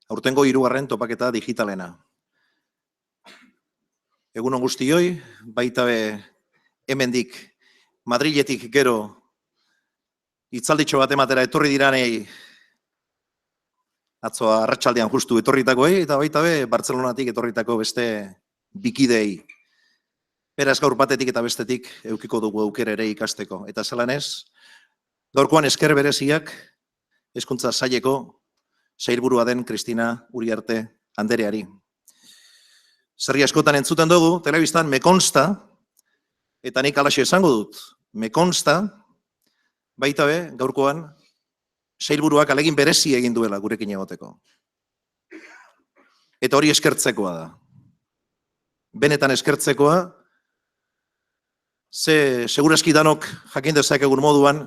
Aurtengo 3. topaketa digitalena. Egunon guztioi, baita hemendik Madriletik gero hitzalditxo bat ematera etorri diranei atzoa arratsaldean justu etorritakoei eta baita Bartzelonatik etorritako beste bikidei. Beraz gaur batetik eta bestetik eukiko dugu aukera ere ikasteko. Eta zelan ez, gaurkoan esker bereziak Hezkuntza Saileko sailburua den Kristina Uriarte andereari. Zerri askotan entzuten dugu, telebistan me consta, eta nik alaxe esango dut, me consta, baita gaurkoan, sailburuak alegin berezi egin duela gurekin egoteko. Eta hori eskertzekoa da. Benetan eskertzekoa, segurazki danok jakin dezakegun moduan,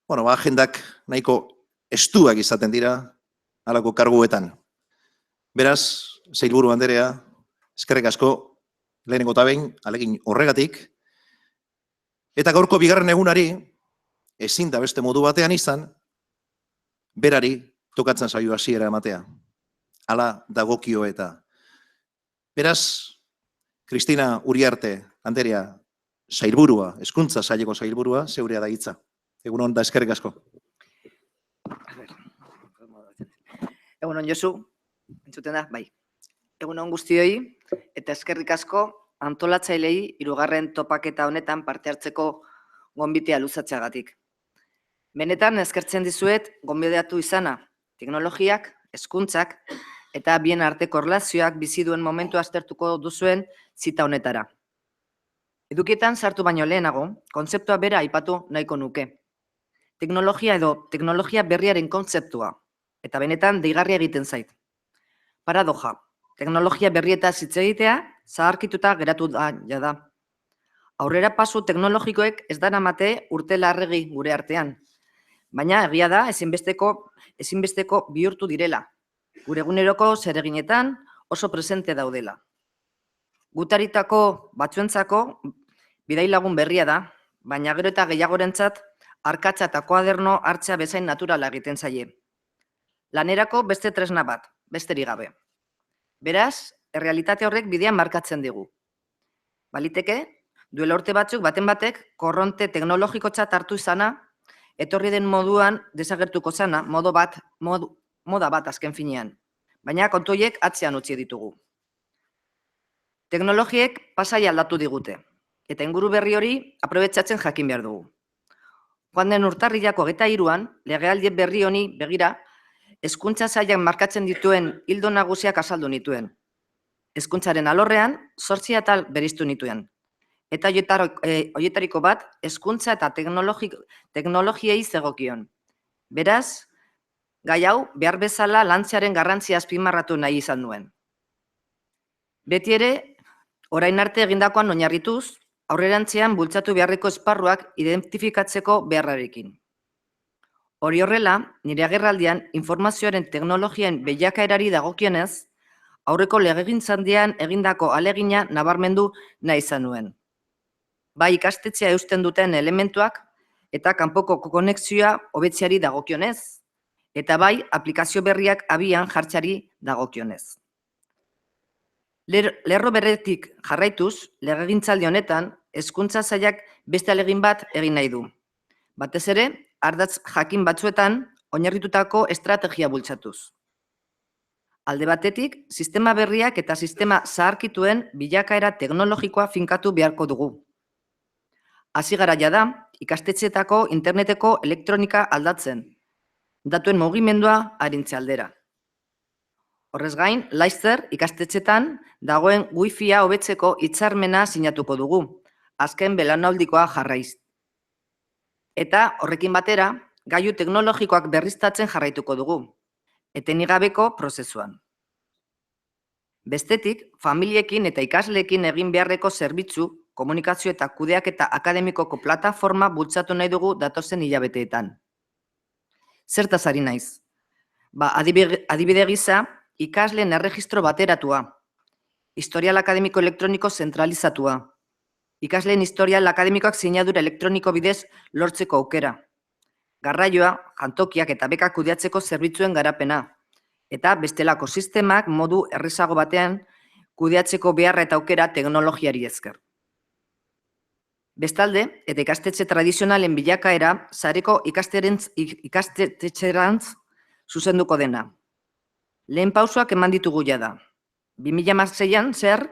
agendak nahiko estuak izaten dira halako karguetan. Beraz, sailburu anderea, eskerrik asko lehenengo eta behin, alegin horregatik, eta gaurko bigarren egunari, ezin da beste modu batean izan, berari tokatzen zaio hasiera ematea. Hala dagokio eta. Beraz, Kristina Uriarte anderea, sailburua, Hezkuntza Saileko sailburua, zeurea da hitza. Egunon da eskerrik asko. Egunon Josu, entzuten da, bai. Egunon guztioi, eta eskerrik asko antolatzailei 3. topaketa honetan parte hartzeko gonbitea luzatzeagatik. Benetan eskertzen dizuet gonbidatu izana, teknologiak, hezkuntzak eta bien arteko erlazioak bizi duen momentu aztertuko duzuen zita honetara. Edukietan sartu baino lehenago, kontzeptua bera aipatu nahiko nuke. Teknologia edo teknologia berriaren kontzeptua, eta benetan deigarria egiten zait. Paradoja, teknologia berrietaz hitz egitea, zaharkituta geratu da jada. Aurrera pasu teknologikoek ez daramate urte larregi gure artean, baina egia da ezinbesteko bihurtu direla. Gure eguneroko zereginetan oso presente daudela. Gutaritako batzuentzako bidailagun berria da, baina gero eta gehiagorentzat arkatza eta koaderno hartzea bezain naturala egiten zaie. Lanerako beste tresna bat, besterik gabe. Beraz, errealitate horrek bidean markatzen digu. Baliteke, duela urte batzuk baten batek korronte teknologikotzat hartu izana, etorri den moduan desagertuko zana, moda bat azken finean. Baina kontu horiek atzean utzi ditugu. Teknologiek pasai aldatu digute, eta inguru berri hori aprobetxatzen jakin behar dugu. Joan den urtarrilako 23an, legealdi berri honi begira, Hezkuntza Sailak markatzen dituen ildo nagusiak azaldu nituen. Hezkuntzaren alorrean, 8 atal beriztu nituen. Eta horietariko bat, hezkuntza eta teknologiei zegokion. Beraz, gai hau behar bezala lantzearen garrantzia azpimarratu nahi izan nuen. Beti ere, orain arte egindakoan oinarrituz, aurrerantzean bultzatu beharreko esparruak identifikatzeko beharrarekin. Hori horrela, nire agerraldian informazioaren teknologien bilakaerari dagokionez, aurreko legegintzaldian egindako ahalegina nabarmendu nahi izan nuen. Bai ikastetxea eusten duten elementuak eta kanpoko konexioa hobetzeari dagokionez, eta bai aplikazio berriak abian jartzeari dagokionez. Lerro beretik jarraituz, legegintzaldi honetan, Hezkuntza Sailak beste ahalegin bat egin nahi du. Batez ere, ardatz jakin batzuetan oinarritutako estrategia bultzatuz. Alde batetik, sistema berriak eta sistema zaharkituen bilakaera teknologikoa finkatu beharko dugu. Hasi gara jada, ikastetxeetako interneteko elektronika aldatzen, datuen mugimendua arintze aldera. Horrez gain, laster ikastetxeetan dagoen wifia hobetzeko hitzarmena sinatuko dugu, azken belaunaldikoa jarraiz. Eta horrekin batera, gailu teknologikoak berriztatzen jarraituko dugu, etenigabeko prozesuan. Bestetik, familiekin eta ikasleekin egin beharreko zerbitzu, komunikazio eta kudeaketa akademikoko plataforma bultzatu nahi dugu datozen hilabeteetan. Zertaz ari naiz? Adibide gisa, ikasleen erregistro bateratua, historial akademiko elektroniko zentralizatua, ikasleen historial akademikoak sinadura elektroniko bidez lortzeko aukera, garraioa, jantokiak eta bekak kudeatzeko zerbitzuen garapena, eta bestelako sistemak modu errezago batean kudeatzeko beharra eta aukera teknologiari esker. Bestalde, eta ikastetxe tradizionalen bilakaera sareko ikastetxerantz zuzenduko dena. Lehen pausoak eman ditugu jada. 2016an zer,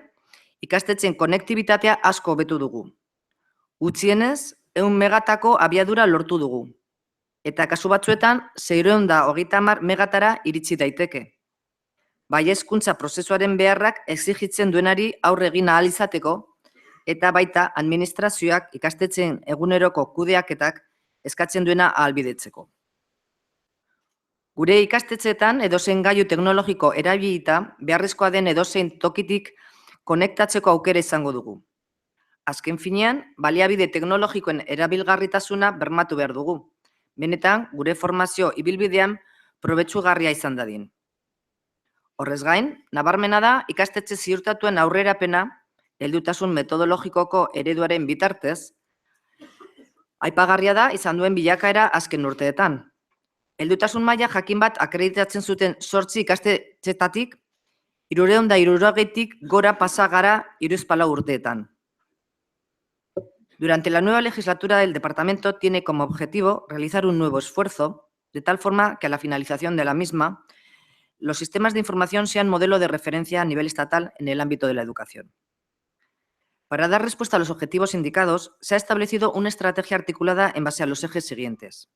ikastetxen konektibitatea asko hobetu dugu. Gutxienez, 100 megatako abiadura lortu dugu. Eta kasu batzuetan, 630 megatara iritsi daiteke. Bai hezkuntza prozesuaren beharrak exigitzen duenari aurre egin ahal izateko, eta baita administrazioak ikastetxeen eguneroko kudeaketak eskatzen duena ahalbidetzeko. Gure ikastetxeetan edozein gailu teknologiko erabilita beharrezkoa den edozein tokitik konektatzeko aukera izango dugu. Azken finean, baliabide teknologikoen erabilgarritasuna bermatu behar dugu. Benetan, gure formazio ibilbidean probetxugarria izan dadin. Horrez gain, nabarmena da ikastetxe ziurtatuen aurrerapena heldutasun metodologikoko ereduaren bitartez, aipagarria da izan duen bilakaera azken urteetan. Heldutasun maila jakin bat akreditatzen zuten 8 ikastetxetatik, 360tik gora pasa gara 3 urteetan. Durante la nueva legislatura, el departamento tiene como objetivo realizar un nuevo esfuerzo, de tal forma que a la finalización de la misma, los sistemas de información sean modelo de referencia a nivel estatal en el ámbito de la educación. Para dar respuesta a los objetivos indicados, se ha establecido una estrategia articulada en base a los ejes siguientes: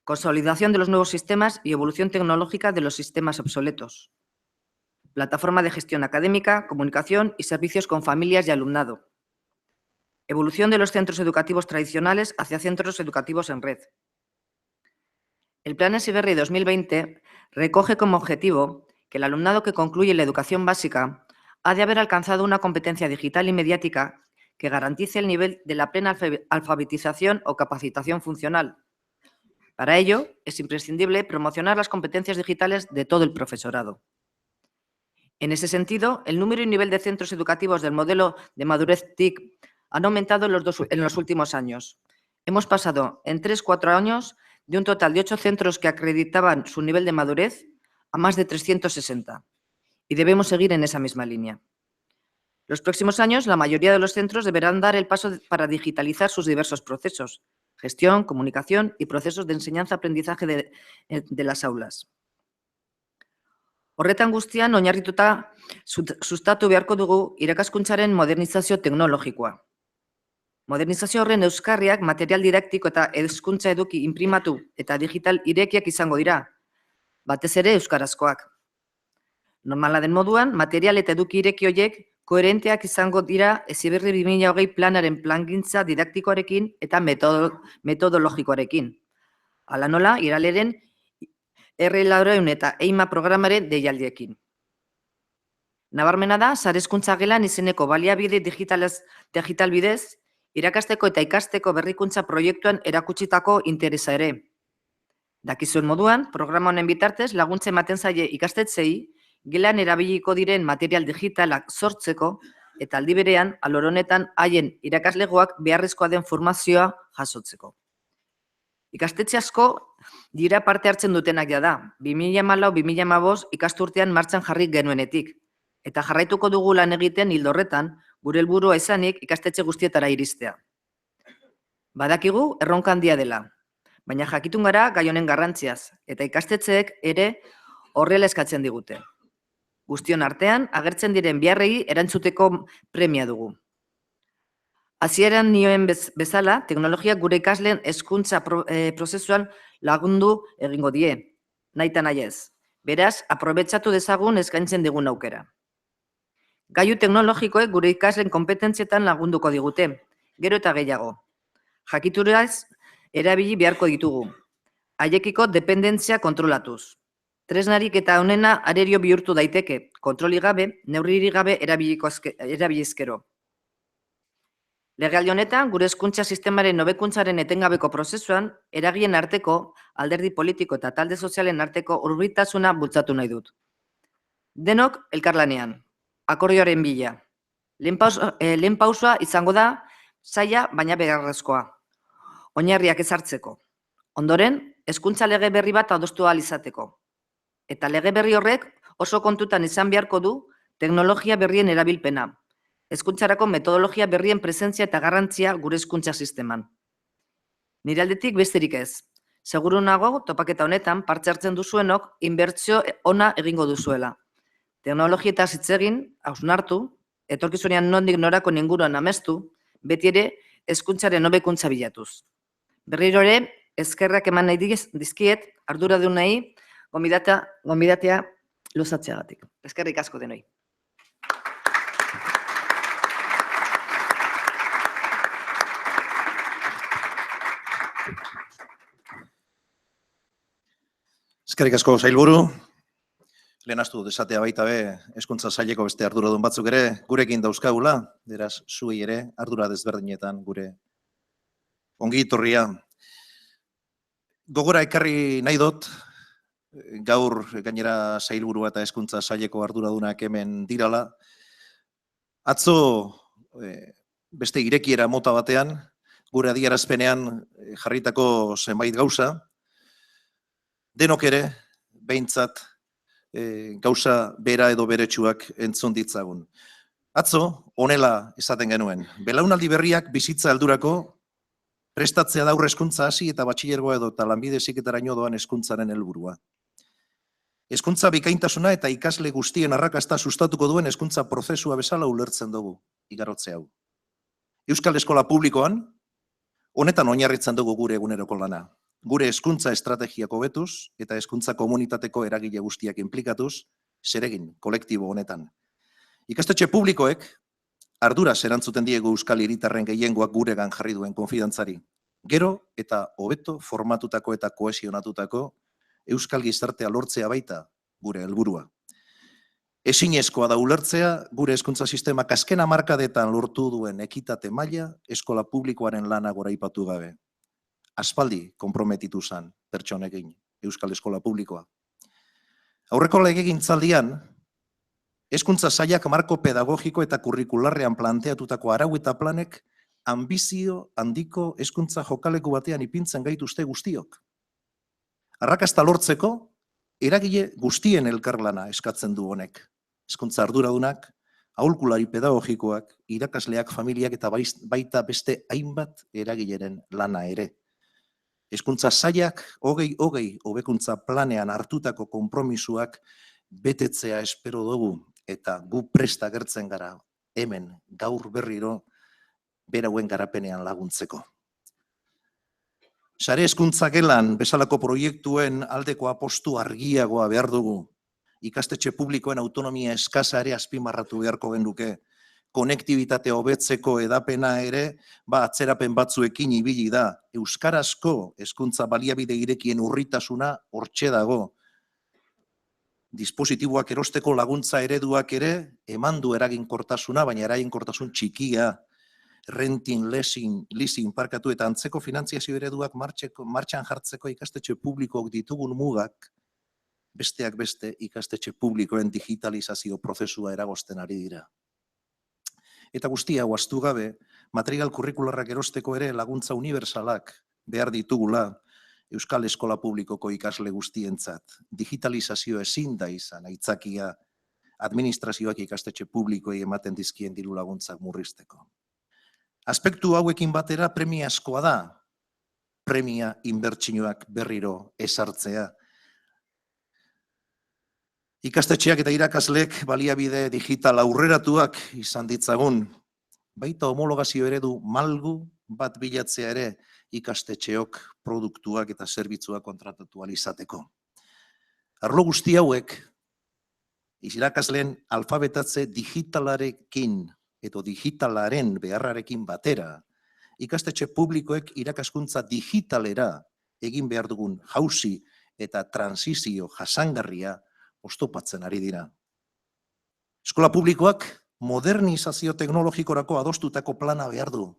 consolidación de los nuevos sistemas y evolución tecnológica de los sistemas obsoletos, plataforma de gestión académica, comunicación y servicios con familias y alumnado, evolución de los centros educativos tradicionales hacia centros educativos en red. El Plan Heziberri 2020 recoge como objetivo que el alumnado que concluye la educación básica ha de haber alcanzado una competencia digital y mediática que garantice el nivel de la plena alfabetización o capacitación funcional. Para ello, es imprescindible promocionar las competencias digitales de todo el profesorado. En ese sentido, el número y nivel de centros educativos del modelo de madurez TIC han aumentado en los últimos años. Hemos pasado en 3-4 años de un total de 8 centros que acreditaban su nivel de madurez a más de 360. Y debemos seguir en esa misma línea. Los próximos años, la mayoría de los centros deberán dar el paso para digitalizar sus diversos procesos: gestión, comunicación y procesos de enseñanza-aprendizaje de las aulas. Horretan guztian, oinarrituta sustatu beharko dugu irakaskuntzaren modernizazio teknologikoa. Modernizazio horren euskarriak material didaktiko eta hezkuntza eduki inprimatu eta digital irekiak izango dira, batez ere euskarazkoak. Normala den moduan, material eta eduki ireki horiek koherenteak izango dira Heziberri 2020 planaren plangintza didaktikoarekin eta metodologikoarekin. Hala nola, Iraleren R400 eta EIMA programaren deialdiekin. Nabarmena da, sare hezkuntza gelan izeneko baliabide digital bidez, irakasteko eta ikasteko berrikuntza proiektuan erakutsitako interesa ere. Dakizuen moduan, programa honen bitartez laguntza ematen zaie ikastetxeei gelan erabiliko diren material digitalak sortzeko eta aldi berean alor honetan haien irakaslegoak beharrezkoa den formazioa jasotzeko. Ikastetxe asko dira parte hartzen dutenak da, 2014-2015 ikasturtean martxan jarri genuenetik, eta jarraituko dugu lan egiten ildo horretan, gure helburua izanik ikastetxe guztietara iristea. Badakigu erronka handia dela, baina jakitun gara gai honen garrantziaz, eta ikastetxeek ere horrela eskatzen digute. Guztion artean, agertzen diren beharrei erantzuteko premia dugu. Hasieran nioen bezala, teknologiak gure ikasleen hezkuntza prozesuan lagundu egingo die, nahita nahi ez. Beraz, aprobetxatu dezagun eskaintzen digun aukera. Gailu teknologikoek gure ikasleen kompetentzietan lagunduko digute, gero eta gehiago. Jakituraz, erabili beharko ditugu. Haiekiko dependentzia kontrolatuz. Tresnarik eta honena arerio bihurtu daiteke, kontroli gabe, neurririk gabe erabilizkero. Legealdi honetan, gure hezkuntza sistemaren hobekuntzaren etengabeko prozesuan, eragien arteko, alderdi politiko eta talde sozialen arteko hurbiltasuna bultzatu nahi dut. Denok elkarlanean, akordioaren bila. Lehen pausoa izango da, zaila baina beharrezkoa. Oinarriak ezartzeko. Ondoren, hezkuntza lege berri bat adostu ahal izateko. Eta lege berri horrek oso kontutan izan beharko du teknologia berrien erabilpena, hezkuntzarako metodologia berrien presentzia eta garrantzia gure hezkuntza sisteman. Nire aldetik besterik ez. Seguru nago topaketa honetan parte hartzen duzuenok inbertsio ona egingo duzuela. Teknologietaz hitz egin, hausnartu, etorkizunean nondik norako inguruan amestu, beti ere hezkuntzaren hobekuntza bilatuz. Berriro ere, eskerrak eman nahi dizkiet arduradunei gonbidatea luzatzeagatik. Eskerrik asko denoi. Eskerrik asko sailburu. Lehenaztu desatea baita be, hezkuntza saileko beste arduradun batzuk ere gurekin dauzkagula, beraz zuei ere ardura desberdinetan gure ongi etorria. Gogora ekarri nahi dut, gaur gainera sailburua eta hezkuntza saileko arduradunak hemen dirala. Atzo beste irekiera mota batean, gure adierazpenean jarritako zenbait gauza, denok ere, behintzat, gauza bera edo beretsuak entzun ditzagun. Atzo, honela esaten genuen, belaunaldi berriak bizitza heldurako prestatzea da hezkuntza hasi eta batxilergoa edo eta lanbide heziketaraino doan hezkuntzaren helburua. Hezkuntza bikaintasuna eta ikasle guztien arrakasta sustatuko duen hezkuntza prozesua bezala ulertzen dugu igarotze hau. Euskal Eskola Publikoan, honetan oinarritzen dugu gure eguneroko lana. Gure hezkuntza estrategiak hobetuz eta hezkuntza komunitateko eragile guztiak inplikatuz, zeregin kolektibo honetan. Ikastetxe publikoek arduraz erantzuten diegu euskal hiritarren gehiengoak guregan jarri duen konfidantzari. Gero eta hobeto formatutako eta kohesionatutako euskal gizartea lortzea baita gure helburua. Ezinezkoa da ulertzea gure hezkuntza sistemak azken hamarkadetan lortu duen ekitate maila eskola publikoaren lana goraipatu gabe. Aspaldi konprometitu zen pertsonekin Euskal Eskola Publikoa. Aurreko legegintzaldian, hezkuntza sailak marko pedagogiko eta kurrikularrean planteatutako arau eta planek anbizio handiko hezkuntza jokaleku batean ipintzen gaituzte guztiok. Arrakasta lortzeko, eragile guztien elkarlana eskatzen du honek. Hezkuntza arduradunak, aholkulari pedagogikoak, irakasleak, familiak eta baita beste hainbat eragileren lana ere. Hezkuntza sailak hobekuntza planean hartutako konpromisuak betetzea espero dugu eta gu prest agertzen gara hemen gaur berriro berauen garapenean laguntzeko. Sare hezkuntza gelan bezalako proiektuen aldeko apostu argiagoa behar dugu. Ikastetxe publikoen autonomia eskasa ere azpimarratu beharko genuke. Konektibitate hobetzeko edapena ere, atzerapen batzuekin ibili da. Euskarazko hezkuntza baliabide irekien urritasuna hortxe dago. Dispositiboak erosteko laguntza ereduak ere, eman du eraginkortasuna, baina eraginkortasun txikia. Renting, leasing parkatu eta antzeko finantziazio ereduak martxan jartzeko ikastetxe publikoak ditugun mugak, besteak beste ikastetxe publikoen digitalizazio prozesua eragozten ari dira. Eta guztia, ahaztu gabe, material kurrikularrak erosteko ere laguntza unibertsalak behar ditugula Euskal Eskola Publikoko ikasle guztientzat. Digitalizazio ezin da izan, aitzakia administrazioak ikastetxe publikoei ematen dizkien diru laguntzak murrizteko. Aspektu hauekin batera premiazkoa da, premia inbertsioak berriro ezartzea. Ikastetxeak eta irakasleek baliabide digital aurreratuak izan ditzagun, baita homologazio eredu malgu bat bilatzea ere ikastetxeok produktuak eta zerbitzuak kontratatu ahal izateko. Arlo guzti hauek, irakasleen alfabetatze digitalarekin edo digitalaren beharrarekin batera, ikastetxe publikoek irakaskuntza digitalera egin behar dugun jauzi eta transizio jasangarria oztopatzen ari dira. Eskola publikoak modernizazio teknologikorako adostutako plana behar du.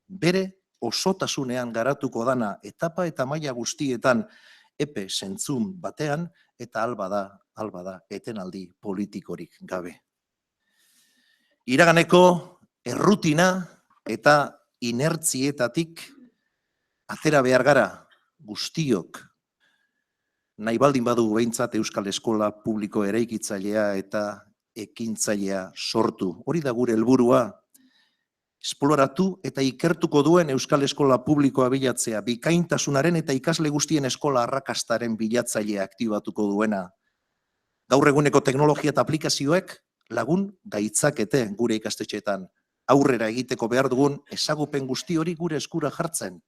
Bere osotasunean garatuko dana etapa eta maila guztietan epe zentzun batean eta albada etenaldi politikorik gabe. Iraganeko errutina eta inertzietatik atera behar gara guztiok nahi baldin badugu behintzat Euskal Eskola Publiko eraikitzailea eta ekintzailea sortu. Hori da gure helburua, esploratu eta ikertuko duen Euskal Eskola Publikoa bilatzea, bikaintasunaren eta ikasle guztien eskola arrakastaren bilatzailea aktibatuko duena. Gaur eguneko teknologia eta aplikazioek lagun gaitzakete gure ikastetxeetan. Aurrera egiteko behar dugun ezagupen guzti hori gure eskura jartzen.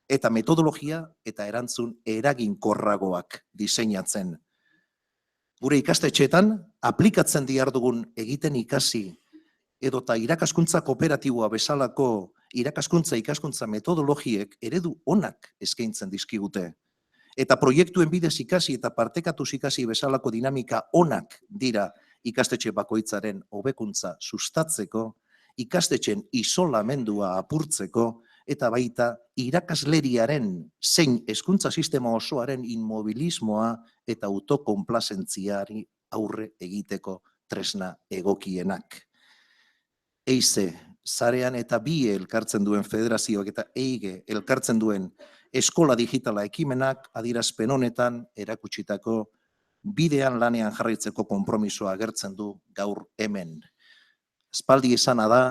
Eta metodologia eta erantzun eraginkorragoak diseinatzen. Gure ikastetxeetan aplikatzen dihardugun egiten ikasi edota irakaskuntza kooperatiboa bezalako ikaskuntza metodologiek eredu onak eskaintzen dizkigute. Eta proiektuen bidez ikasi eta partekatuz ikasi bezalako dinamika onak dira ikastetxe bakoitzaren hobekuntza sustatzeko, ikastetxen isolamendua apurtzeko, eta baita irakasleriaren zein hezkuntza sistema osoaren inmobilismoa eta autokonplazentziari aurre egiteko tresna egokienak. EIZE, Zarean eta BIE elkartzen duen federazioak eta EIGE elkartzen duen eskola digitala ekimenak adierazpen honetan erakutsitako bidean lanean jarraitzeko konpromisoa agertzen du gaur hemen. Aspaldi esana da,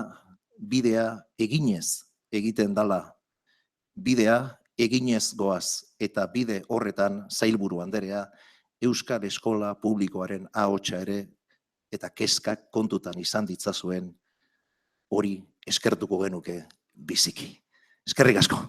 bidea eginez egiten dala. Bidea eginez goaz eta bide horretan sailburu anderea Euskal Eskola Publikoaren ahotsa ere eta kezkak kontutan izan ditzazuen hori eskertuko genuke biziki. Eskerrik asko.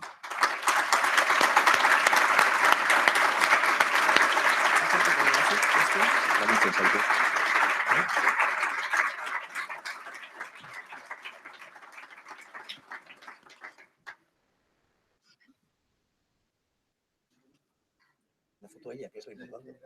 La foto ella, que es lo importante.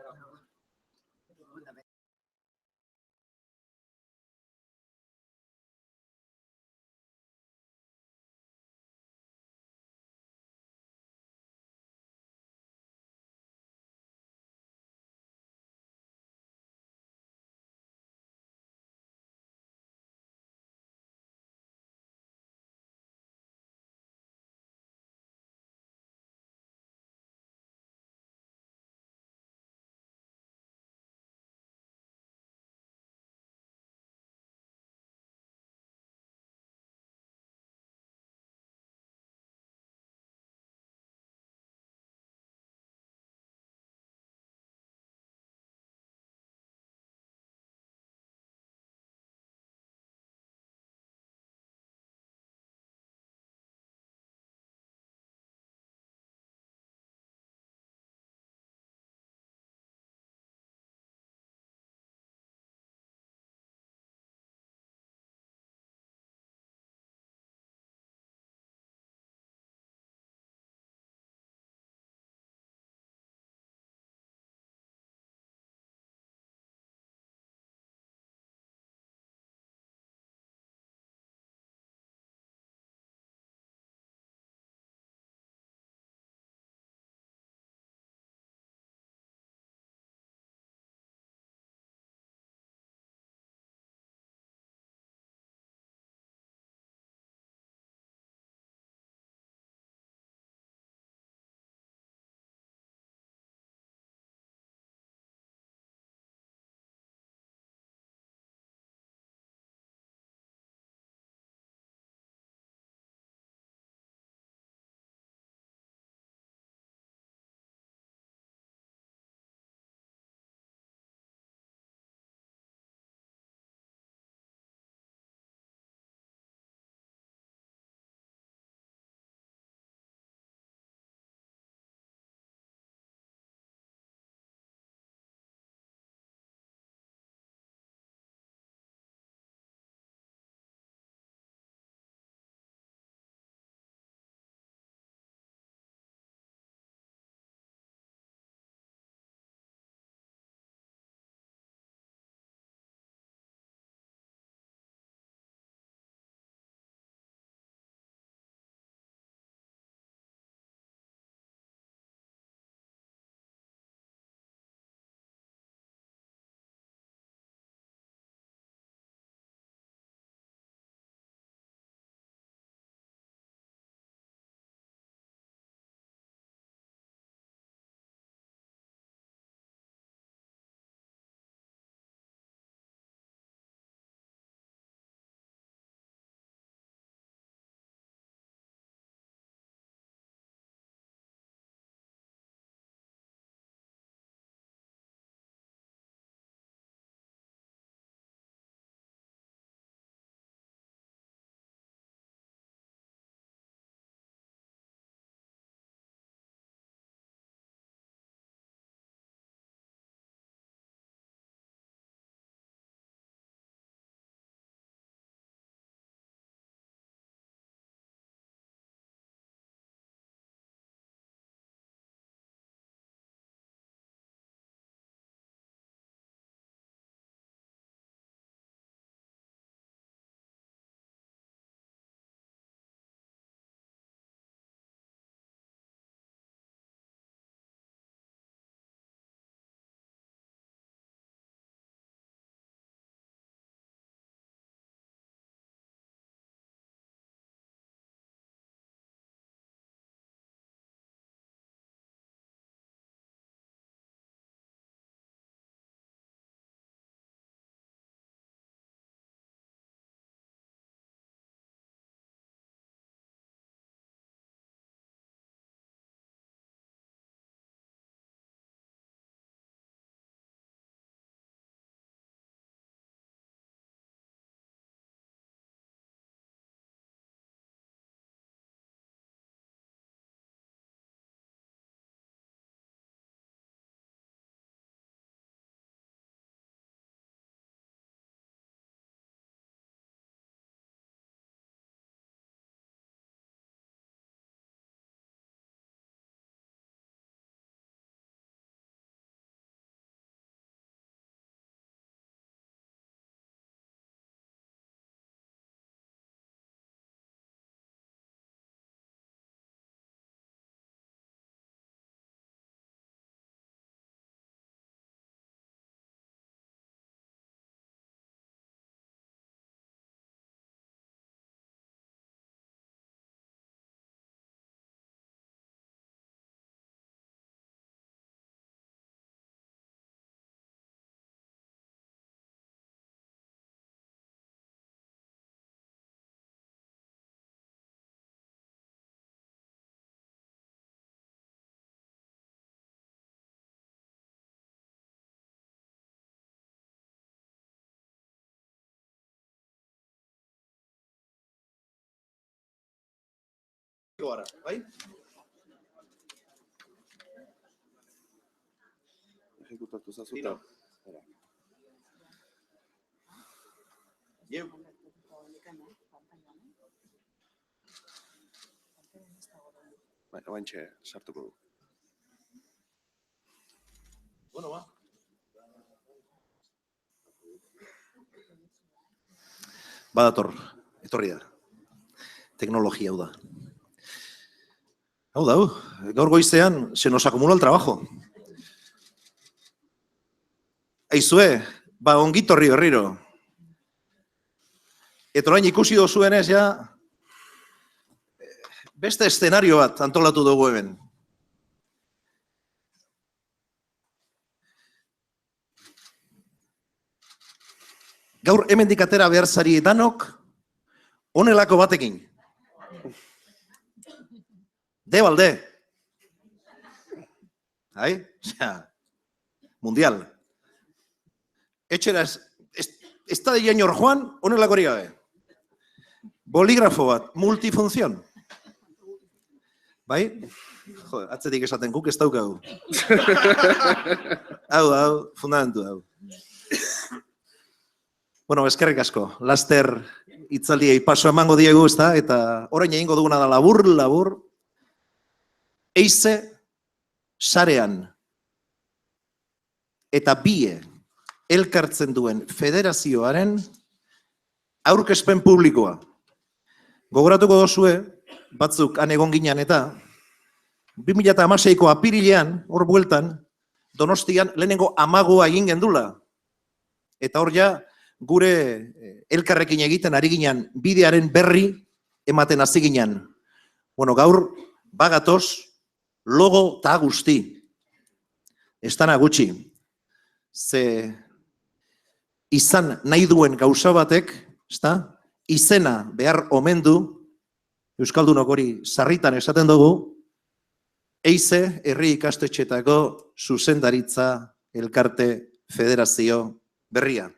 hasiko gara, bai? Ejekutatu zazuta. Ieu. Oantxe sartuko du. Bueno, ba. Badator, etorri da. Teknologia hau da. Hau, gaur goizean se nos acumula el trabajo. Aizue, ba ongitorri berriro. Eta orain ikusi dozuenez, ja, beste eszenario bat antolatu dugu hemen. Gaur hemendik atera behar zari danok, honelako batekin. Balde. Hai? Mundial. Etxera ez da dian hor joan, honelako hori gabe. Bolígrafo bat, multifunción. Bai? Joder, atzetik esaten guk ez daukagu. Hau, fundamentu hau. Bueno, eskerrik asko. Laster itzaldiei paso emango diegu, ezta? Eta orain egingo duguna da labur. Eize sarean eta bie elkartzen duen federazioaren aurkezpen publikoa. Gogoratuko dozue, batzuk han egon ginen eta 2016ko apirilean, hor bueltan, Donostian lehenengo amagoa egin gendula. Eta hor ja, gure elkarrekin egiten ari ginen bidearen berri ematen hasi ginen. Bueno, gaur bagatoz logo eta guzti. Ez dana gutxi. Ze izan nahi duen gauza batek, izena behar omen du, Euskaldunok hori sarritan esaten dugu, Eize herri ikastetxetako zuzendaritza elkarte federazio berria.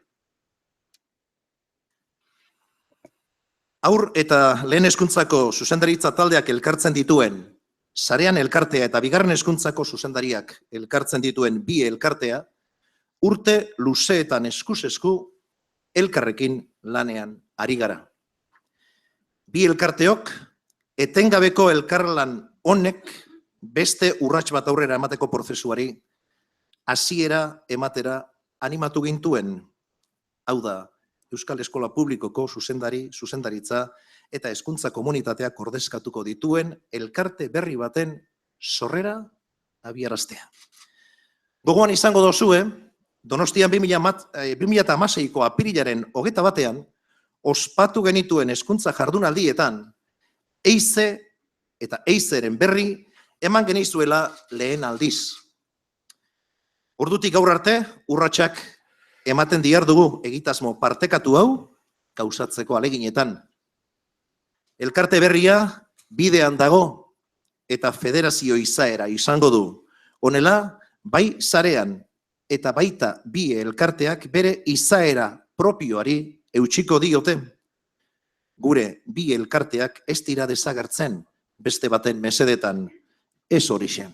Haur eta lehen hezkuntzako zuzendaritza taldeak elkartzen dituen, sarean elkartea eta bigarren hezkuntzako zuzendariak elkartzen dituen bi elkartea, urte luzeetan eskuz-esku elkarrekin lanean ari gara. Bi elkarteok, etengabeko elkarlan honek beste urrats bat aurrera emateko prozesuari hasiera ematera animatu gintuen. Hau da, Euskal Eskola Publikoko zuzendaritza eta hezkuntza komunitateak ordezkatuko dituen elkarte berri baten sorrera abiaraztea. Gogoan izango dozue, Donostian 2016ko apirilaren 21ean ospatu genituen hezkuntza jardunaldietan Eize eta Eizeren berri eman genizuela lehen aldiz. Ordutik gaur arte, urratsak ematen dihardugu egitasmo partekatu hau gauzatzeko aleginetan. Elkarte berria bidean dago eta federazio izaera izango du. Honela, bai sarean eta baita bi elkarteak bere izaera propioari eutsiko diote. Gure bi elkarteak ez dira desagertzen beste baten mesedetan, ez horixe.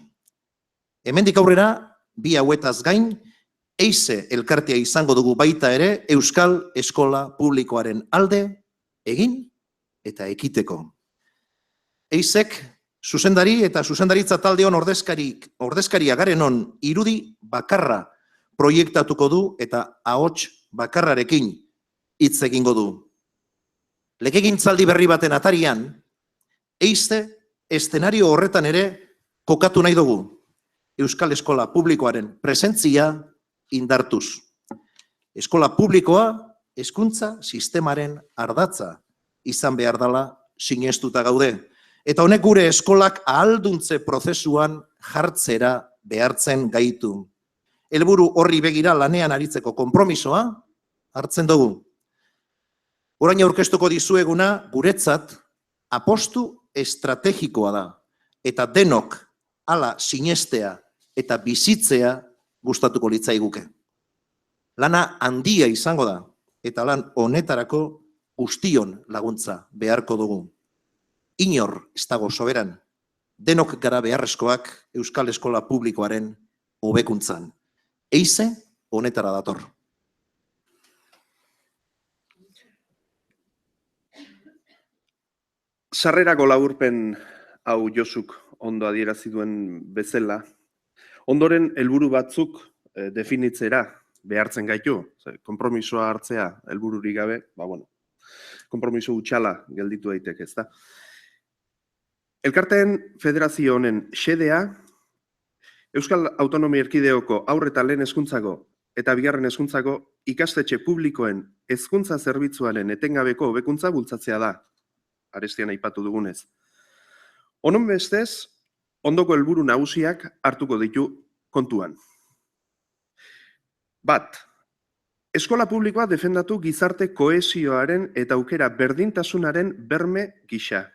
Hemendik aurrera, bi hauetaz gain, Eize elkartea izango dugu baita ere Euskal Eskola Publikoaren alde egin eta ekiteko. Eizek zuzendari eta zuzendaritza taldeon ordezkaria garenon irudi bakarra proiektatuko du eta ahots bakarrarekin hitz egingo du. Legegintzaldi berri baten atarian, Eize eszenario horretan ere kokatu nahi dugu. Euskal Eskola Publikoaren presentzia indartuz. Eskola publikoa, hezkuntza sistemaren ardatza izan behar dela sinestuta gaude. Eta honek gure eskolak ahalduntze prozesuan jartzera behartzen gaitu. Helburu horri begira lanean aritzeko konpromisoa hartzen dugu. Orain aurkeztuko dizueguna guretzat apostu estrategikoa da. Eta denok hala sinestea eta bizitzea gustatuko litzaiguke. Lana handia izango da, eta lan honetarako guztion laguntza beharko dugu. Inor ez dago soberan. Denok gara beharrezkoak Euskal Eskola Publikoaren hobekuntzan. Eize honetara dator. Sarrerako laburpen hau Josuk ondo adierazi duen bezala, ondoren helburu batzuk definitzera behartzen gaitu. Konpromisoa hartzea helbururik gabe, konpromiso hutsala gelditu daiteke, ezta? Elkarteen federazio honen xedea Euskal Autonomia Erkidegoko haur eta lehen hezkuntzako eta bigarren hezkuntzako ikastetxe publikoen hezkuntza zerbitzuaren etengabeko hobekuntza bultzatzea da, arestian aipatu dugunez. Honenbestez, ondoko helburu nagusiak hartuko ditu kontuan. 1. Eskola publikoa defendatu gizarte kohesioaren eta aukera berdintasunaren berme gisa.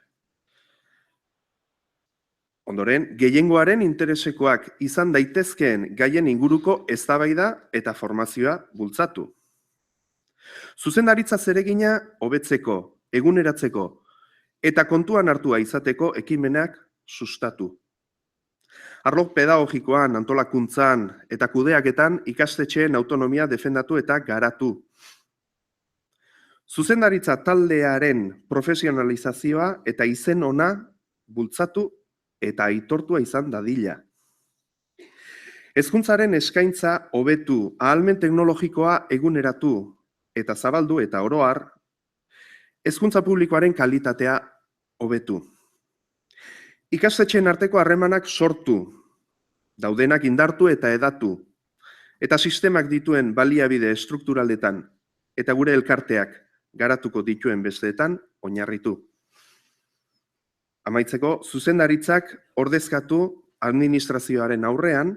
Ondoren, gehiengoaren interesekoak izan daitezkeen gaien inguruko eztabaida eta formazioa bultzatu. Zuzendaritza zeregina hobetzeko, eguneratzeko eta kontuan hartua izateko ekimenak sustatu. Arlo pedagogikoan, antolakuntzan eta kudeaketan ikastetxeen autonomia defendatu eta garatu. Zuzendaritza taldearen profesionalizazioa eta izen ona bultzatu eta aitortua izan dadila. Hezkuntzaren eskaintza hobetu, ahalmen teknologikoa eguneratu eta zabaldu eta oro har, hezkuntza publikoaren kalitatea hobetu. Ikastetxeen arteko harremanak sortu, daudenak indartu eta hedatu, eta sistemak dituen baliabide estrukturaletan eta gure elkarteak garatuko dituen besteetan oinarritu. Amaitzeko, zuzendaritzak ordezkatu administrazioaren aurrean,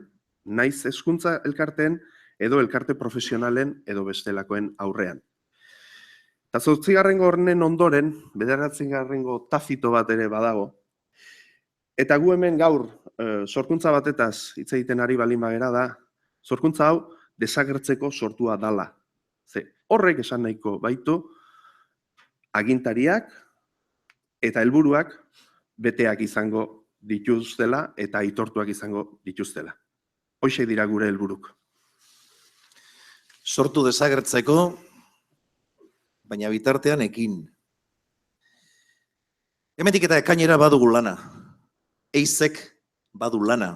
naiz hezkuntza elkarteen edo elkarte profesionalen edo bestelakoen aurrean. Eta 8. honen ondoren, 9. tafito bat ere badago, eta gu hemen gaur sorkuntza batetaz hitz egiten ari balin bagera da, sorkuntza hau desagertzeko sortua dala. Ze horrek esan nahiko baitu agintariak eta helburuak beteak izango dituztela eta aitortuak izango dituztela. Hoxe dira gure helburuk. Sortu desagertzeko, baina bitartean ekin. Hemendik eta ekainera badugu lana. Eizek badu lana.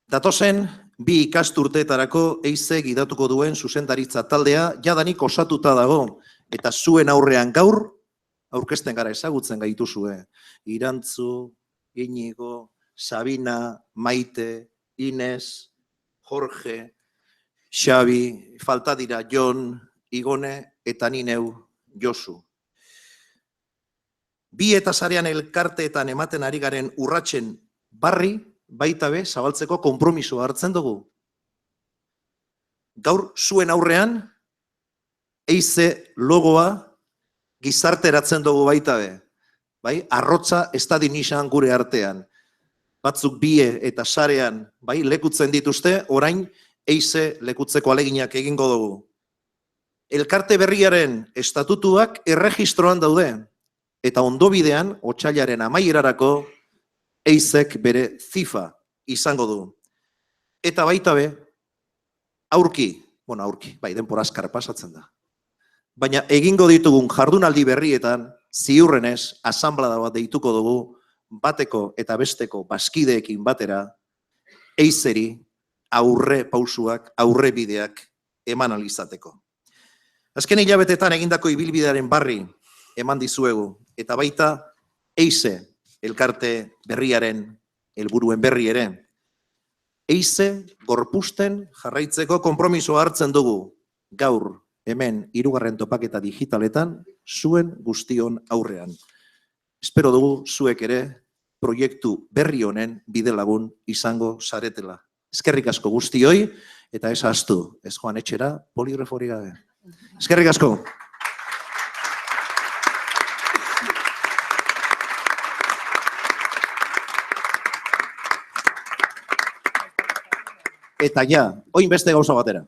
Datozen, 2 ikasturteetarako Eizek gidatuko duen zuzendaritza taldea jadanik osatuta dago, eta zuen aurrean gaur, aurkezten gara ezagutzen gaituzue. Irantzu, Inigo, Sabina, Maite, Ines, Jorge, Xabi, falta dira Jon, Igone eta ni neu Josu. 2 eta sarean elkarteetan ematen ari garen urratsen barri baita be zabaltzeko konpromisoa hartzen dugu. Gaur zuen aurrean Eize logoa gizarteratzen dugu baita be. Bai, arrotza ez da dinisan gure artean. Batzuk 2 eta sarean bai lekutzen dituzte, orain Eize lekutzeko aleginak egingo dugu. Elkarte berriaren estatutuak erregistroan daude. Eta ondobidean, otsailaren amaierarako, Eizek bere zifa izango du. Eta baita be, aurki, bai, denbora azkar pasatzen da. Baina egingo ditugun jardunaldi berrietan, ziurrenez, asanblada bat deituko dugu, bateko eta besteko bazkideekin batera, Eizeri aurre pausuak, aurre bideak eman alizateko. Azken hilabetetan egindako ibilbidearen barri eman dizuegu, eta baita Eize elkarte berriaren helburuen berri ere. Eize gorpusten jarraitzeko konpromisoa hartzen dugu gaur hemen 3. topaketa digitaletan zuen guztion aurrean. Espero dugu zuek ere proiektu berri honen bidelagun izango zaretela. Eskerrik asko guztioi eta ez ahaztu, ez joan etxera poligrafori gabe. Eskerrik asko. Eta ja, oin beste gauza batera.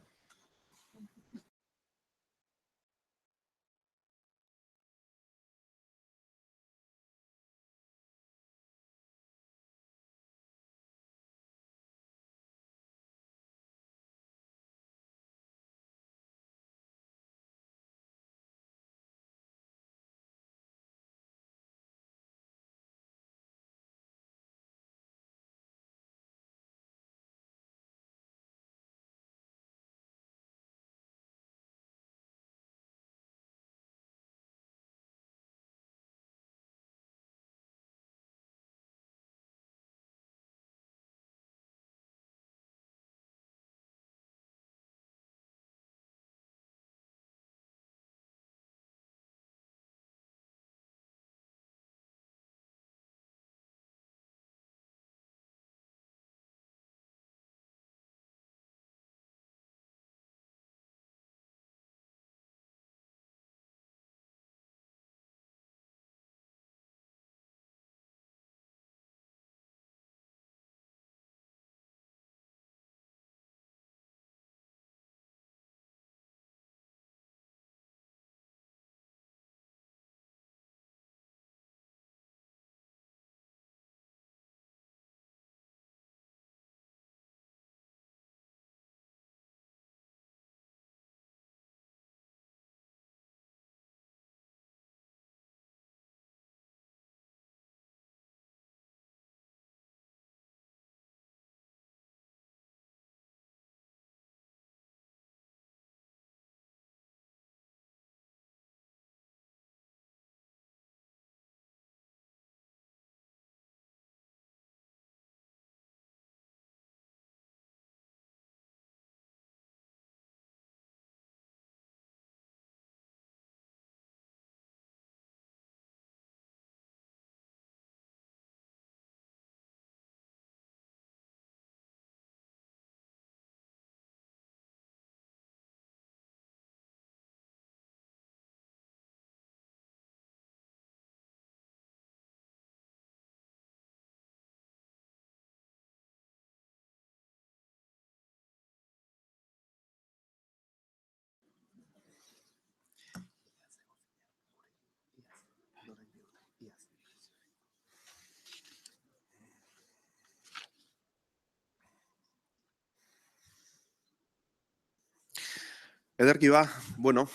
Ederki ba, bueno,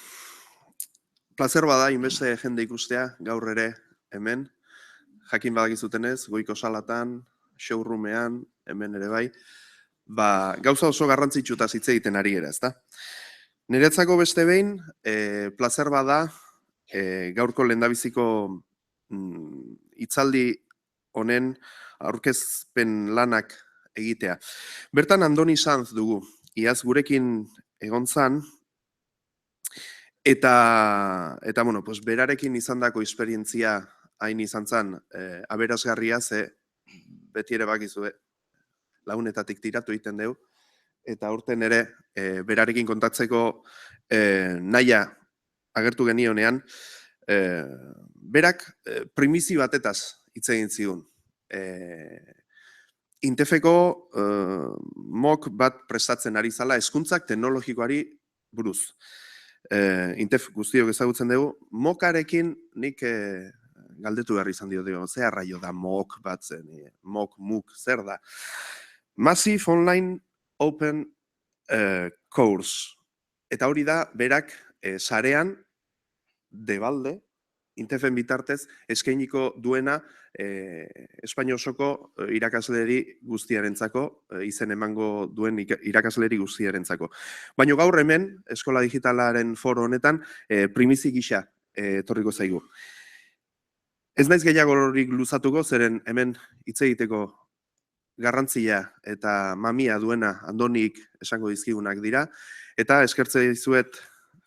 placer bada inbeste jende ikustea gaur ere hemen, jakin badakizutenez, goiko salatan, showroomean, hemen ere bai, ba, gauza oso garrantzitsuta hitz egiten ari gara, ezta? Niretzako beste behin, placer bada, gaurko lehendabiziko hitzaldi honen aurkezpen lanak egitea. Bertan Andoni Sanz dugu, iaz gurekin egon zan, eta bueno, pues berarekin izandako esperientzia hain izan zan, aberasgarria, ze beti ere bakizue, lagunetatik tiratu egiten deu, eta aurten ere, berarekin kontatzeko nahia agertu genionean, berak primizi batetaz hitz egin zigun. Intefeko MOOC bat prestatzen ari zala hezkuntzak teknologikoari buruz. Intef guztiok ezagutzen dugu, MOOC-arekin nik galdetu behar izan dio, ze arraio da MOOC bat zen, MOOC, zer da? Massive Online Open Course. Eta hori da, berak sarean, debalde, Intefen bitartez, eskainiko duena Espainia osoko irakasleri guztiarentzako, izen emango duen irakasleri guztiarentzako. Baina gaur hemen, Eskola Digitalaren foro honetan, primizi gisa etorriko zaigu. Ez naiz gehiago horik luzatuko, zeren hemen hitz egiteko garrantzia eta mamia duena Andonik esango dizkigunak dira, eta eskertze dizuet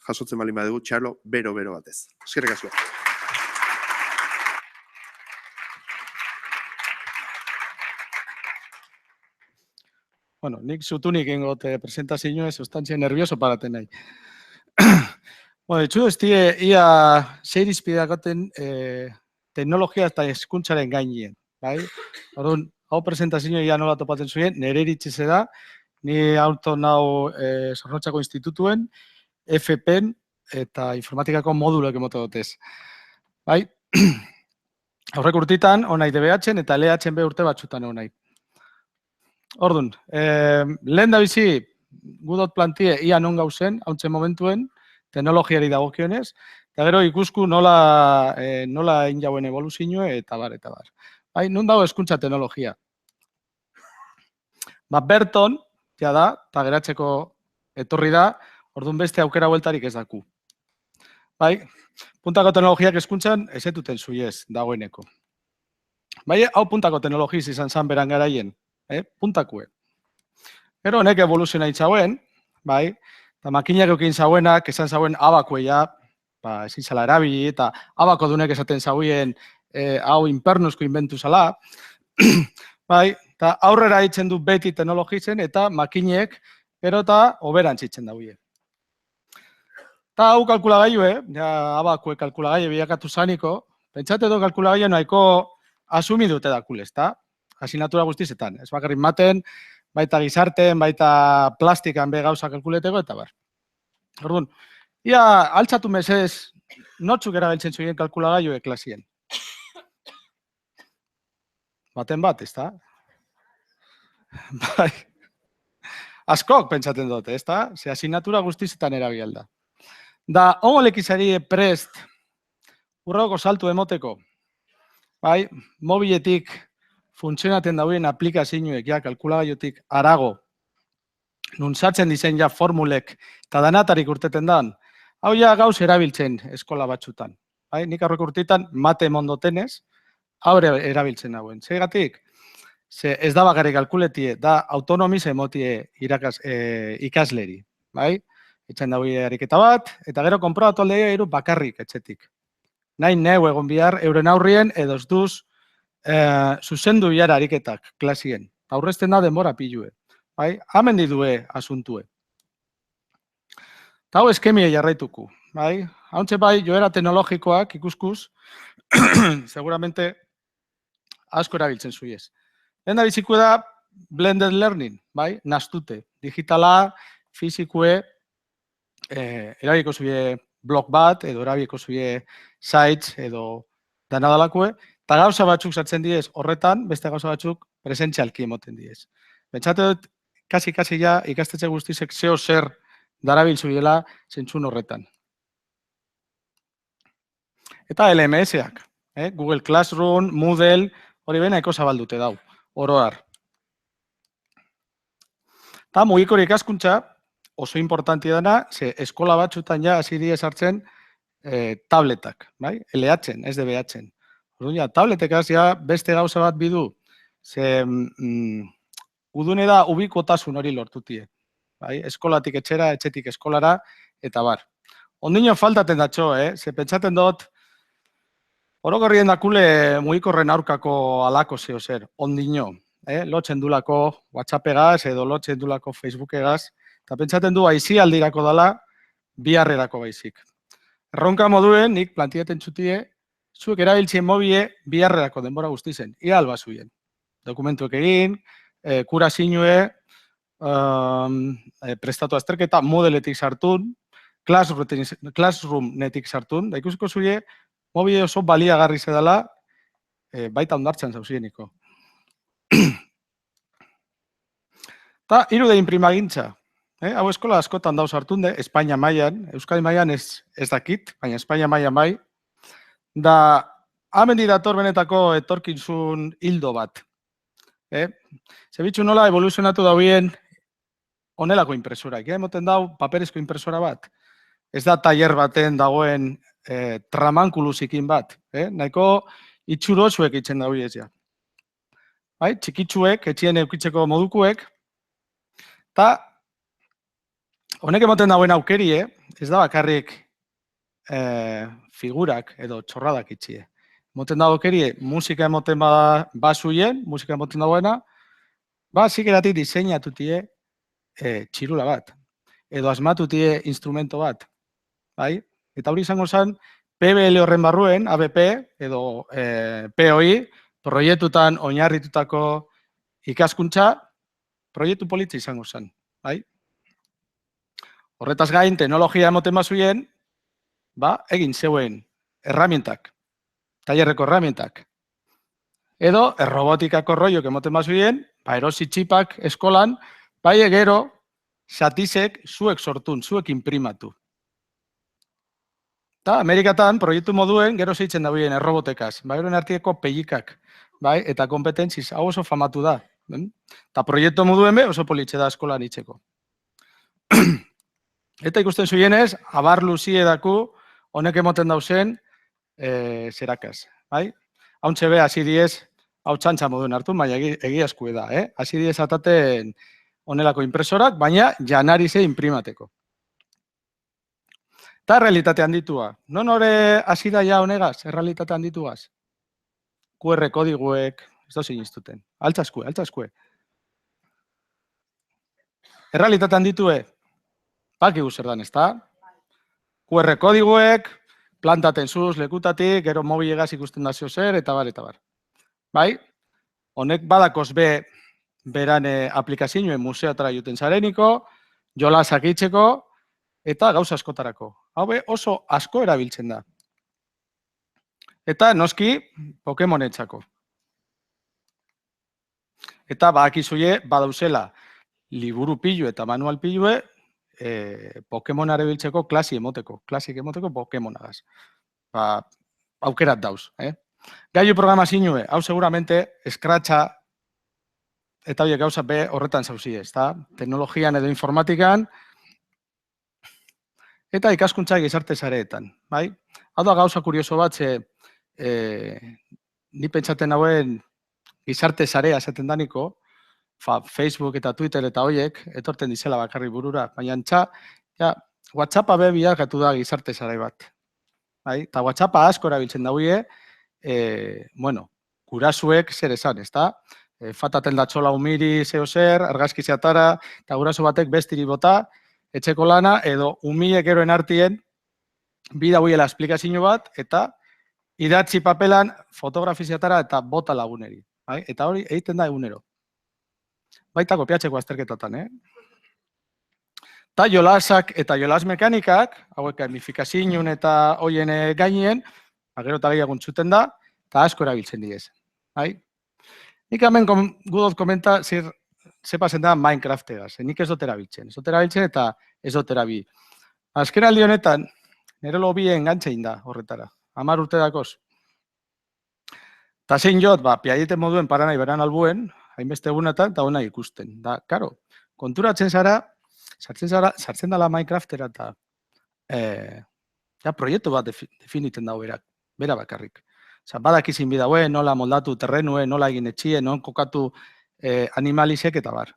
jasotzen balin badugu, txalo, bero batez. Eskerrik asko. Bueno, nik zutunik ingot presentazioa, sustantzia nervioso paraten nahi. Bueno, etxu ez ia seirizpideakoten teknologia eta hezkuntzaren gainien, bai? Orduan, hau presentazioa ia nola topatzen zuen, nire iritsi da, ni auto nau Zornotzako institutuen, FPen eta informatikako moduloek emote dutez. Bai? Aurrek urtitan, onai DBH-en eta LH-en urte batzutan onai. Orduan, lehen da bizi, gudot plantie ia non gauzen, hauntzen momentuen, teknologiari dagokionez, eta gero ikusku nola egin jauen evoluzioa eta bar. Bai, non dago hezkuntza teknologia? Ba, Berton, ja da, eta geratzeko etorri da, orduan beste aukera bueltarik ez daku. Bai, puntako teknologiak hezkuntzan ezetuten zuiez dagoeneko. Bai, hau puntako teknologiz izan zan beran garaien, puntakue. Gero honek evoluzioa itzauen, bai, eta makinak eukin zauenak, esan zauen abakuea, ezin zala erabili, eta abako dunek esaten zauen hau impernuzko inventu zala, bai, eta aurrera hitzen du beti teknologizen, eta makinek, gero eta oberantzitzen daude. Eta hau kalkulagailue, abakue kalkulagaile bilakatu zaniko, pentsate edo kalkulagaile nahiko asumi dute dakul, ezta? Asignatura guztizetan, ez bakarrik maten, baita gizarten, baita plastikan be gauza kalkuleteko, eta bar. Orduan, ia altzatu mesez, notzuk erabiltzen zuen kalkulagailu klasien. Baten bat, ezta? Bai. Askok pentsaten dute, ezta? Ze asignatura guztizetan erabilda. Da, onolekizari prest, urroko saltu emoteko, bai, mobiletik, funtzionaten dauen aplikazioek, ja, kalkulagailutik arago, nuntzatzen dizen ja formulek eta danatarik urteten dan, hau ja gauz erabiltzen eskola batzutan. Bai? Nik aurreko urtetan mate mondotenez, hau erabiltzen dauen. Zegatik, ez da bakarrik kalkuletie, da autonomiz emotie ikasleri. Bai? Etxen daue ariketa bat, eta gero konprobatu aldea eru bakarrik etxetik. Nahi neu egon bihar, euren aurrien edo ez duz zuzendu biara ariketak klasien. Aurrezten da denbora pilue. Bai? Hamen didue asuntue. Eta hau eskemia jarraituku. Bai? Hauntxe bai, joera teknologikoak ikuskuz, seguramente asko erabiltzen zuiez. Lehen da biziko da blended learning, bai? Nastute. Digitala, fizikue, erabiko zuie blog bat, edo erabiko zuie sites, edo danadalakue, eta gauza batzuk sartzen diez horretan, beste gauza batzuk presentzialki emoten diez. Bentsate dut, kasi ja ikastetxe guztizek zeo zer darabiltzuela zentzun horretan. Eta LMS-ak, Google Classroom, Moodle, hori bena eko zabaldute dau, oroar. Eta mugikor ikaskuntza oso importantia dena, ze eskola batzutan ja hasi die sartzen tabletak, bai? LH-en, ez DBH-en. Orduan, tabletekaz ja beste gauza bat bidu, ze udune da ubikotasun hori lortutie. Bai? Eskolatik etxera, etxetik eskolara, eta bar. Ondino faltaten datxo, ze pentsaten dut, orokorrien dakule mugikorren aurkako alako zeo zer, ondino. Lotzen dulako WhatsApp-egaz edo lotzen dulako Facebook-egaz, eta pentsaten du aizialdirako dela biharrerako baizik. Erronka moduen, nik plantiaten txutie, zuek erabiltzien mobile biharrerako denbora guztizen, ia alba zuien. Dokumentuek egin, kurazinue, prestatu azterketa, modeletik sartun, Classroom-netik sartun, da ikusiko zuie, mobile oso baliagarri zedala, baita ondartzen zauzieniko. Eta, irude inprimagintza. Hau eskola askotan dauz hartun de, Espainia mailan, Euskadi mailan ez dakit, baina Espainia mailan bai. Da, amendi dator benetako etorkizun hildo bat. Zebitzu nola evoluzionatu dauen honelako impresorak. Emoten dau paperezko impresora bat. Ez da tailer baten dagoen tramankuluzikin bat. Nahiko itxurosuek itzen dau ja. Bai, txikitsuek, etxien eukitzeko modukuek, eta honek emoten dauen aukerie, ez da bakarrik figurak edo txorradak itxie. Emoten da aukerie, musika emoten basuien, musika emoten dagoena, zikeratik diseinatutie txirula bat, edo asmatutie instrumento bat. Bai? Eta hori izango zen, PBL horren barruen, ABP, edo POI, proiektutan oinarritutako ikaskuntza, proiektu politza izango zen. Bai? Horretaz gain, teknologia emoten bazuien, egin zeuen erramientak, tailerreko erramientak. Edo, errobotikako roiok emoten bazuien, erosi txipak eskolan, bai gero, satizek zuek sortun, zuek imprimatu. Eta Amerikatan, proiektu moduen, gero zeitzen dagoen errobotekaz, horren artieko pelikak, eta kompetentziz, hau oso famatu da. Eta proiektu moduen be, oso politxe da eskolan itzeko. Eta ikusten zuienez, abar luzie daku, honek emoten dauzen, zerakaz. Hauntxe be, hasi diez, hau txantxa moduen hartu, baina egiazkue da. Hasi diez ataten honelako impresorak, baina janari ze imprimateko. Eta realitate handitua. Non hori hasi da ja honegaz, realitate handituaz? QR kodiguek, ez da ziniztuten. Altzaskue, altzaskue. Errealitate handitue, bakigu zer dan, ez da? QR kodiguek, plantaten zuz, lekutatik, gero mobilegaz ikusten da zeo zer, eta bar, eta bar. Bai? Honek badakoz be beran aplikazioen museotara juten zareniko, jolasak itzeko, eta gauza askotarako. Hau be oso asko erabiltzen da. Eta noski Pokemonentzako. Eta badakizuie badauzela liburu pilu eta manual pilue Pokemon erabiltzeko klasik emoteko Pokemonagaz. Aukerat dauz. Gailu programazioe, hau seguramente Scratcha eta horiek gauza be horretan zauzie, ezta? Teknologian edo informatikan eta ikaskuntza gizarte sareetan, bai? Hau da gauza kurioso bat, ni pentsaten hauen gizarte sarea esaten daniko, Facebook eta Twitter eta horiek, etorten dizela bakarri burura, baina WhatsAppa be biharkatu da gizarte sare bat. Eta WhatsAppa asko erabiltzen dauie, gurasuek zer esan, ezta? Fataten datxola umiri zeo zer, argazki zeatara, eta guraso batek bestiri bota, etxeko lana, edo umilek eroen artien, bida huiela esplikazio bat, eta idatzi papelan fotografiziatara eta bota laguneri. Eta hori egiten da egunero. Baita kopiatzeko azterketatan, Eta jolasak eta jolas mekanikak, hauek gamifikazioen eta hoien gainien, gero eta gehiago entzuten da, eta asko erabiltzen diez. Nik hemen gudot komenta zir ze pasen da Minecraftegaz. Nik ez dut erabiltzen. Ez dut erabiltzen eta ez dut erabil. Azken aldi honetan, nire lobien gantzein da horretara. 10 urte dakoz. Ta zein jot, piaiete moduen paranai beran albuen, hainbeste egunetan, eta hona ikusten. Da, karo, konturatzen zara, sartzen dala Minecraftera eta proiektu bat definiten dago bera bakarrik. Osa, badakizin bidauen, nola moldatu terrenuen, nola egin etxien, non kokatu animalisek eta bar.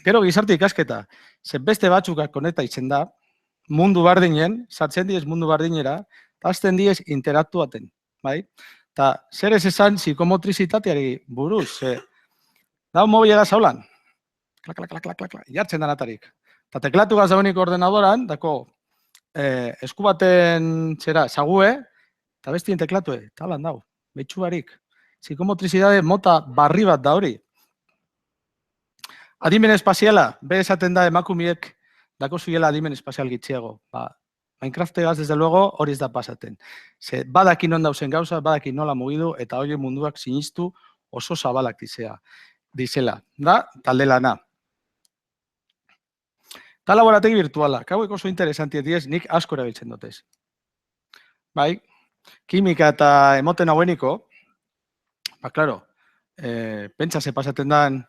Gero gizarte ikasketa, ze beste batzukak koneta itzen da, mundu bardinen, sartzen diez mundu bardinera, eta azten diez interaktuaten, bai? Eta zer ez esan psikomotrizitateari buruz, da mobile gaz haulan, jartzen danatarik. Eta teklatu gaz dauenik ordenadoran, dako esku baten zera, zague, eta bestien teklatue, eta halan dau, betxu barik. Psikomotrizitate mota barri bat da hori. Adimen espaziala, be esaten da emakumiek dako zuela adimen espazial gitziago. Minecraftegaz, desde luego, hori ez da pasaten. Ze badakin non dauzen gauza, badakin nola mugidu, eta hori munduak sinistu oso zabalak dizela. Da, talde lana. Ta laborategi virtuala, hauek oso interesanti diez, nik asko erabiltzen dutez. Bai, kimika eta emoten haueniko, klaro, pentsa ze pasaten dan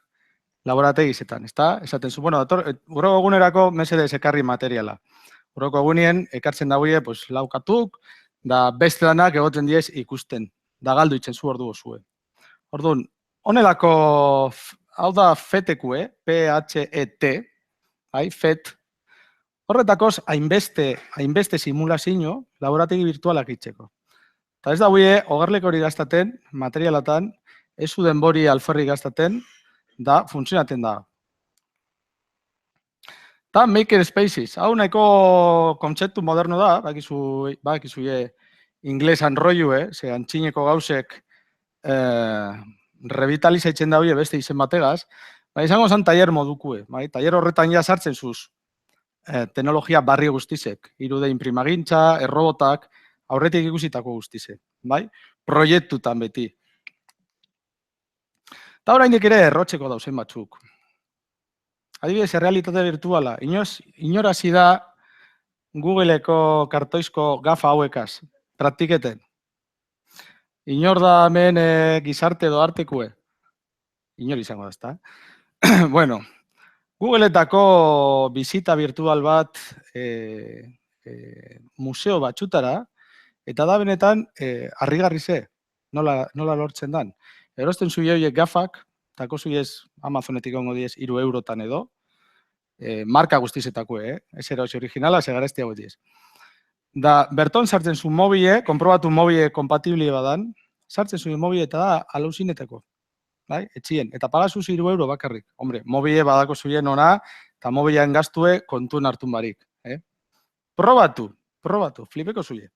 laborategizetan, ezta? Esaten zu, bueno, urroko egunerako mesedez ekarri materiala. Urroko egunien, ekartzen dauie, laukatuk, da beste danak egoten diez ikusten, da galdu itzen zu ordu zuen. Orduan, honelako, hau da FETeku, P-H-E-T, FET, horretakoz, hainbeste simulazio laborategi virtualak itzeko. Eta ez da huie, hogarleko hori gaztaten, materialatan, ez zu denbori alferri gaztaten, da, funtzionaten da. Eta makerspaces, hau nahiko kontzeptu moderno da, bakizuie inglesan roiu, ze antxineko gauzek revitalizaitzen da hori beste izen bategaz, izango zen taller modukue, taller horretan ja sartzen zuz teknologia barri guztizek, irude imprimagintza, errobotak, aurretik ikusitako guztizek, proiektutan beti. Eta oraindik ere errotzeko dauzen batzuk. Adibidez, errealitate virtuala. Inorazi da Googleeko kartoizko gafa hauekaz, praktiketen. Inor da hemen gizarte edo artekue. Inor izango da, ezta? Bueno, Googleetako bizita virtual bat museo batxutara, eta da benetan harrigarri ze, nola lortzen dan. Erosten zui horiek gafak, tako zuiez Amazonetik ongo diez 3 eurotan edo, marka guztizetako, ez erosi originala, segarezti hau diez. Da, berton sartzen zu mobile, konprobatu mobile kompatibili badan, sartzen zu mobile eta da aluzinetako, etxien, eta pagazu 3 euro bakarrik. Hombre, mobile badako zuien ona, eta mobilean gaztue kontuen hartun barik. Probatu, flipeko zuie.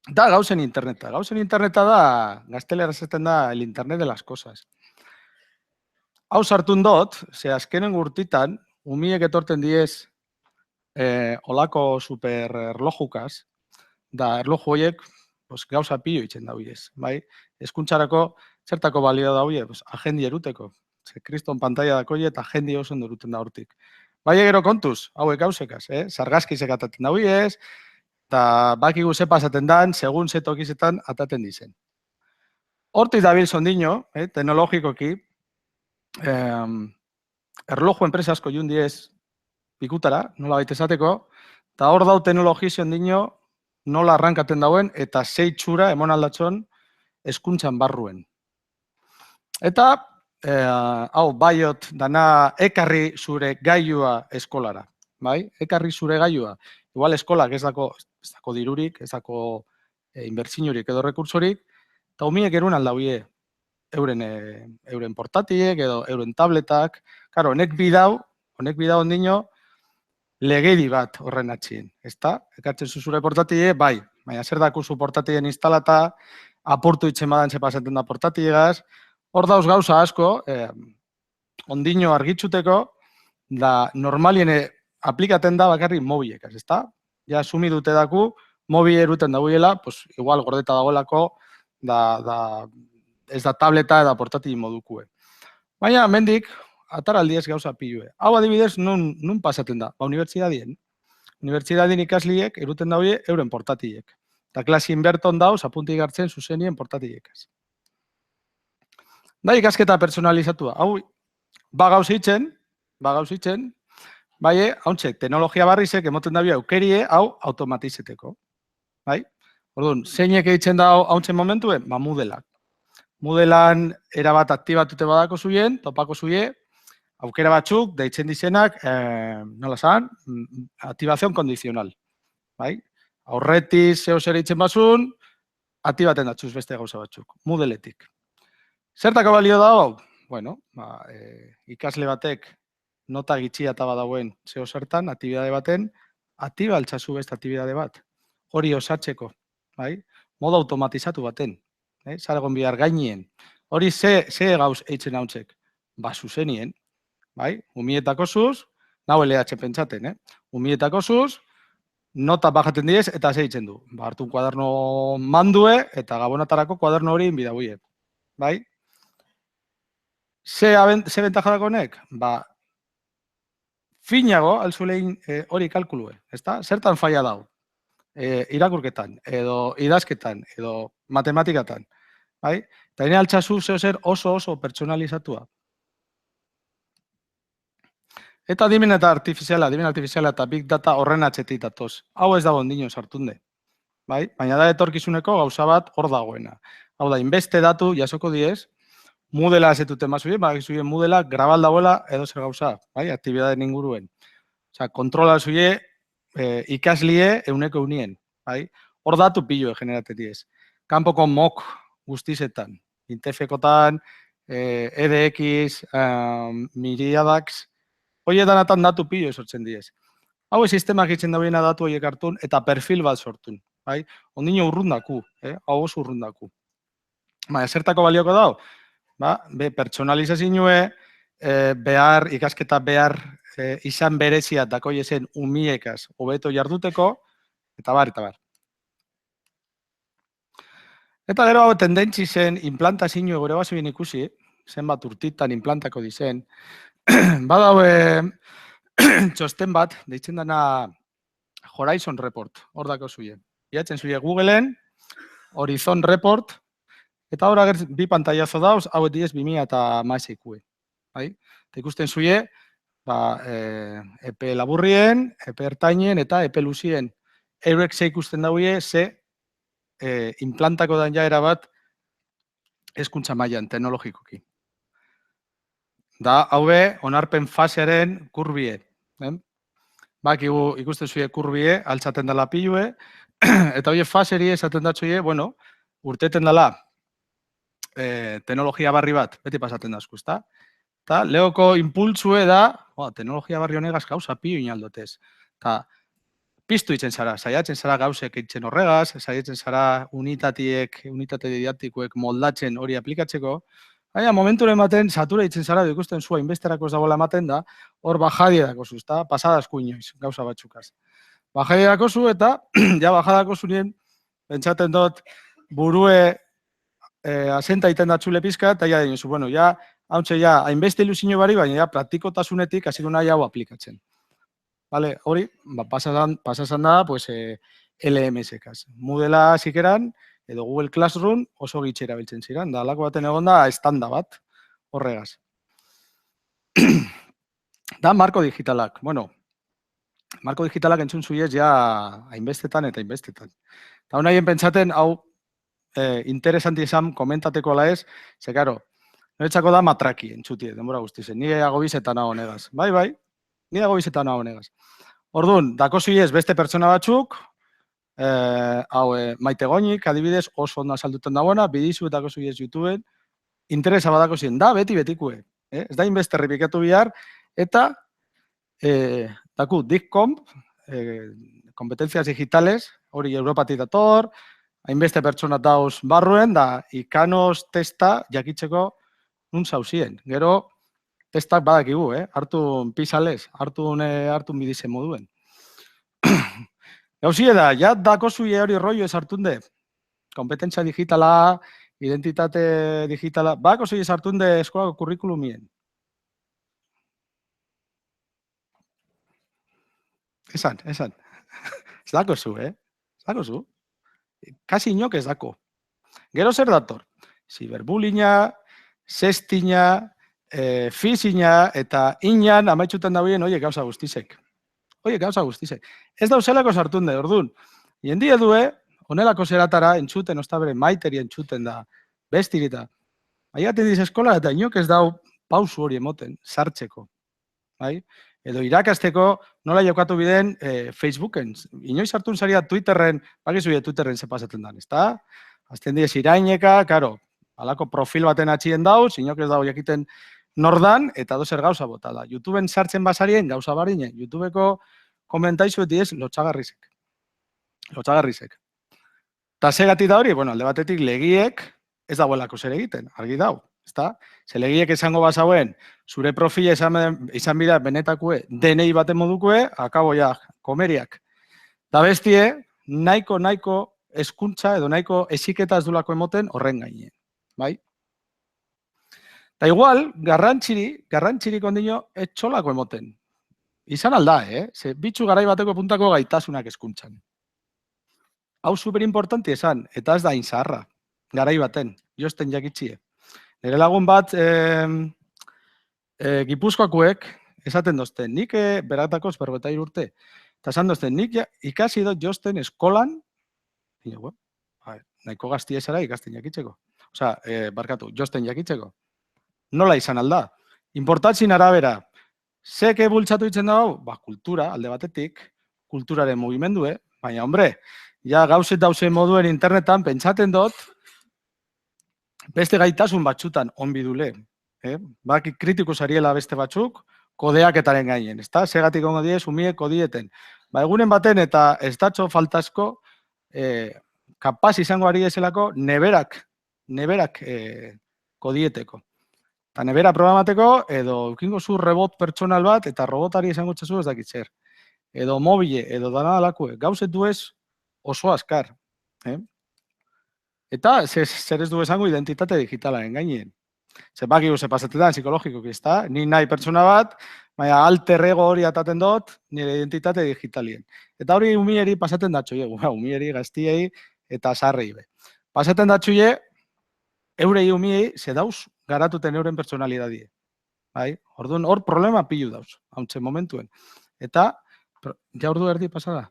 Da, gauzen interneta. Gauzen interneta da, gaztelera esaten da, el internet de las cosas. Hau sartun dut, ze azkenen gurtitan, umiek etorten diez olako super erlojukaz, da erloju horiek gauza pilo itzen da huiez. Eskuntzarako zertako balio da huie, agendi eruteko. Ze kriston pantalla dako hie eta agendi oso enduruten da hortik. Bai egero kontuz, hauek gauzekaz, sargazkizek ataten da huiez, eta bakigu ze pasaten dan, segun ze tokizetan ataten dizen. Hortik dabil sondino, teknologikoki, erloju enpresa asko jun diez pikutara, nola baita esateko, eta hor dau teknologi sondino nola arrankaten dauen, eta zei txura emon aldatzon eskuntzan barruen. Eta, hau, baiot, dana ekarri zure gailua eskolara, ekarri zure gailua. Igual eskolak ez dako dirurik, ez dako inbertsinurik edo rekursorik, eta humiek erun aldauie euren portatiek edo euren tabletak. Karo, honek bidau ondino legedi bat horren atxien, ezta? Ekartzen zure portatie, baina zer dako zu portatien instalata, apurtu itzen badan ze pasaten da portatiegaz, hor dauz gauza asko, ondino argitzuteko, da normalien aplikaten da bakarrik mobilekaz, ezta? Ja, sumi dute daku, mobil eruten dauela, igual gordeta dagoelako, ez da tableta eta portatil modukue. Baina, mendik, ataraldiez gauza pilue. Hau adibidez, nun pasaten da? Ba, unibertsidadien. Unibertsidadien ikasliek eruten daude euren portatilek. Eta klasien berton dauz, apuntik hartzen zuzenien portatilekaz. Da ikasketa personalizatua. Hau, bagauz hitzen, bai, hauntxek, teknologia barrizek emoten dabia aukerie, hau automatizeteko. Bai? Orduan, zeinek eitzen da hauntxen momentuen? Ba, modelak. Modelan erabat aktibatute badako zuien, topako zuie, aukera batzuk, deitzen dizenak, nola zan, aktibazion kondizional. Bai? Aurretiz zeo zer eitzen bazun, aktibaten datzuz beste gauza batzuk, modeletik. Zertako balio da hau? Bueno, ikasle batek nota gitxia eta badauen zeo zertan, aktibidade baten, aktiba altzazu beste aktibidade bat. Hori osatzeko, bai? Modo automatizatu baten. Zaragon bihar gainien. Hori ze gauz eitzen hauntzek? Ba, zuzenien. Bai? Umietako zuz, nahu LH pentsaten, Umietako zuz, nota bajaten diez eta ze eitzen du. Ba, hartu kuaderno mandue eta gabonatarako kuaderno hori inbidabuie. Bai? Ze bentaja dako honek? Ba, finago altzulein hori kalkulue, ezta? Zertan falla dau? Irakurketan, edo idazketan, edo matematikatan. Bai? Eta hine altzazu zeo zer oso pertsonalizatua. Eta adimen artifiziala eta big data horren atxetik datoz. Hau ez dago ondino sartunde. Bai? Baina da etorkizuneko gauza bat hor dagoena. Hau da, inbeste datu jasoko diez, Moodela azetuten bazuien, zuien Moodela grabal dagoela edo zer gauza, bai? Aktibidaden inguruen. Osa, kontrola zuie ikaslie euneko unien. Bai? Hor datu pilloe generate diez. Kanpoko mock guztizetan, Intefekotan, EDX, Miriadax, hoietanatan datu pilloe sortzen diez. Hau sistemak itzen dagoena datu horiek hartun eta perfil bat sortun. Bai? Ondino urrundaku, hau oso urrundaku. Baina, zertako balioko dau? Ba, pertsonalizazioe, ikasketa behar izan berezia dako jezen umiekaz hobeto jarduteko, eta bar. Eta gero hau tendentzi zen implantazio gure bazuen ikusi, zenbat urtitan implantako dizen, badau txosten bat, deitzen dena Horizon Report, hor dako zuie. Iatzen zuie Googleen, Horizon Report, eta hor agertzen bi pantailazo dauz, hau diez 2016. Eta ikusten zuie, epe laburrien, epe ertainien eta epe luzien. Eurek ze ikusten dauie, ze implantako dan ja erabat hezkuntza mailan teknologikoki. Da, haue, onarpen fasearen kurbie. Ikusten zuie kurbie, altzaten dela pilue, eta hori faseri esaten datzuie, bueno, urteten dela teknologia barri bat, beti pasaten dazku, ezta? Eta lehoko impultsue da, teknologia barri honegaz gauza pio inaldotez. Eta piztu itzen zara, saiatzen zara gauzek eitzen horregaz, saiatzen zara unitate didaktikoek moldatzen hori aplikatzeko, baina momenturen ematen, satura itzen zara, ikusten zua inbesterako ez dagoela ematen da, hor bajadiedako zu, ezta? Pasadazku inoiz, gauza batxukaz. Bajadiedako zu eta, ja bajadako zunien, pentsaten dut, burue asenta iten datzule pizka, eta ja dinozu, bueno, ja, hauntxe, ja, hainbeste ilusio bari, baina ja, praktikotasunetik hasiko nahi hau aplikatzen. Vale, hori, pasazan da, pues, LMS-ekaz. Moodela zikeran, edo Google Classroom oso gitxe erabiltzen ziren, da, alako baten egon da, estanda bat, horregaz. Da, marko digitalak, bueno, marko digitalak entzun zuiez ja hainbestetan eta hainbestetan. Eta hona hien pentsaten, hau, interesanti izan komentateko ala ez, ze, karo, noretzako da matraki entzutie, denbora guztizen, nire agobizetan hau honegaz. Bai, nire agobizetan hau honegaz. Orduan, dako zuiez beste pertsona batzuk, Maite Goñik, adibidez, oso ondo azalduten dagoena, bidizu eta dako zuiez YouTubeen, interesa badako ziren, da, betikue. Ez da inbeste repikatu bihar, eta, daku, DICCOMP, kompetenzias digitales, hori Europatik dator, hainbeste pertsona dauz barruen, da ikanos testa jakitzeko nun zauzien. Gero, testak badakigu, hartu pisales, hartu bidizen moduen. Gauzie da, ja dako zuie hori rollo ez hartunde, kompetentzia digitala, identitate digitala, bako zuie hartunde eskolako kurrikulumien. Esan. Ez dako zu, Ez dako zu. Kasi inok ez dako. Gero zer dator? Ziberbullyinga, sextinga, phishing-a eta inan amaitxuten dauen horiek gauza guztizek. Ez dauzelako sartun da, orduan. Jendia due, onelako zeratara entzuten, ostabere maiteri entzuten da, bestirita. Aiaten diz eskola eta inok ez dau pausu hori emoten, sartzeko. Bai? Edo irakasteko nola jokatu biden Facebooken. Inoiz sartun zaria Twitterren, bakizu Twitterren ze pasatzen dan, ezta? Azten diez iraineka, karo, alako profil baten atxien dauz, inok ez dau jakiten nordan, eta dozer gauza bota da. YouTubeen sartzen basarien gauza barine, YouTubeko komentaizu beti ez lotxagarrizek. Ta segati da hori, bueno, alde batetik legiek ez dagoelako zer egiten, argi dau, ezta? Ze legiek esango bazauen, zure profila izan bida benetakue, denei baten modukue, akabo ja, komeriak. Da bestie, nahiko eskuntza edo nahiko esiketa ez dulako emoten horren gaine, bai? Da igual, garrantzirik ondino etxolako emoten. Izan alda, Ze bitxu garai bateko puntako gaitasunak eskuntzan. Hau superimportanti esan, eta ez da inzaharra, garai baten, josten jakitzie. Nire lagun bat, Gipuzkoakuek esaten dozten, nik beratakoz 43 urte, eta esan dozten, nik ikasi dut josten eskolan, nahiko gazti ezara ikasten jakitzeko. Osa, josten jakitzeko. Nola izan alda? Inportatzin arabera, zeke bultzatu ditzen dago? Kultura, alde batetik, kulturaren mugimendue, baina, hombre, ja gauzet dauzen moduen internetan pentsaten dut, beste gaitasun batzutan onbidule. Baki kritiko zariela beste batzuk, kodeaketaren gainen, ezta? Segatik ongo diez, umiek kodieten. Egunen baten eta ez datxo faltazko, kapaz izango ari ezelako, neberak kodieteko. Eta nebera programateko, edo eukingo zu rebot pertsonal bat, eta robotari izango txasu ez dakitzer. Edo mobile, edo dana alakue. Gauzet duez oso askar. Eta zer ez du esango identitate digitalaren gainen. Zer baki guze pasatetan psikologikoki, ezta? Ni nahi pertsona bat, baina alter ego hori ataten dut, nire identitate digitalien. Eta hori umieri pasaten datxoie, umieri, gaztiei eta sarrei be. Pasaten datxoie, eurei umiei, ze dauz garatuten euren pertsonalidadie. Orduan, hor problema pilu dauz, hauntze momentuen. Eta, ja ordu erdi pasada.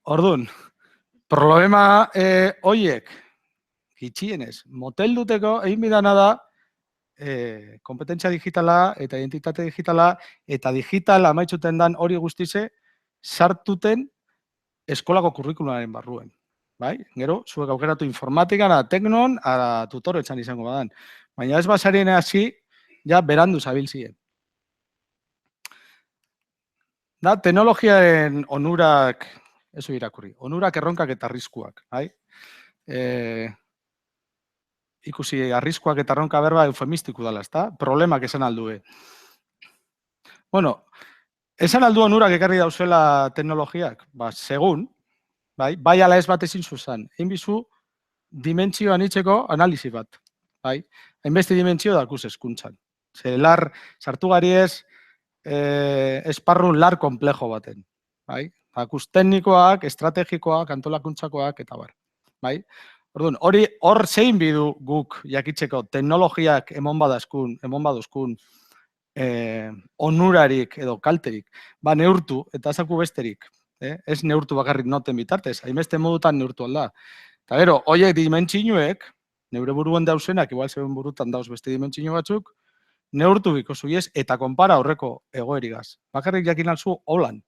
Orduan, problema hoiek, gitxienez, motel duteko, egin bidana da, kompetentzia digitala eta identitate digitala, eta digital amaitxuten dan hori guztize, sartuten eskolako kurrikularen barruen. Gero, zuek aukeratu informatikan, teknon, tutoretzan izango badan. Baina ez basarien hasi, ja berandu zabiltzien. Da, teknologiaren onurak, ez irakurri, onurak, erronkak eta arriskuak. Ikusi, arriskuak eta erronka berba eufemistiku dala, ezta? Problemak esan aldue. Bueno, esan aldu onurak ekarri dauzela teknologiak, segun, bai ala ez bat ezin zuzan, egin bizu dimentsioan itzeko analizi bat. Hainbeste dimentsio dakuz eskuntzan. Sartu gari ez esparrun lar komplejo baten. Dakuz teknikoak, estrategikoak, antolakuntzakoak eta bar. Orduan, hor zein bidu guk jakitzeko teknologiak emon baduzkun onurarik edo kalterik, neurtu eta ezaku besterik. Ez neurtu bakarrik noten bitartez, hainbeste modutan neurtu alda. Eta gero, horiek dimentsinuek, neure buruen dauzenak, igual zeben burutan dauz beste dimentsinu batzuk, neurtu biko zuiez eta konpara horreko egoerigaz. Bakarrik jakin alzu holan.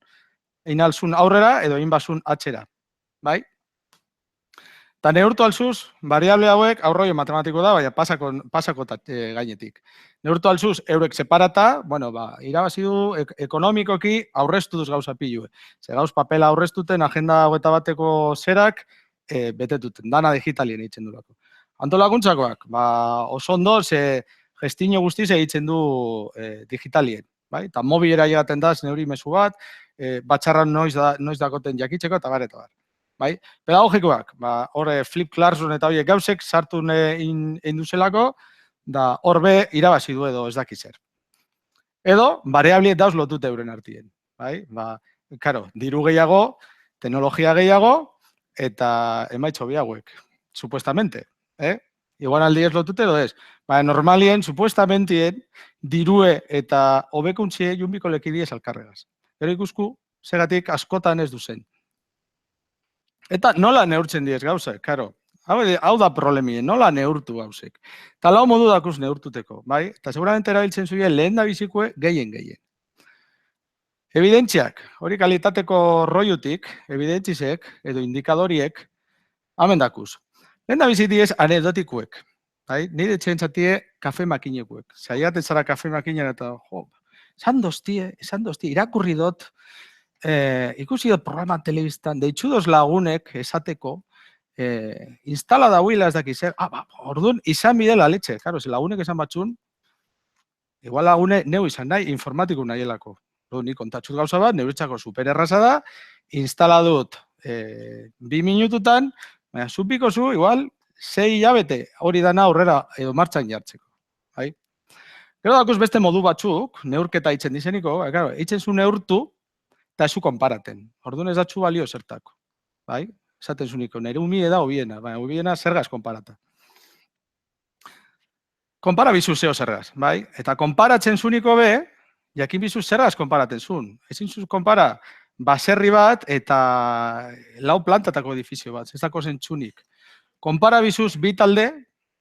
Egin alzun aurrera edo egin basun atxera. Eta neurtu alzuz, variable hauek aurroi matematiko da, baina pasako gainetik. Neurtu alzuz, eurek separata, irabazi du ekonomikoki aurreztu duz gauza pilue. Ze gauz papela aurreztuten, agenda hogeita bateko zerak, betetuten, dana digitalien egiten durako. Antolakuntzakoak, oso ondo, ze gestino guztiz egiten du digitalien. Eta mobilera llegaten da, neuri mezu bat, batxarran noiz dakoten jakitzeko, eta bar. Pedagogikoak, hor Flip Classroom eta horiek gauzek sartu induzelako, da hor be irabazi du edo ez dakitzer. Edo, variablie dauz lotute euren artien. Karo, diru gehiago, teknologia gehiago, eta emaitza hobiagoek, supuestamente. Igual aldi ez lotute edo ez. Normalien, supuestamentien, dirue eta hobekuntzie junbiko lekidiez alkarregaz. Gero ikusku, segatik askotan ez duzen. Eta nola neurtzen diez gauzek, karo. Hau da problemien, nola neurtu gauzek. Eta lau modu dakuz neurtuteko, bai? Eta seguramente erabiltzen zuien lehen da bizikue gehien. Evidentziak, hori kalitateko roiutik, evidentzisek edo indikadoriek, hamen dakuz. Lehen da bizit diez anedotikuek. Nire txentzatie kafe makinekuek. Zaigaten zara kafe makinean eta, esan doztie, irakurri dut, ikusi dut programa telebistan, deitxudoz lagunek esateko, instala da huila ez dakiz zer, orduan izan bidela letxe, karo, ze lagunek esan batxun, igual lagune neu izan nahi, informatiku nahielako. Ni kontatxut gauza bat, neuretzako supererraza da, instala dut 2 minututan, baina zupiko zu, igual, 6 hilabete hori dana aurrera edo martxan jartzeko. Gero dakuz beste modu batzuk, neurketa itzen dizeniko, itzen zu neurtu, eta zu konparaten. Orduan ez datzu balio zertako. Esaten zuniko, nire humie da hobiena, baina hobiena zergaz konparata. Konpara bizu zeo zergaz, eta konparatzen zuniko be, jakin bizu zergaz konparaten zun. Ezin zuz konpara baserri bat eta 4 plantatako edifizio bat, ez dako zentzunik. Konpara bizuz bi talde,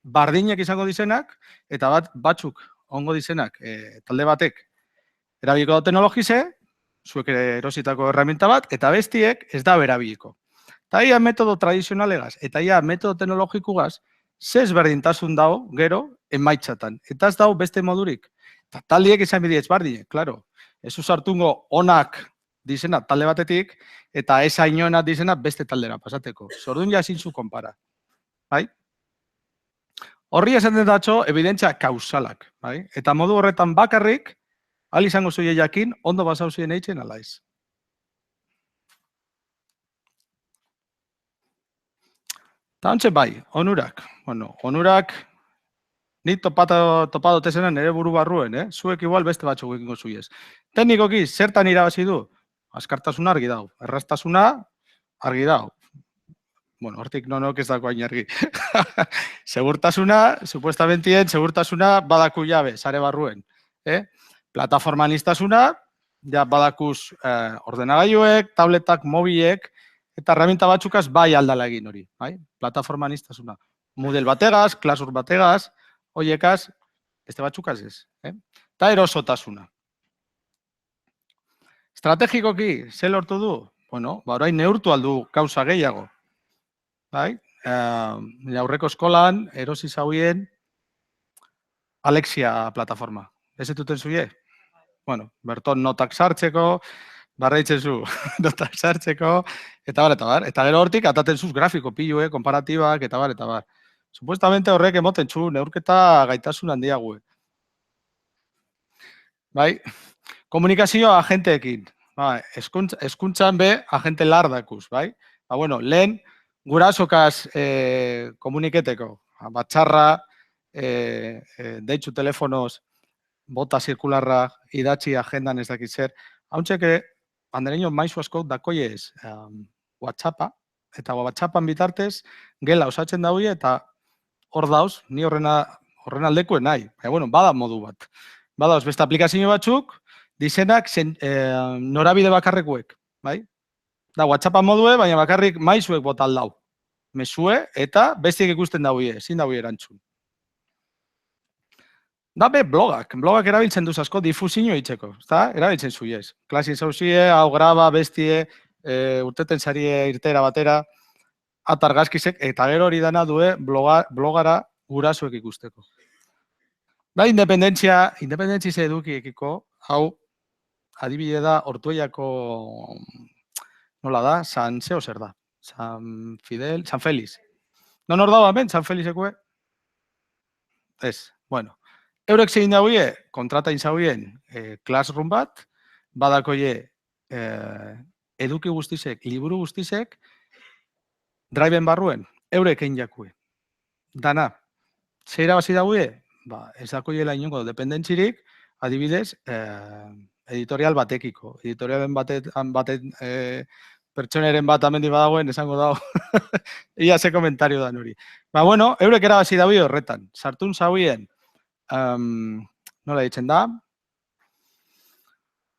bardinak izango dizenak, eta batzuk ongo dizenak talde batek erabiliko da teknologize, zuek erositako herramienta bat, eta bestiek ez da berabiliko. Eta ia metodo tradizionalegaz, eta ia metodo teknologikugaz, zez berdintasun dago, gero, emaitzatan. Eta ez dago beste modurik. Eta taldiek izan bidietz bardinek, klaro. Ez usartungo onak dizena talde batetik, eta ez hainoena dizena beste taldera pasateko. Zordun jazin zu konpara. Horri esan den datxo, evidentzia kausalak. Eta modu horretan bakarrik, ahal izango zuie jakin, ondo basau zuen eitzen alaiz. Eta ontsen bai, onurak. Onurak, nik topadote zenen nire buru barruen, zuek igual beste batzuk egingo zuiez. Teknikoki, zertan irabazi du? Azkartasuna argi dau. Erraztasuna argi dau. Hortik nonok ez dako hain argi. Segurtasuna, supuestamentien, segurtasuna badaku jabe, sare barruen. Plataformanistasuna, badakuz ordenagailuek, tabletak, mobilek, eta herramienta batzukaz bai aldala egin hori. Plataformanistasuna. Model bategaz, klasur bategaz, hoiekaz, beste batzukaz ez. Eta erosotasuna. Estrategikoki, ze lortu du? Orain neurtu aldu gauza gehiago. Aurreko eskolan, erosi zauien, Alexia plataforma. Ez etuten zuie? Berton notak sartzeko, barreitzen zu notak sartzeko, eta bar. Eta gero hortik ataten zuz grafiko pilue, komparatibak, eta bar. Supuestamente horrek emoten zu neurketa gaitasun handiague. Komunikazioa agenteekin. Eskuntzan be, agente lardakuz. Lehen, gurasokaz komuniketeko. Batxarra, deitzu telefonoz, bota zirkularra, idatzi agendan ez dakit zer. Hauntxeke, handereño maizu asko dakoiez WhatsAppa, eta WhatsAppan bitartez, gela osatzen daue, eta hor dauz, ni horren aldekuen nahi. Bada modu bat. Badauz, beste aplikazio batzuk, dizenak norabide bakarrekuek. Da, WhatsAppan modue, baina bakarrik maizuek bota aldau. Mesue, eta bestiek ikusten daue, ezin daue erantzun. Da be, blogak erabiltzen duz asko, difusio hitzeko, erabiltzen zuiez. Klasi zauzie, hau graba, bestie, urteten zarie irtera batera, atargazkizek, eta gero hori dana due blogara gurasoek ikusteko. Da, independentzize edukiekiko, hau, adibide da, Ortuellako, nola da, San Zeo zer da, San Feliz. Non hor dago hemen, San Felizekue? Ez, Eurek zein dauie, kontratain zauien Classroom bat, badakoie eduki guztizek, liburu guztizek, driven barruen, eurek egin jakue. Dana, ze irabazi dauie? Ez dakoiela inongo dependentzirik, adibidez, editorial batekiko. Editorialen pertsoneren bat amendi badagoen, esango dago. Ia ze komentario da hori. Ba, bueno, eurek erabazi dabi horretan. Sartun zauien, nola ditzen da?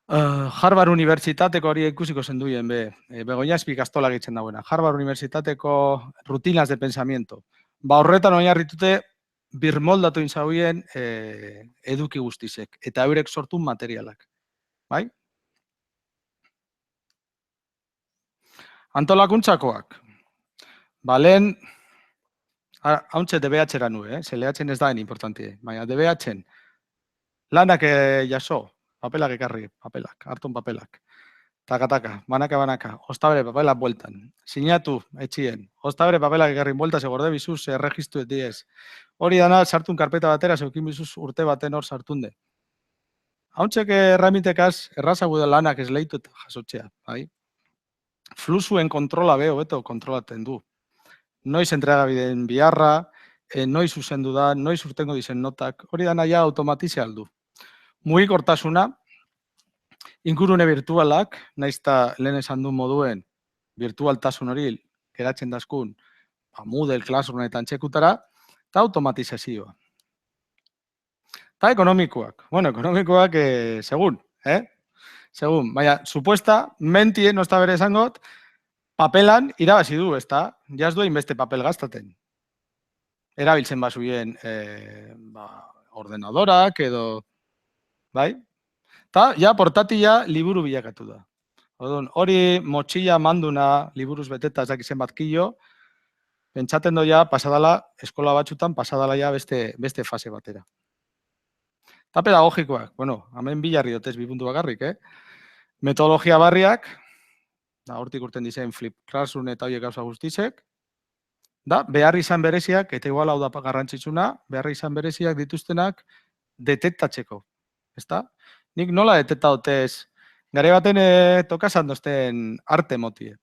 Harvard Unibertsitateko hori ikusiko zenduien, Begoñazpi ikastola gitzen dagoena. Harvard Unibertsitateko rutinas de pensamiento. Ba, horretan oinarritute birmoldatu inzauien eduki guztizek. Eta eurek sortun materialak. Bai? Antolakuntzakoak. Ba, lehen, hauntxe DBH-era nue, zeleatzen ez daen importantie. Baina DBH-en lanak jaso, papelak ekarri, papelak, hartun papelak. Taka, banaka, ostabre papelak bueltan. Sinatu, etxien, ostabre papelak ekarri buelta, segorde bizuz, erregistu diez. Hori dana, sartun karpeta batera, zeukin bizuz urte baten hor sartunde. Hauntxek erramitekaz, errazagu da lanak ez lehitu eta jasotzea, bai? Flusuen kontrola beto kontrolaten du. Noiz entregabideen biharra, noiz zuzendu da, noiz urtengo dizen notak, hori da naia automatizia aldu. Mugikortasuna, ingurune virtualak, naizta lehen esan du moduen, virtualtasun hori geratzen dazkun, Moodle, Classroom eta antxekutara, eta automatizazioa. Eta ekonomikoak. Bueno, ekonomikoak, segun, Segun, baina, supuesta, mentie, no está bere esangot, papelan irabazi du, ezta? Jaz duen beste papel gaztaten. Erabiltzen bazuien ordenadorak edo, bai? Eta, ja, portatila liburu bilakatu da. Hori motxilla manduna, liburuz beteta ez dakizen bat kilo, pentsaten doia pasadala, eskola batxutan pasadala ja beste fase batera. Eta pedagogikoak, bueno, hemen bilarri dotez 2 puntu bakarrik, Metodologia barriak, hortik urten dizen flip classroom eta horiek gauza guztizek, da, behar izan bereziak, eta igual hau da garrantzitsuna, behar izan bereziak dituztenak detektatzeko, ezta? Nik nola detekta dotez, gare baten tokazan dozten arte motie,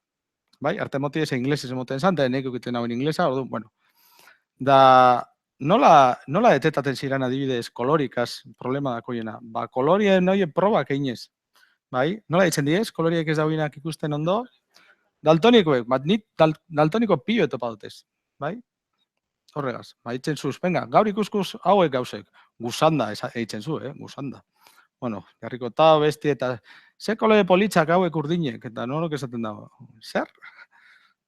bai? Arte motie ze inglesez emoten zan, eta nik ukiten hauen inglesa, orduan, bueno. Da, nola detektaten ziren adibidez kolorikaz problema dakoiena? Ba, kolorien noie probak einez. Bai, nola ditzen diez, koloriek ez dauinak ikusten ondo. Daltonikoek, bat nit daltoniko pio etopa dutez, bai? Horregaz, ba, ditzen zuz, venga, gaur ikuskuz hauek gauzek. Gusanda, eitzen zu, gusanda. Bueno, jarriko eta besti eta ze kolore politzak hauek urdinek, eta norok esaten dago, zer?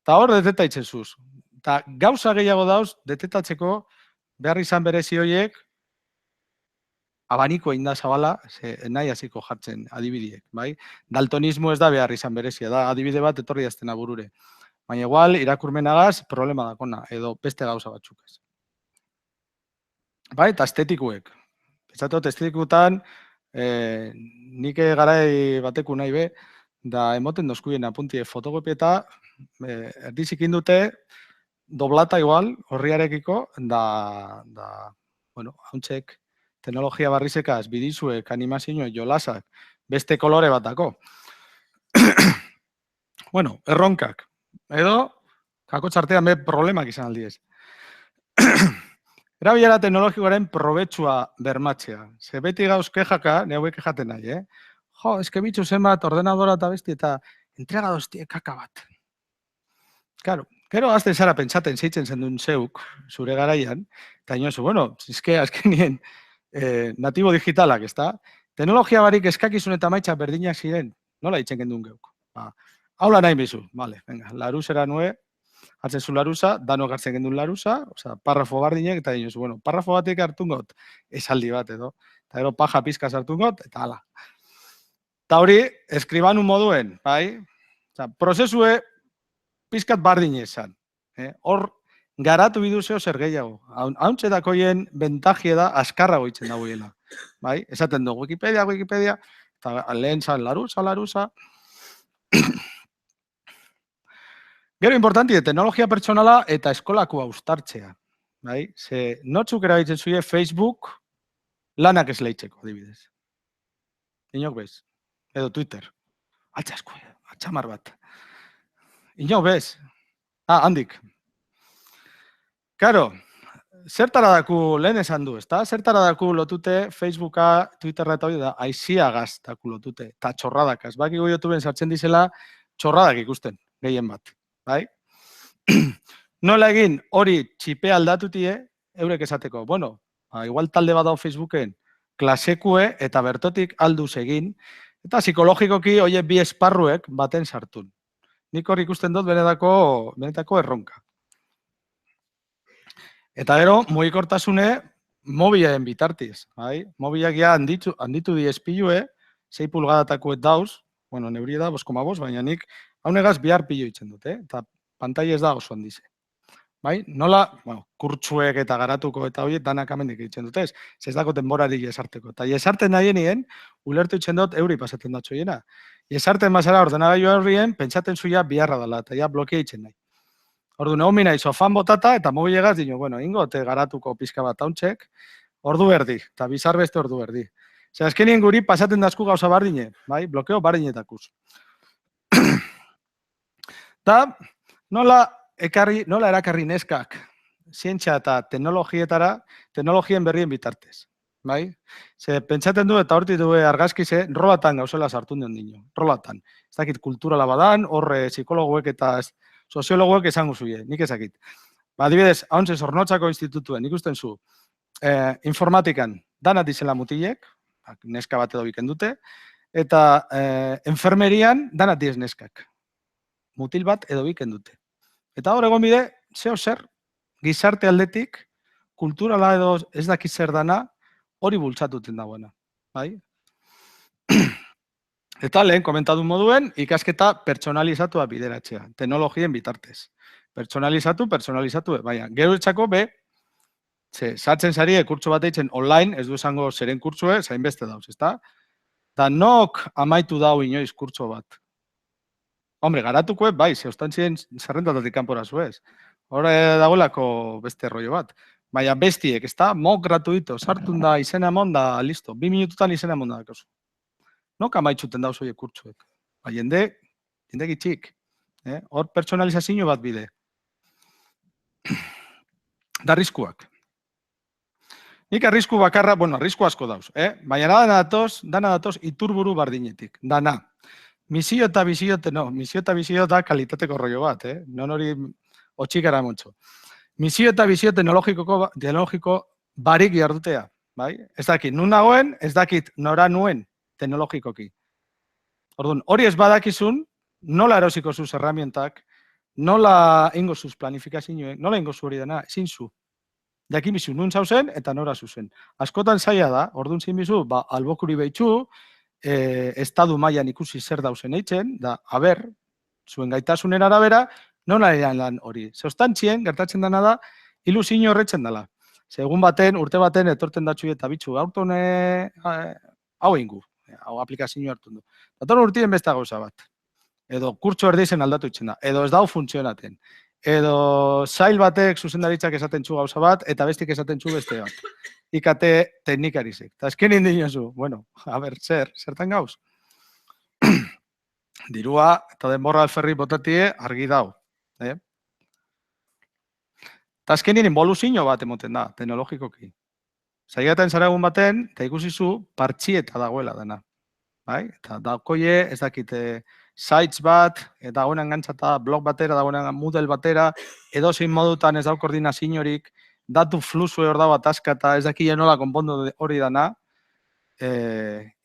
Eta hor detekta eitzen zuz. Eta gauza gehiago dauz, detektatzeko behar izan berezi horiek, abaniko inda zabala, nahi hasiko jartzen adibidiek, bai? Daltonismo ez da behar izan berezia, da adibide bat etorri daztena burure. Baina igual, irakurmenagaz, problema dakona, edo beste gauza batzuk ez. Bai, eta estetikuek. Pentsatu, estetikutan, nik garai bateku nahi be, da emoten dozkuien apuntie fotokopieta, erdizik indute, doblata igual, horriarekiko, bueno, hauntxek, teknologia barrizekaz, bidizuek, animazioak, jolasak, beste kolore bat dako. Bueno, erronkak. Edo, kako txartean be problemak izan aldiez. Erabilera teknologikoaren probetxua bermatzea. Ze beti gauz kejaka, neuek kejaten nahi, Jo, eske bitxu zenbat ordenadora eta besti eta entrega doztie kaka bat. Claro, gero azten zara pentsaten zeitzen zendun zeuk, zure garaian, eta inozu, bueno, zizke azkenien, natibo digitalak, ezta? Teknologia barik eskakizun eta maitza berdinak ziren, nola ditzen gendun geuk? Haula nahi bizu, vale, venga, laruzera nue, hartzen zu laruza, danok hartzen gendun laruza, oza, parrafo bardinek, eta dinozu, bueno, parrafo batek hartun got, esaldi bat edo, eta gero paja pizkaz hartun got, eta hala. Eta hori, eskribanu moduen, bai? Oza, prozesue pizkat bardinezan, hor, garatu biduzeo zer gehiago. Hauntxetakoien bentajie da askarra goitzen dagoela. Bai? Esaten du, Wikipedia, eta lehen zan laruza. Gero importanti, teknologia pertsonala eta eskolako austartzea. Bai? Ze notzuk erabiltzen zuie Facebook lanak ez lehitzeko, adibidez. Inok bez? Edo Twitter. Altxasko, atxamar bat. Inok bez? Handik. Karo, Zertara daku, lehen esan du, ezta? Zertara daku lotute Facebooka, Twitterra eta hori da, aiziagaz daku lotute, eta txorradakaz. Bakiko YouTubeen sartzen dizela, txorradak ikusten, gehien bat, bai? Nola egin hori txipe aldatutie, eurek esateko, bueno, igual talde bat dago Facebooken, klasekue eta bertotik alduz egin, eta psikologikoki oie bi esparruek baten sartun. Nik hor ikusten dut benetako erronka. Eta gero, mugikortasune mobilen bitartiz, bai? Mobilak ja handitu di espilue, 6 pulgadatakoet dauz, bueno, neuri da 5,5, baina nik haunegaz bihar pilo itzen dut, eta pantaila ez da oso handize. Bai? Nola, bueno, kurtsuek eta garatuko eta horiek danak amendik itzen dut ez, ez dako denborari jesarteko. Eta jesarten nahienien, ulertu itzen dut euri pasaten datxo jena. Jesarten bazara ordenagailu horrien, pentsaten zuia biharra dela, eta ja blokea itzen nahi. Ordu, negon minai sofan botata, eta mobilegaz dino, bueno, ingo, te garatuko pizka bat hauntzek, ordu berdi, eta bizar beste ordu berdi. Zer, azkenien guri pasaten dazku gauza bardine, bai? Blokeo bardinetakuz. Ta, nola erakarri neskak zientzia eta teknologien berrien bitartez, bai? Ze, pentsaten du eta horti du argazkize, rolatan gauzela sartun den dino, rolatan. Ez dakit kulturala badan, horre psikologoek eta soziologoek esango zuie, nik ezakit. Ba, adibidez, hauntze Zornotzako institutuen, ikusten zu, informatikan danat dizela mutilek, neska bat edo biken dute, eta enfermerian danat diez neskak. Mutil bat edo biken dute. Eta hor egon bide, zeo zer, gizarte aldetik, kulturala edo ez dakit zer dana, hori bultzatuten dagoena. Bai? Eta lehen komentatu moduen, ikasketa pertsonalizatua bideratzea, teknologien bitartez. Pertsonalizatu, baina, gero etxako be, sartzen zari kurtso bat eitzen online, ez du esango zeren kurtsue, zain beste dauz, ezta? Da nok amaitu dau inoiz kurtso bat. Hombre, garatuko bai, zeustantzien zerrendatatik kanpora zuez. Hora dagoelako beste rollo bat. Baina bestiek, ezta? Mok gratuito, sartun da, izena emon da, listo. 2 minututan izena emon da. Nok amaitzuten dauz oie kurtsuek. Ba, jende gitxik. Hor pertsonalizazio bat bide. Da arriskuak. Nik arrisku bakarra, bueno, arrisku asko dauz. Baina dana datoz iturburu bardinetik. Dana. Misio eta bizio da kalitateko rollo bat, non hori otxikara montxo. Misio eta bizio teknologiko barik jardutea, bai? Ez dakit, nun nagoen, ez dakit nora nuen teknologikoki. Orduan, hori ez badakizun, nola erosiko zuz herramientak, nola ingo zuz planifikazioek, nola ingo zu hori dena, ezin zu. Jakin bizu, nun zauzen eta nora zuzen. Askotan zaila da, orduan zin bizu, albokuri behitxu, estadu mailan ikusi zer dauzen eitzen, da, haber, zuen gaitasunen arabera, nola eran lan hori. Zeustantzien, gertatzen dena da, ilusio horretzen dela. Segun baten, urte baten, etorten datxu eta bitxu, hau ingu, hau aplikazio hartu du. Dator urtien beste gauza bat. Edo kurtso erdizen aldatu itzen da, edo ez dau funtzionaten. Edo zail batek zuzendaritzak esaten txu gauza bat, eta bestik esaten txu beste bat. IKT teknikarizek. Eta esken indinozu, bueno, a ber, zertan gauz? Dirua eta denborra alferri botatie argi dau. Eta eskenien involuzio bat emoten da, teknologikoki. Zaigaten zaragun baten, eta ikusizu, partxieta dagoela dena. Eta daukoie, ez dakite, sites bat, eta dagoenan gantzata, blog batera, dagoenan Moodle batera, edozein modutan ez dau koordinaziorik, datu flusue hor da bat askata, ez dakile nola konpondu hori dana,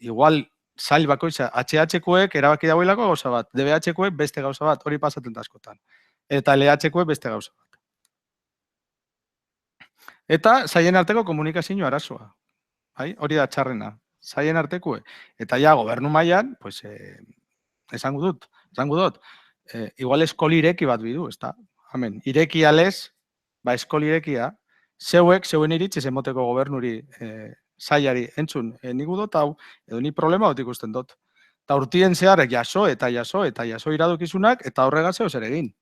igual zail bakoitza, HH-koek erabaki dagoelako gauza bat, DBH-koek beste gauza bat, hori pasaten da askotan. Eta LH-koek beste gauza bat. Eta zaien arteko komunikazio arazoa. Hori da txarrena. Zaien artekoe. Eta ja, gobernu mailan, pues, esango dut, igual eskoli ireki bat bidu, ez da? Hemen, ireki alez, eskoli irekia, zeuen iritziz emoteko gobernuri zaiari entzun, nik dut hau, edo ni problema dut ikusten dut. Eta urtien zehar, jaso iradokizunak, eta horregaz zeo zer egin.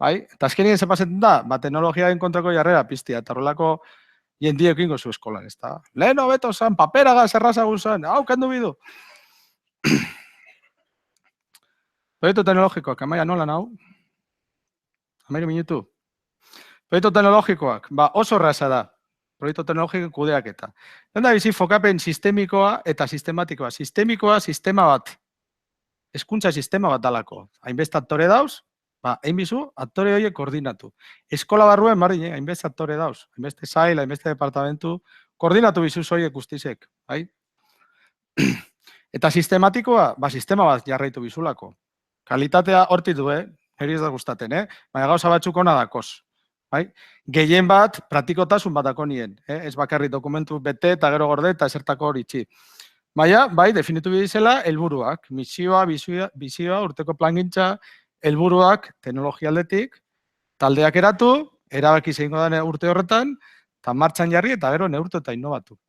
Eta azkenien zepazetan da, teknologiaren kontrako jarrera piztia, eta horrelako jendiek ingo zu eskolan, ez da? Lehen hobeto zan, paperagaz errazagun zan, hau, kendu bidu. Proiektu teknologikoak, amaia nola nau? 10 minutu. Proiektu teknologikoak, oso erraza da. Proiektu teknologiko kudeaketa. Lehen da bizi fokapen sistemikoa eta sistematikoa. Sistemikoa sistema bat, hezkuntza sistema bat dalako. Hainbeste aktore dauz, hain bizu, aktore horiek koordinatu. Eskola barruen, bardin, hainbeste aktore dauz. Hainbeste sail, hainbeste departamentu, koordinatu bizu horiek guztizek. Bai? Eta sistematikoa, sistema bat jarraitu bizulako. Kalitatea hortik du, hori ez da gustaten, baina gauza batzuk ona dakoz. Bai? Gehien bat, praktikotasun bat dako nien. Ez bakarri dokumentu bete eta gero gorde eta esertako hori itxi. Baina, definitu bidizela, helburuak, misioa, bizioa, urteko plangintza, helburuak, teknologia aldetik, taldeak eratu, erabaki zeingo da urte horretan, eta martxan jarri eta gero neurtu eta innovatu.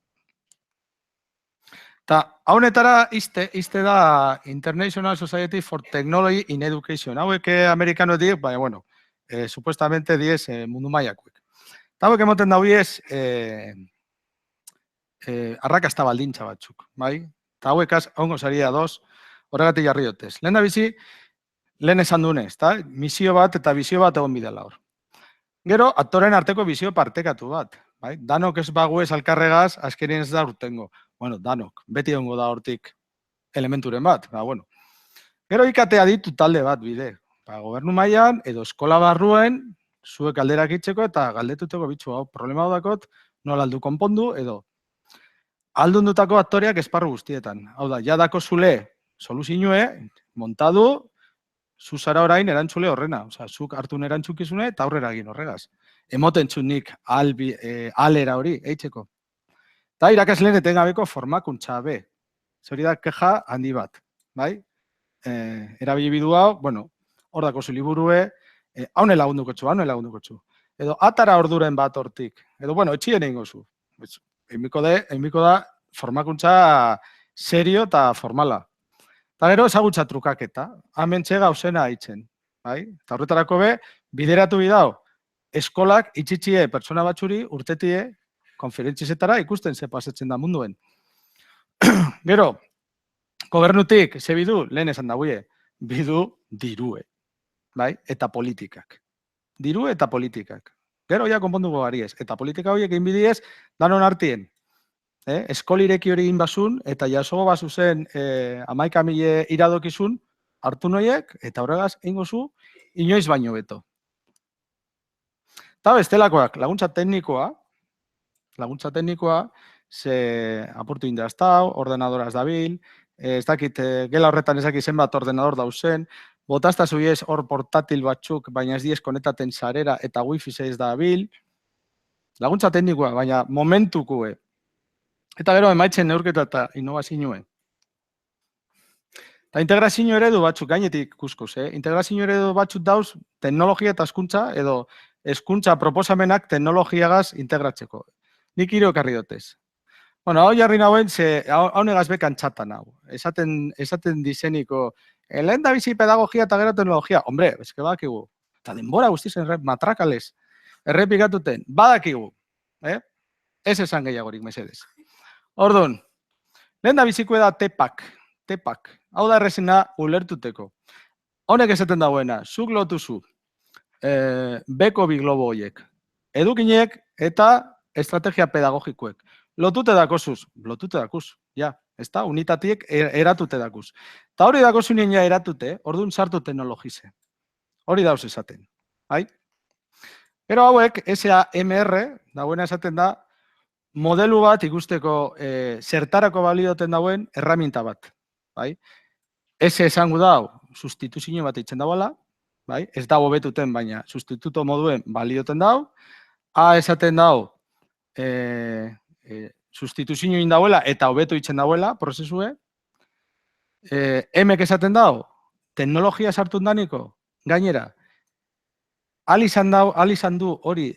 Eta haunetara izte da International Society for Technology in Education. Hauek amerikano dik, baina, bueno, supuestamente diez mundu mailakoek. Eta hauek emoten dauiez arrakasta baldintza batzuk, bai? Eta hauekaz, ongo zaria doz, horregatik jarri dotez. Lehen da bizi, lehen esan dunez, misio bat eta bizio bat egon bidela hor. Gero, aktoren arteko bizio partekatu bat, bai? Danok ez bagu ez alkarregaz, azkenien ez da urtengo. Bueno, danok, beti ongo da hortik elementuren bat, bueno. Gero ikatea ditu talde bat bide. Gobernu mailan edo eskola barruen, zuek galderak itzeko eta galdetuteko bitxu, problema hau dakot, nola aldu konpondu edo aldundutako aktoreak esparru guztietan. Hau da, jadako zule soluzioe, montadu, zu zara orain erantzule horrena. Osa, zuk hartun erantzukizune eta aurrera egin horregaz. Emoten txunik alera hori, eitzeko. Eta irakasleen etengabeko formakuntza be. Zori da keja handi bat. Bai? Erabili bidu hau, bueno, hor dako zu liburue, haune lagunduko txu. Edo atara orduren bat hortik. Edo, bueno, etxien egingo zu. Enbiko da formakuntza serio eta formala. Eta gero ezagutza trukaketa. Hemen txega gauzena haitzen. Eta horretarako be, bideratu bidao, eskolak itxitxie pertsona batzuri urtetie konferentzizetara ikusten ze pasetzen da munduen. Gero, gobernutik, ze bidu, lehen esan dauie, bidu dirue. Eta politikak. Diru eta politikak. Gero ja konponduko gari ez. Eta politika horiek egin bidiez, danon artien. Eskolireki hori egin basun, eta jasogo bazuzen 11.000 iradokizun, hartu noiek, eta horregaz egingo zu, inoiz baino beto. Eta bestelakoak, laguntza teknikoa, ze aportu indaztau, ordenadoraz dabil, ez dakit, gela horretan ez dakit zenbat ordenador dauzen, botazta zuiez hor portatil batzuk, baina ez diez konetaten sarera eta wifi ez da bil. Laguntza teknikoa, baina momentukue. Eta gero emaitzen neurketa eta innovazioe. Eta integrazio eredu batzuk, gainetik ikuskoz, integrazio eredu batzuk dauz teknologia eta hezkuntza edo hezkuntza proposamenak teknologiagaz integratzeko. Nik hiru ekarri dotez. Bueno, hau jarri nauen, hau negaz bekan txatan hau. Esaten dizeniko, lehen da bizi pedagogia eta gero teknologia. Hombre, eske badakigu. Eta denbora guztizen matrakales. Errepikatuten, badakigu. Ez esan gehiagorik, mesedez. Orduan, lehen da biziko da tepak. Hau da errezena ulertuteko. Honek esaten dagoena, zuk lotuzu beko bi globo horiek. Edukinek eta estrategia pedagogikoek. Lotute dakosuz, ja, ez da, unitatiek eratute dakuz. Eta hori dakozu nien ja eratute, orduan sartu teknologize. Hori dauz esaten, bai? Pero hauek, SAMR, dagoena esaten da, modelu bat ikusteko zertarako balioten dauen erraminta bat, bai? Ez esango dau, sustituzio bat eitzen dagoela, bai? Ez dago betuten, baina sustituto moduen balioten dau. A esaten dau, sustituzio indauela eta hobeto itzen dauela, prozesue. Emek esaten dau, teknologia sartun daniko, gainera, alizan du hori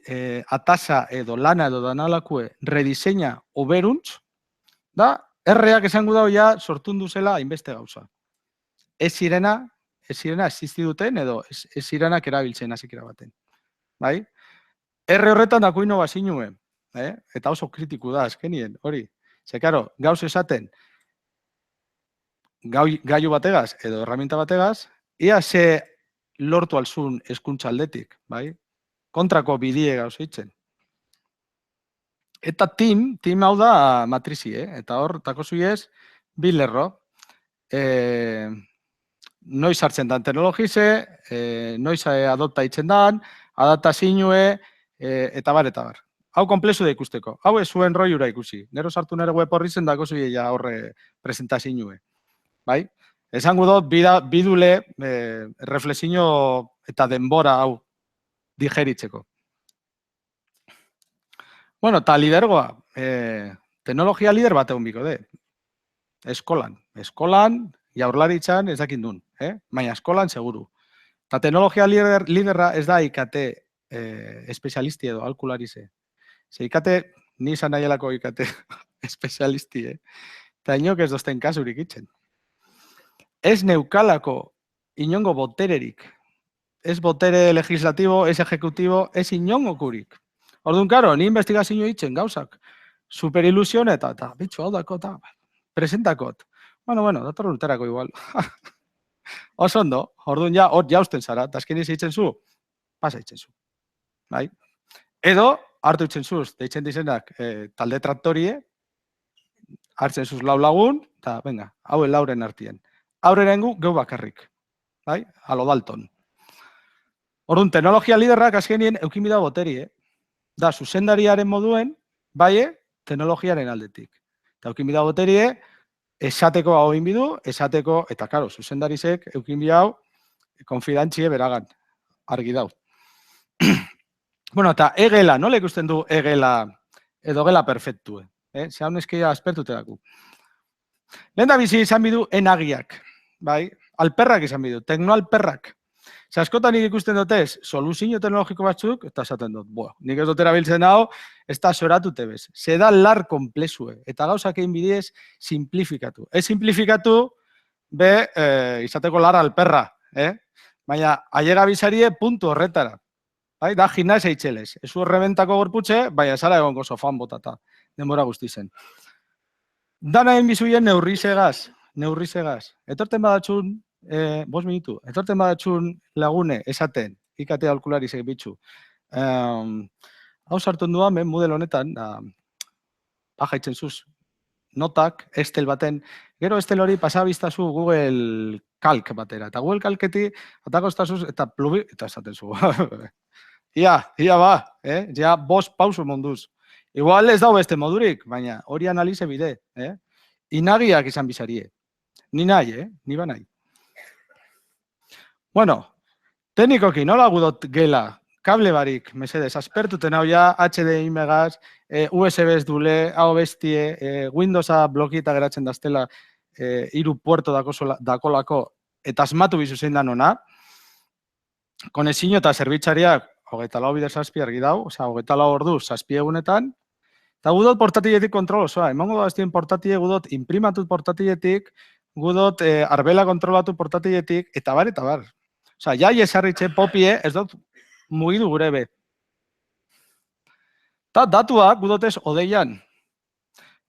atasa edo lana edo danalakue rediseina oberuntz, da, erreak esango dau ja sortun duzela hainbeste gauza. Ez zirena existi duten edo ez zirenak erabiltzen hazikera baten. Bai? Erre horretan dako innovazioe. Eta oso kritiku da, azkenien, hori. Ze, karo, gauz esaten, gailu bategaz edo herramienta bategaz, ia ze lortu alzun hezkuntza aldetik, bai? kontrako bidie gauzitzen. Eta team hau da matrizi, eta hor, tako zuiez, bi lerro. Noiz hartzen dan teknologize, noiz adopta itzen dan, adaptazioe, eta bar. Hau komplexu da ikusteko. Hau ez zuen roiura ikusi. Gero sartu nire web horri zen dako zuia horre presentazioe. Bai? Esango dut, bidule reflexio eta denbora hau digeritzeko. Bueno, eta lidergoa. Teknologia lider bat egon biko, Eskolan, jaurlaritzan ez dakin duen, baina eskolan seguru. Eta teknologia liderra ez da IKT espezialisti edo, alkularize. Ze IKT, ni izan nahielako IKT espezialisti, eta inok ez dozten kasurik itzen. Ez neukalako inongo botererik, ez botere legislatibo, ez ejecutibo, ez inongo kurik. Orduan, karo, ni investigazio itzen gauzak, superilusion eta bitxo hau dako, eta presentakot. Bueno, dator urterako igual. Oso ondo, orduan ja, hor jausten zara, eta azken izitzen zu, pasa itzen zu. Bai? Edo, hartu itzen zuz, deitzen dizenak talde traktorie, hartzen zuz lau lagun, eta venga, hauen lauren artien. Aurrera engu, geu bakarrik. Bai? Alo Dalton. Orduan, teknologia liderrak azkenien eukimida boteri, Da, zuzendariaren moduen, bai, teknologiaren aldetik. Eta eukimida boterie, esateko hau inbidu, esateko, eta karo, zuzendarizek eukimbi hau, konfidantzie beragan, argi dau. Bueno, eta egela, nola ikusten du egela, edo gela perfektue? Ze hau neskeia aspertute daku. Lehen da bizi izan bidu enagiak, bai? Alperrak izan bidu, teknoalperrak. Ze askotan nik ikusten dutez, soluzio teknologiko batzuk, eta esaten dut, nik ez dut erabiltzen hau, ez da soratute bez. Ze da lar komplexue, eta gauzak egin bidez, simplifikatu. Ez simplifikatu, izateko lar alperra, baina aiega bizarie puntu horretara. Da gimnasia itxelez. Ez horrebentako gorputxe, baina zara egongo sofan botata, denbora guzti zen. Dana egin bizuien neurrizegaz. Etorten badatxun, 5 minutu, etorten badatxun lagune esaten, IKT alkularizek bitxu. Hau sartu duan, model honetan, baja itzen zuz, notak, estel baten, gero estel hori pasabiztazu Google Calc batera, eta Google Calceti, atako estazuz, eta plubi, eta esaten zu. Ia ba, ja 5 pauso monduz. Igual ez dau beste modurik, baina hori analize bide. Inagiak izan bizarie. Ni nahi, ni ba nahi. Bueno, teknikoki, nola gudot gela, kable barik, mesedez, aspertuten hau ja, HDMI megaz, USB-ez dule, hau bestie, Windowsa blokieta geratzen daztela, 3 puerto dakolako, eta asmatu bizu zein da nona, konexio eta zerbitzariak, 24 bider zazpi argi dau, oza, 24 ordu zazpi egunetan, eta gudot portatiletik kontrol osoa, emango da bestien portatile gudot imprimatut portatiletik, gudot arbela kontrolatu portatiletik, eta bar. Osa, jai esarritxe popie, ez dut mugidu gure be. Eta datuak gudotez odeian.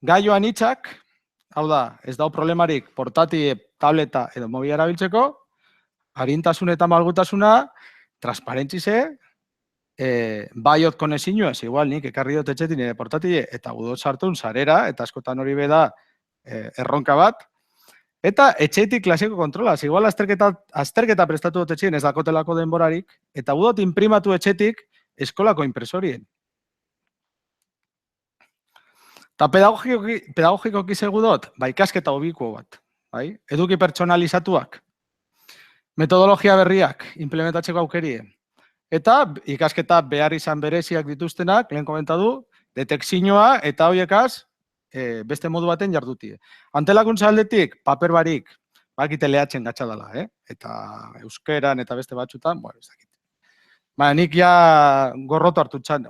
Gaioan hitzak, hau da, ez dau problemarik portatile, tableta edo mobila erabiltzeko, harintasun eta malgutasuna, transparentzize, baiot konexioaz, igual nik ekarri dut etxetin nire portatile, eta gudot sartun zarera, eta askotan hori beda erronka bat, eta etxeitik klasiko kontrolaz, igual azterketa prestatu dut etxein ez dakotelako denborarik, eta gudot imprimatu etxetik eskolako impresorien. Eta pedagogikoki segudot, ikasketa ubikuo bat, eduki pertsonalizatuak, metodologia berriak implementatzeko aukerie, eta ikasketa behar izan bereziak dituztenak, lehen komentadu, detekzioa eta horiekaz, beste modu baten jardutie. Antelakuntza aldetik, paper barik, bakite lehatzen gatsa dela, eta euskeran eta beste batzutan, ez dakit. Nik ja gorroto hartu txan,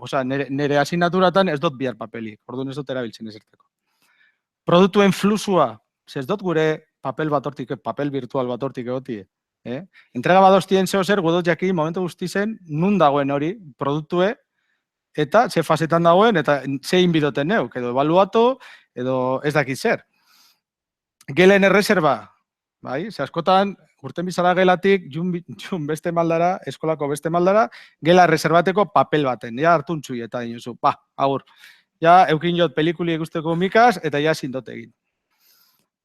nire asignaturatan ez dut bihar papelik, orduan ez dut erabiltzen ezerteko. Produktuen flusua, ez dut gure papel virtual bat hortik egotie. Entrega badostien zeo zer, gudot jaki momentu guztizen, nun dagoen hori, produktue, eta ze fasetan dagoen, eta ze inbidoten neuk, edo evaluatu, edo ez dakit zer. Gelen erreserba, ze askotan, urten bizara gelatik, jun beste maldara, eskolako beste maldara, gela reservateko papel baten, ja hartun txui, eta dinozu, agur. Ja, eukin jot pelikuli ikusteko mikaz, eta ja zindot egin.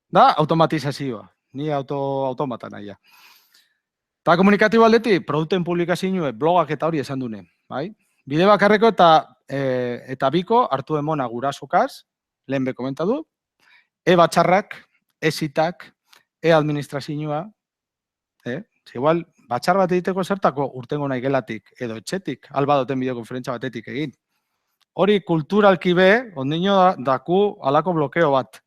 Da, automatizazioa, ni automata nahi. Eta komunikatibo aldetik, produktuen publikazioa, blogak eta hori esan dune, bai? Bide bakarreko eta biko hartu emona gurasokaz, lehen be komentatu, batxarrak, zitak, administrazioa, igual, batxar bat egiteko zertako urtengo nahi gelatik, edo etxetik, albadoten bideokonferentzia batetik egin. Hori kulturalki be, ondino daku alako blokeo bat.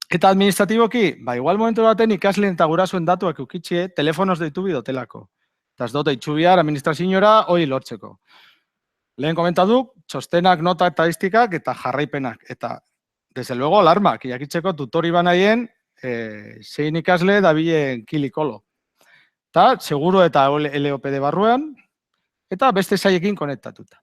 Eta administratiboki, igual momentu baten ikasleen eta gurasoen datuak eukitxie, telefonoz deitu bidotelako. Eta ez dut eitxu bihar administrazioa hori lortzeko. Lehen komentaduk, txostenak, nota eta estadistikak eta jarraipenak. Eta, desde luego, alarmak, iakitzeko tutori banaien, zein ikasle dabilen kilikolo. Eta, seguro eta LOPD barruan, eta beste saiekin konektatuta.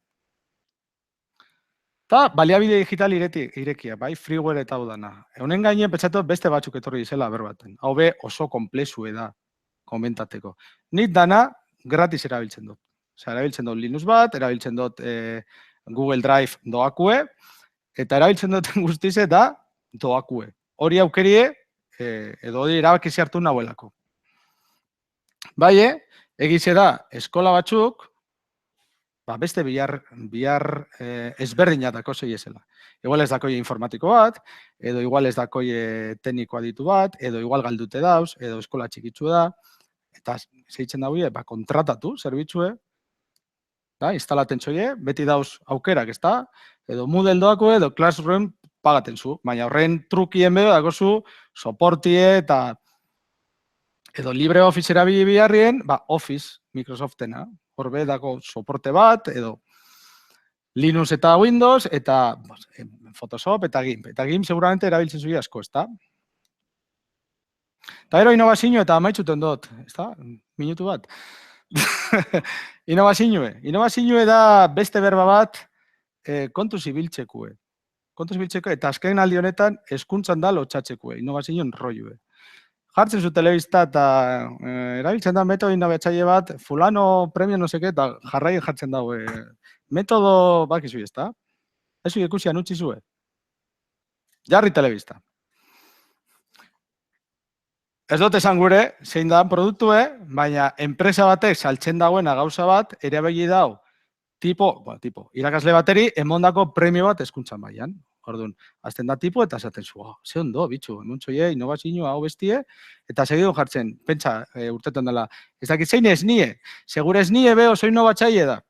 Eta, baliabide digital irekia, bai, freeware eta hau dana. Honen gainen, pentsatu beste batzuk etorri izela berbaten. Hau be oso komplexue da, komentateko. Nik dana gratis erabiltzen dut. Osea, erabiltzen dut Linux bat, erabiltzen dut Google Drive doakue, eta erabiltzen duten guztize da doakue. Hori aukerie, edo hori erabakizi hartu nahuelako. Bai, egize da, eskola batzuk, beste bihar ezberdina dako zeiesela. Igual ez dakoi informatiko bat, edo igual ez dakoi teknikoa ditu bat, edo igual galdute dauz, edo eskola txikitzu da, eta zeitzen daue, kontratatu, zerbitzue, instalaten txoie, beti dauz aukerak, ez da? Edo Moodle doako edo Classroom pagaten zu, baina horren trukien bedo dako zu, soportie eta edo LibreOffice erabili biharrien, Office, Microsoftena, horbe dako soporte bat, edo Linux eta Windows, eta Photoshop eta GIMP. Eta GIMP seguramente erabiltzen zui asko, ez da? Eta gero innovazio eta amaitzuten dut, ez da? Minutu bat. Innovazioe da beste berba bat kontuz ibiltzekue. Kontuz ibiltzekue eta azken aldi honetan hezkuntzan da lotxatzekue, innovazioen roiue. Jartzen zu telebista eta erabiltzen da metodo innovatzaile bat, fulano premio no seke eta jarrai jartzen dago. Metodo bakizu ez da? Ez ikusian utzi zue. Jarri telebista. Ez dut esan gure, zein da produktue, baina enpresa batek saltzen dagoena gauza bat, ere begi dau, irakasle bateri, emondako premio bat hezkuntzan baian. Orduan, azten da tipo eta esaten zu, ze ondo, bitxu, emuntzoie, innovazioa hau bestie, eta segidu jartzen, pentsa, urtetan dela, ez dakit zein ez nie, segure ez nie be oso innovatzaile da.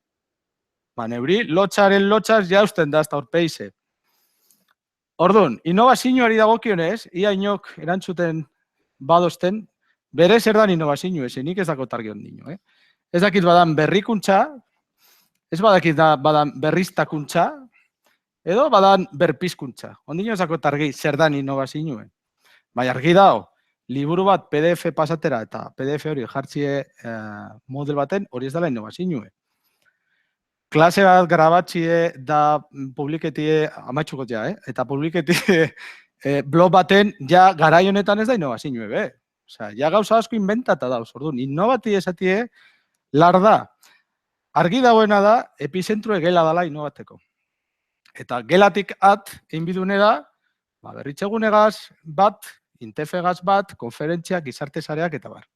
Neuri, lotxaren lotxaz jausten da, hasta horpeize. Orduan, innovazioari dagokionez, ia inok erantzuten badosten, bere zer dan innovazio, nik ez dako targion dino. Ez dakit badan berrikuntza, ez badakit badan berriztakuntza, edo badan berpizkuntza. Ondino ez dako targi zer dan innovazioen. Bai, argi dao, liburu bat PDF pasatera eta PDF hori jartzie model baten hori ez dela innovazioe. Klase bat grabatzie da publiketie, amaitxuko ja, eta publiketie blog baten ja garai honetan ez da innovazioe, be. Osea, ja gauza asko inventata dauz, orduan, innovati esatie lar da. Argi dagoena da, epizentrue gela dala innovateko. Eta gelatik einbidune da, berritzegunegaz bat, intefegaz bat, konferentziak, gizarte sareak eta bar.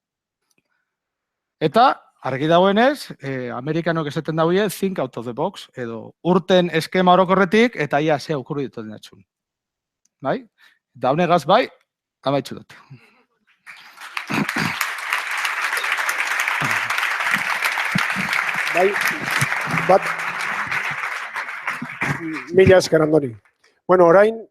Eta, argi dagoenez, amerikanok esaten daude, think out of the box, edo urten eskema orokorretik, eta ia ze okurri ditut denatxun. Bai? Da honegaz bai, amaitxu dut. Bai, bat, mila esker Andoni. Bueno, orain,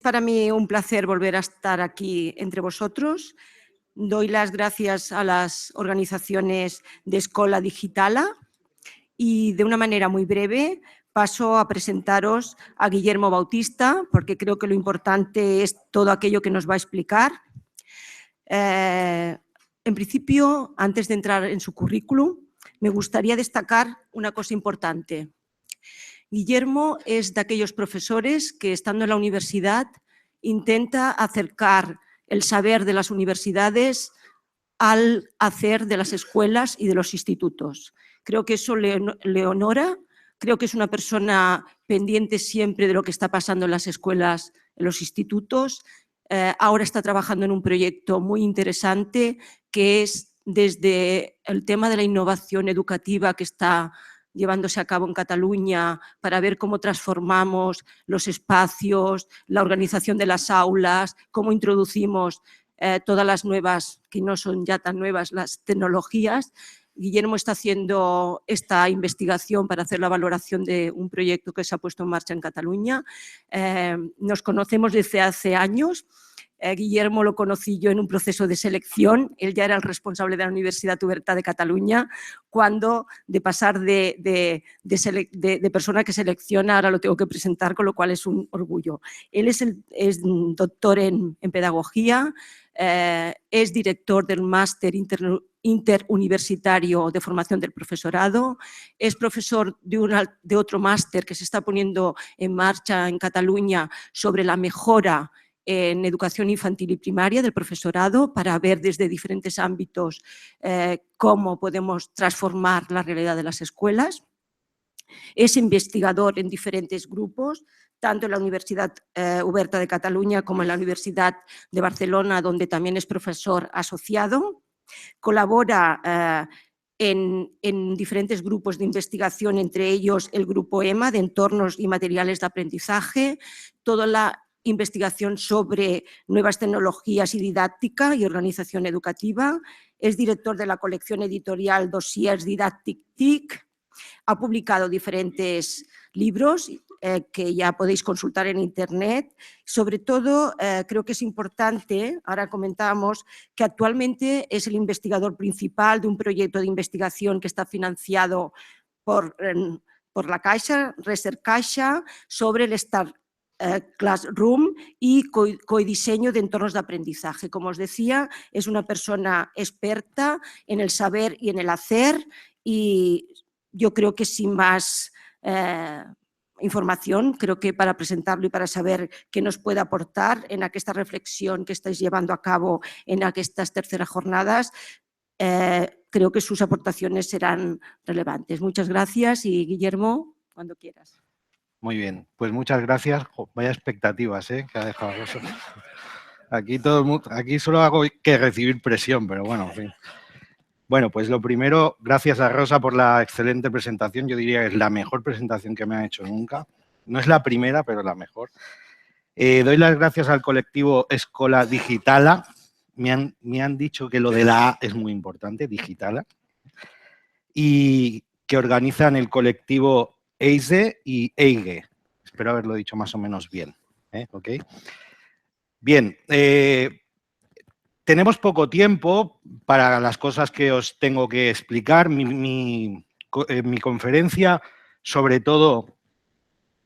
Para mí un placer volver a estar aquí entre vosotros. Doy las gracias a las organizaciones de Escola Digitala y de una manera muy breve paso a presentaros a Guillermo Bautista, porque creo que lo importante es todo aquello que nos va a explicar. En principio, antes de entrar en su currículum, me gustaría destacar una cosa importante. Guillermo es de aquellos profesores que, estando en la universidad, intenta acercar el saber de las universidades al hacer de las escuelas y de los institutos. Creo que eso le honora, creo que es una persona pendiente siempre de lo que está pasando en las escuelas, en los institutos. Ahora está trabajando en un proyecto muy interesante que es desde el tema de la innovación educativa que está llevándose a cabo en Cataluña para ver cómo transformamos los espacios, la organización de las aulas, cómo introducimos todas las nuevas, que no son ya tan nuevas, las tecnologías. Guillermo está haciendo esta investigación para hacer la valoración de un proyecto que se ha puesto en marcha en Cataluña. Nos conocemos desde hace años. Guillermo lo conocí yo en un proceso de selección. Él ya era el responsable de la Universidad Oberta de Cataluña, cuando de pasar de persona que selecciona, ahora lo tengo que presentar, con lo cual es un orgullo. Él es doctor en pedagogía, es director del máster interuniversitario de formación del profesorado, es profesor de otro máster que se está poniendo en marcha en Cataluña sobre la mejora en educación infantil y primaria del profesorado, para ver desde diferentes ámbitos cómo podemos transformar la realidad de las escuelas. Es investigador en diferentes grupos, tanto en la Universidad Oberta de Cataluña como en la Universidad de Barcelona, donde también es profesor asociado. Colabora en diferentes grupos de investigación, entre ellos el grupo EMA, de entornos y materiales de aprendizaje, toda la investigación sobre nuevas tecnologías y didáctica y organización educativa. Es director de la colección editorial Dossiers Didàctic TIC. Ha publicado diferentes libros que ya podéis consultar en internet. Sobre todo, creo que es importante, ahora comentábamos, que actualmente es el investigador principal de un proyecto de investigación que está financiado por la Caixa, Research Caixa, sobre el Start Classroom y codiseño de entornos de aprendizaje. Como os decía, es una persona experta en el saber y en el hacer, y yo creo que sin más información, creo que para presentarlo y para saber qué nos puede aportar en esta reflexión que estáis llevando a cabo en estas terceras jornadas, creo que sus aportaciones serán relevantes. Muchas gracias y, Guillermo, cuando quieras. Muy bien, pues muchas gracias. Vaya expectativas que ha dejado Rosa. Aquí solo hago que recibir presión, pero bueno, en fin. Bueno, pues lo primero, gracias a Rosa por la excelente presentación. Yo diría que es la mejor presentación que me ha hecho nunca. No es la primera, pero la mejor. Doy las gracias al colectivo Escola Digitala. Me han dicho que lo de la A es muy importante, Digitala. Y que organizan el colectivo EISE y EIGE. Espero haberlo dicho más o menos bien. ¿Okay? Bien, tenemos poco tiempo para las cosas que os tengo que explicar. Mi conferencia, sobre todo,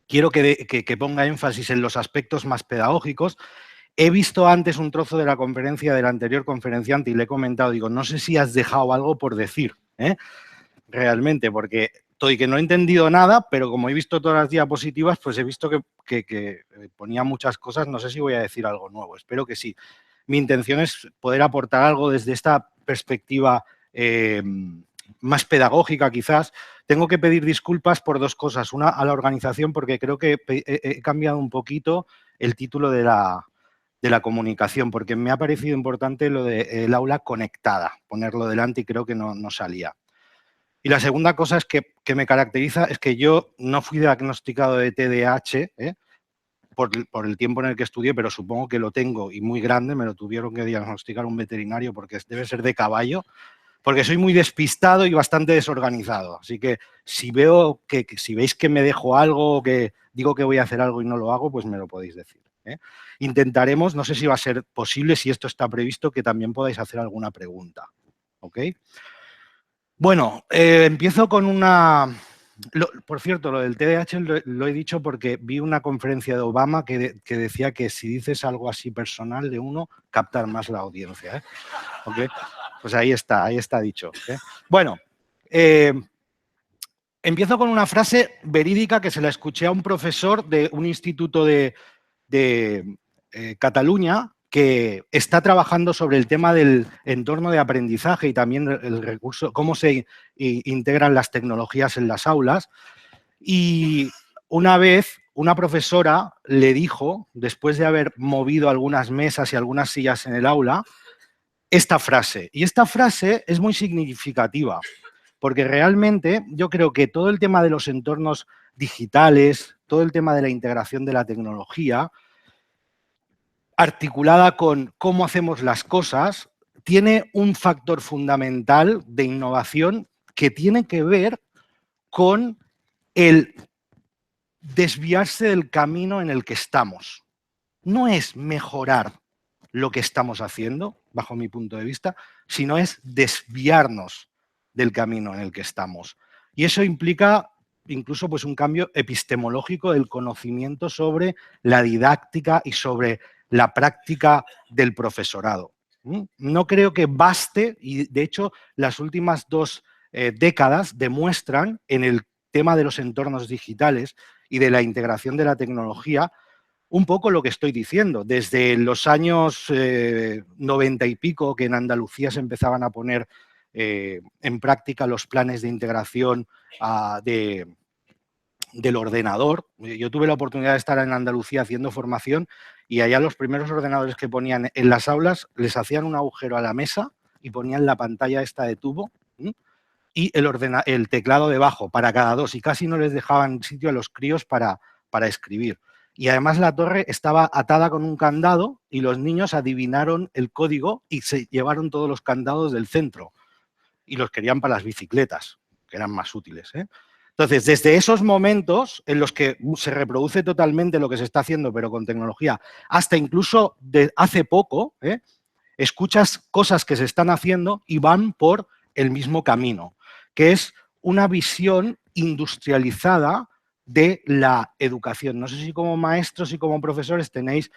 quiero que ponga énfasis en los aspectos más pedagógicos. He visto antes un trozo de la conferencia del anterior conferenciante y le he comentado, digo, no sé si has dejado algo por decir, realmente, porque que no he entendido nada, pero como he visto todas las diapositivas, pues he visto que ponía muchas cosas. No sé si voy a decir algo nuevo, espero que sí. Mi intención es poder aportar algo desde esta perspectiva más pedagógica, quizás. Tengo que pedir disculpas por dos cosas. Una, a la organización, porque creo que he cambiado un poquito el título de la comunicación, porque me ha parecido importante lo del aula conectada, ponerlo delante, y creo que no salía. Y la segunda cosa es que me caracteriza es que yo no fui diagnosticado de TDAH por el tiempo en el que estudié, pero supongo que lo tengo, y muy grande. Me lo tuvieron que diagnosticar un veterinario porque debe ser de caballo, porque soy muy despistado y bastante desorganizado. Así que si veis que me dejo algo, que digo que voy a hacer algo y no lo hago, pues me lo podéis decir. Intentaremos, no sé si va a ser posible, si esto está previsto, que también podáis hacer alguna pregunta. ¿Ok? Bueno, empiezo con una... por cierto, lo del TDAH lo he dicho porque vi una conferencia de Obama que decía que si dices algo así personal de uno, captar más la audiencia. ¿Ok? Pues ahí está dicho. Bueno, empiezo con una frase verídica que se la escuché a un profesor de un instituto de Cataluña que está trabajando sobre el tema del entorno de aprendizaje y también el recurso, cómo se integran las tecnologías en las aulas. Y una vez una profesora le dijo, después de haber movido algunas mesas y algunas sillas en el aula, esta frase. Y esta frase es muy significativa, porque realmente yo creo que todo el tema de los entornos digitales, todo el tema de la integración de la tecnología, articulada con cómo hacemos las cosas, tiene un factor fundamental de innovación que tiene que ver con el desviarse del camino en el que estamos. No es mejorar lo que estamos haciendo, bajo mi punto de vista, sino es desviarnos del camino en el que estamos. Y eso implica incluso pues, un cambio epistemológico del conocimiento sobre la didáctica y sobre la práctica del profesorado. No creo que baste, y de hecho las últimas 2 décadas demuestran en el tema de los entornos digitales y de la integración de la tecnología un poco lo que estoy diciendo. Desde los años 90 y pico, que en Andalucía se empezaban a poner en práctica los planes de integración del ordenador. Yo tuve la oportunidad de estar en Andalucía haciendo formación y allá los primeros ordenadores que ponían en las aulas les hacían un agujero a la mesa y ponían la pantalla esta de tubo y el teclado debajo para cada 2 y casi no les dejaban sitio a los críos para escribir. Y además la torre estaba atada con un candado y los niños adivinaron el código y se llevaron todos los candados del centro y los querían para las bicicletas, que eran más útiles. Entonces, desde esos momentos en los que se reproduce totalmente lo que se está haciendo, pero con tecnología, hasta incluso de hace poco, escuchas cosas que se están haciendo y van por el mismo camino, que es una visión industrializada de la educación. No sé si como maestros y como profesores tenéis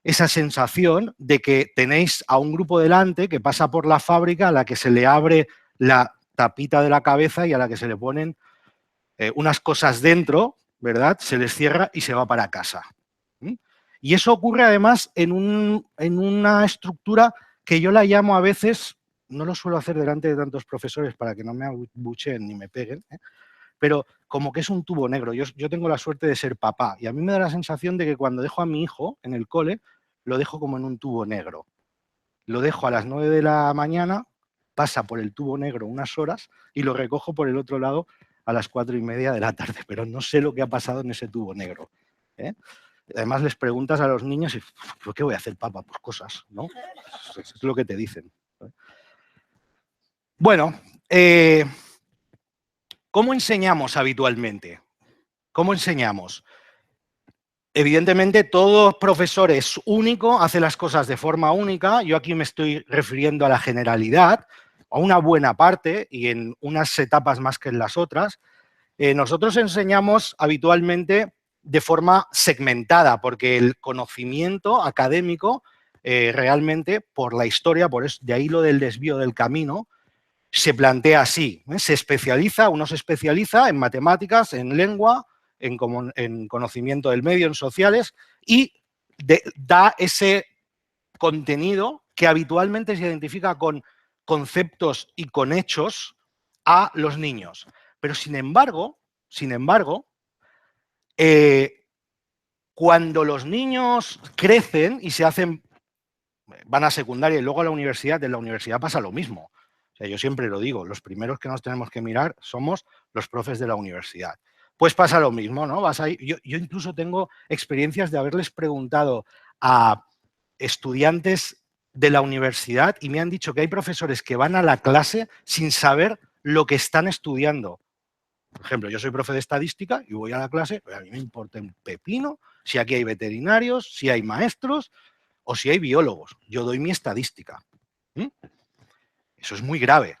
esa sensación de que tenéis a un grupo delante que pasa por la fábrica a la que se le abre la tapita de la cabeza y a la que se le ponen unas cosas dentro, ¿verdad? Se les cierra y se va para casa. Y eso ocurre además en una estructura que yo la llamo a veces, no lo suelo hacer delante de tantos profesores para que no me abucheen ni me peguen, pero como que es un tubo negro. Yo tengo la suerte de ser papá y a mí me da la sensación de que cuando dejo a mi hijo en el cole, lo dejo como en un tubo negro. Lo dejo a las 9 de la mañana, pasa por el tubo negro unas horas y lo recojo por el otro lado a las 4:30 de la tarde, pero no sé lo que ha pasado en ese tubo negro. Además les preguntas a los niños, ¿pero qué voy a hacer, papá? Pues cosas, ¿no? Es lo que te dicen. Bueno, ¿cómo enseñamos habitualmente? ¿Cómo enseñamos? Evidentemente, todo profesor es único, hace las cosas de forma única. Yo aquí me estoy refiriendo a la generalidad, a una buena parte y en unas etapas más que en las otras. Nosotros enseñamos habitualmente de forma segmentada, porque el conocimiento académico realmente, por la historia, de ahí lo del desvío del camino, se plantea así. Se especializa, uno se especializa en matemáticas, en lengua, en conocimiento del medio, en sociales, y da ese contenido que habitualmente se identifica con conceptos y con hechos a los niños. Pero sin embargo, cuando los niños crecen y van a secundaria y luego a la universidad, en la universidad pasa lo mismo. O sea, yo siempre lo digo, los primeros que nos tenemos que mirar somos los profes de la universidad. Pues pasa lo mismo, ¿no? Yo incluso tengo experiencias de haberles preguntado a estudiantes de la universidad y me han dicho que hay profesores que van a la clase sin saber lo que están estudiando. Por ejemplo, yo soy profe de estadística y voy a la clase, pues a mí me importa un pepino si aquí hay veterinarios, si hay maestros o si hay biólogos. Yo doy mi estadística. ¿Mm? Eso es muy grave.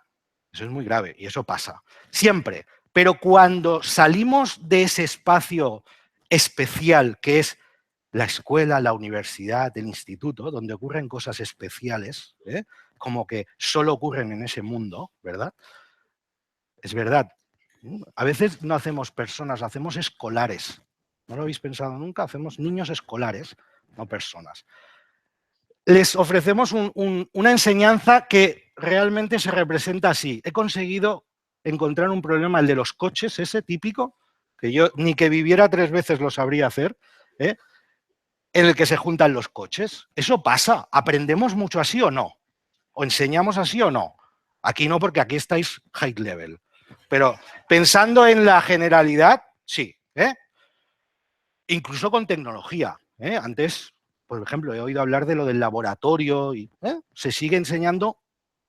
Eso es muy grave y eso pasa. Siempre. Pero cuando salimos de ese espacio especial que es la escuela, la universidad, el instituto, donde ocurren cosas especiales, como que solo ocurren en ese mundo, ¿verdad? Es verdad. A veces no hacemos personas, hacemos escolares. ¿No lo habéis pensado nunca? Hacemos niños escolares, no personas. Les ofrecemos una enseñanza que realmente se representa así. He conseguido encontrar un problema, el de los coches, ese típico, que yo ni que viviera 3 veces lo sabría hacer, en el que se juntan los coches. Eso pasa. ¿Aprendemos mucho así o no? ¿O enseñamos así o no? Aquí no, porque aquí estáis high level. Pero pensando en la generalidad, sí. Incluso con tecnología. Antes, por ejemplo, he oído hablar de lo del laboratorio y se sigue enseñando,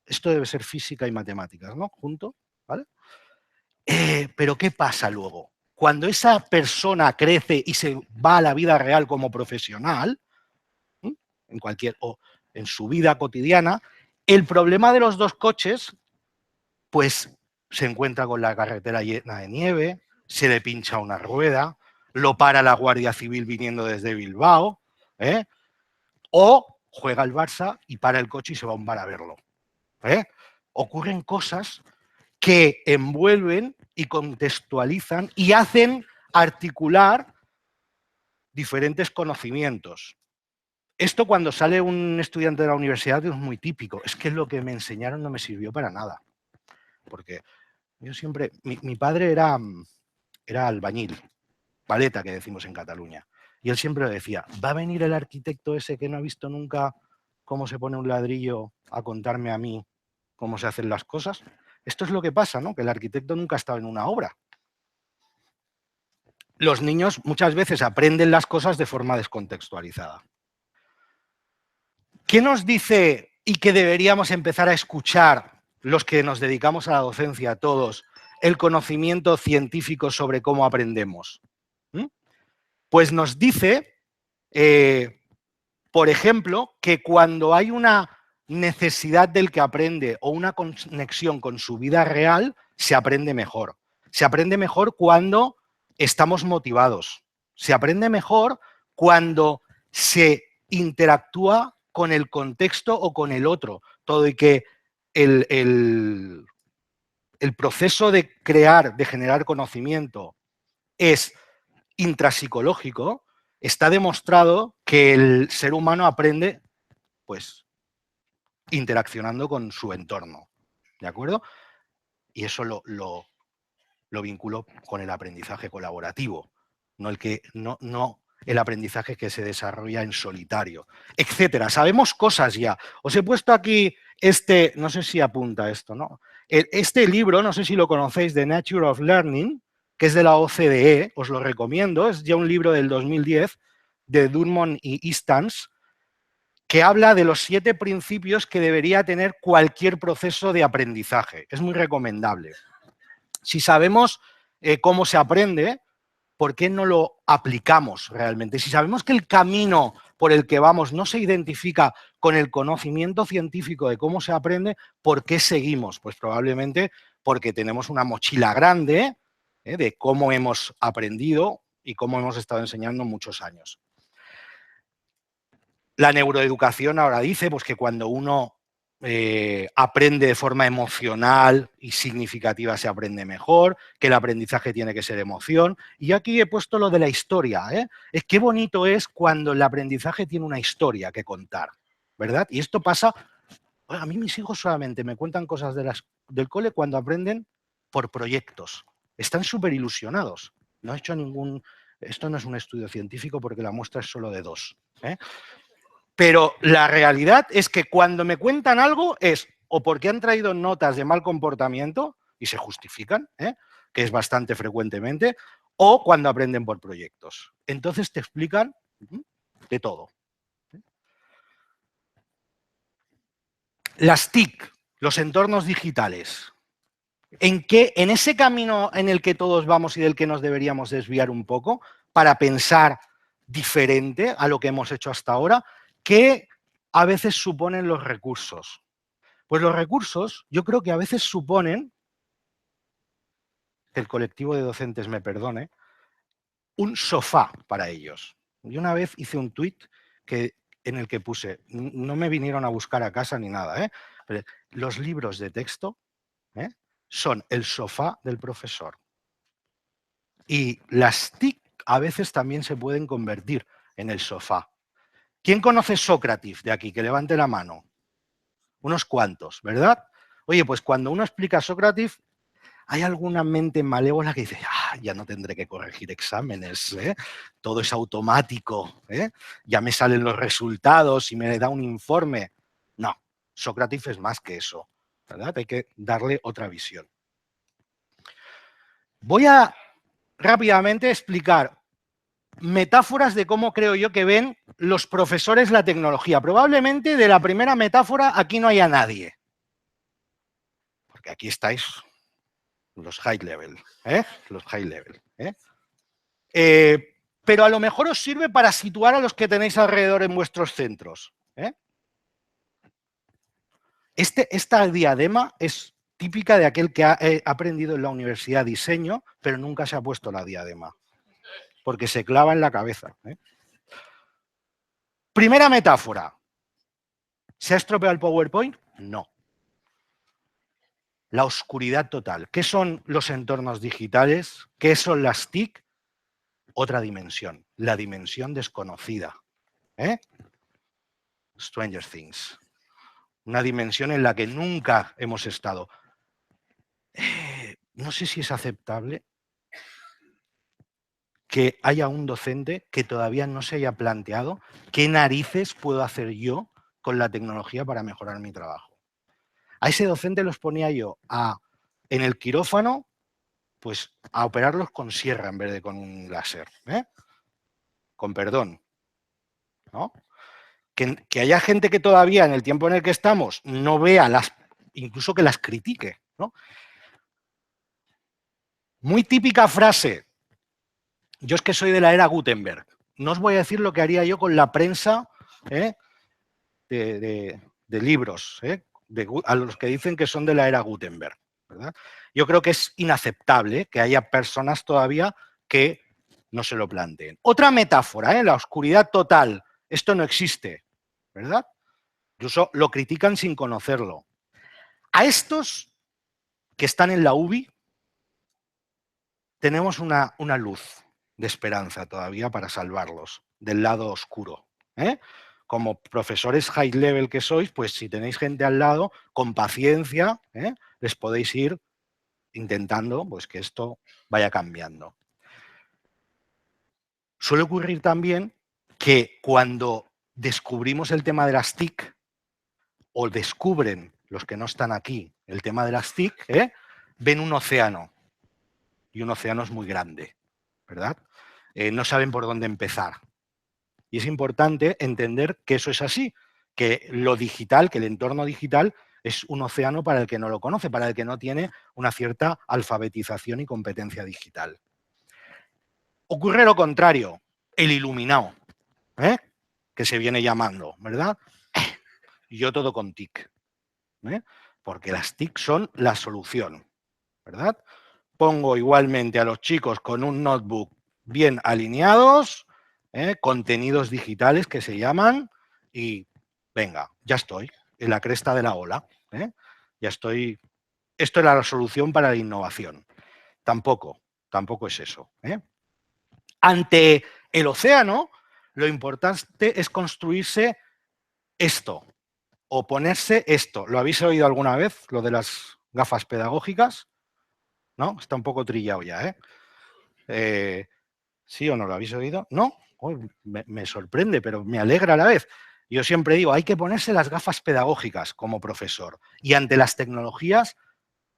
esto debe ser física y matemáticas, ¿no? Junto, ¿vale? Pero ¿qué pasa luego? Cuando esa persona crece y se va a la vida real como profesional, o en su vida cotidiana, el problema de los 2 coches, pues se encuentra con la carretera llena de nieve, se le pincha una rueda, lo para la Guardia Civil viniendo desde Bilbao, o juega al Barça y para el coche y se va a un bar a verlo. Ocurren cosas que envuelven y contextualizan y hacen articular diferentes conocimientos. Esto cuando sale un estudiante de la universidad es muy típico. Es que lo que me enseñaron no me sirvió para nada. Porque yo siempre... Mi padre era albañil, paleta que decimos en Cataluña. Y él siempre decía, ¿va a venir el arquitecto ese que no ha visto nunca cómo se pone un ladrillo a contarme a mí cómo se hacen las cosas? Esto es lo que pasa, ¿no? Que el arquitecto nunca ha estado en una obra. Los niños muchas veces aprenden las cosas de forma descontextualizada. ¿Qué nos dice y que deberíamos empezar a escuchar los que nos dedicamos a la docencia, todos, el conocimiento científico sobre cómo aprendemos? Pues nos dice, por ejemplo, que cuando hay una necesidad del que aprende o una conexión con su vida real, se aprende mejor. Se aprende mejor cuando estamos motivados. Se aprende mejor cuando se interactúa con el contexto o con el otro. Todo y que el proceso de crear, de generar conocimiento es intrapsicológico, está demostrado que el ser humano aprende, pues, interaccionando con su entorno, ¿de acuerdo? Y eso lo vinculo con el aprendizaje colaborativo, no el aprendizaje que se desarrolla en solitario, etcétera. Sabemos cosas ya. Os he puesto aquí no sé si apunta esto, ¿no? Este libro, no sé si lo conocéis, The Nature of Learning, que es de la OCDE, os lo recomiendo, es ya un libro del 2010 de Drummond y Eastans, que habla de los 7 principios que debería tener cualquier proceso de aprendizaje. Es muy recomendable. Si sabemos cómo se aprende, ¿por qué no lo aplicamos realmente? Si sabemos que el camino por el que vamos no se identifica con el conocimiento científico de cómo se aprende, ¿por qué seguimos? Pues probablemente porque tenemos una mochila grande de cómo hemos aprendido y cómo hemos estado enseñando muchos años. La neuroeducación ahora dice pues, que cuando uno aprende de forma emocional y significativa se aprende mejor, que el aprendizaje tiene que ser emoción. Y aquí he puesto lo de la historia. Es qué bonito es cuando el aprendizaje tiene una historia que contar, ¿verdad? Y esto pasa, a mí mis hijos solamente me cuentan cosas del cole cuando aprenden por proyectos. Están súper ilusionados. No he hecho esto no es un estudio científico porque la muestra es solo de 2. Pero la realidad es que cuando me cuentan algo es o porque han traído notas de mal comportamiento y se justifican, que es bastante frecuentemente, o cuando aprenden por proyectos. Entonces te explican de todo. Las TIC, los entornos digitales. en ese camino en el que todos vamos y del que nos deberíamos desviar un poco para pensar diferente a lo que hemos hecho hasta ahora, ¿qué a veces suponen los recursos? Pues los recursos yo creo que a veces suponen, que el colectivo de docentes me perdone, un sofá para ellos. Yo una vez hice un tuit en el que puse, no me vinieron a buscar a casa ni nada, pero los libros de texto son el sofá del profesor. Y las TIC a veces también se pueden convertir en el sofá. ¿Quién conoce Sócrates de aquí? Que levante la mano. Unos cuantos, ¿verdad? Oye, pues cuando uno explica a Sócrates, hay alguna mente malévola que dice, ya no tendré que corregir exámenes, todo es automático, ya me salen los resultados y me da un informe. No, Sócrates es más que eso, ¿verdad? Hay que darle otra visión. Voy a rápidamente explicar metáforas de cómo creo yo que ven los profesores la tecnología. Probablemente de la primera metáfora aquí no haya nadie, porque aquí estáis los high level, los high level. Pero a lo mejor os sirve para situar a los que tenéis alrededor en vuestros centros. Esta diadema es típica de aquel que ha aprendido en la universidad diseño, pero nunca se ha puesto la diadema, porque se clava en la cabeza. Primera metáfora. ¿Se ha estropeado el PowerPoint? No. La oscuridad total. ¿Qué son los entornos digitales? ¿Qué son las TIC? Otra dimensión, la dimensión desconocida. Stranger Things. Una dimensión en la que nunca hemos estado. No sé si es aceptable que haya un docente que todavía no se haya planteado qué narices puedo hacer yo con la tecnología para mejorar mi trabajo. A ese docente los ponía yo en el quirófano, pues a operarlos con sierra en vez de con un láser. Con perdón. ¿No? Que haya gente que todavía en el tiempo en el que estamos no vea incluso que las critique, ¿no? Muy típica frase. Yo es que soy de la era Gutenberg. No os voy a decir lo que haría yo con la prensa de libros, a los que dicen que son de la era Gutenberg, ¿verdad? Yo creo que es inaceptable que haya personas todavía que no se lo planteen. Otra metáfora, la oscuridad total. Esto no existe, ¿verdad? Incluso lo critican sin conocerlo. A estos que están en la UBI tenemos una luz de esperanza todavía para salvarlos del lado oscuro. Como profesores high level que sois, pues si tenéis gente al lado, con paciencia, les podéis ir intentando pues, que esto vaya cambiando. Suele ocurrir también que cuando descubrimos el tema de las TIC, o descubren los que no están aquí el tema de las TIC, ven un océano. Y un océano es muy grande, ¿verdad? No saben por dónde empezar. Y es importante entender que eso es así, que lo digital, que el entorno digital es un océano para el que no lo conoce, para el que no tiene una cierta alfabetización y competencia digital. Ocurre lo contrario, el iluminado, que se viene llamando, ¿verdad? Y yo todo con TIC, porque las TIC son la solución, ¿verdad? Pongo igualmente a los chicos con un notebook bien alineados, contenidos digitales que se llaman, y venga, ya estoy en la cresta de la ola. Ya estoy. Esto es la solución para la innovación. Tampoco es eso. Ante el océano, lo importante es construirse esto, o ponerse esto. ¿Lo habéis oído alguna vez, lo de las gafas pedagógicas? ¿No? Está un poco trillado ya, ¿sí o no lo habéis oído? ¿No? Me sorprende, pero me alegra a la vez. Yo siempre digo, hay que ponerse las gafas pedagógicas como profesor. Y ante las tecnologías,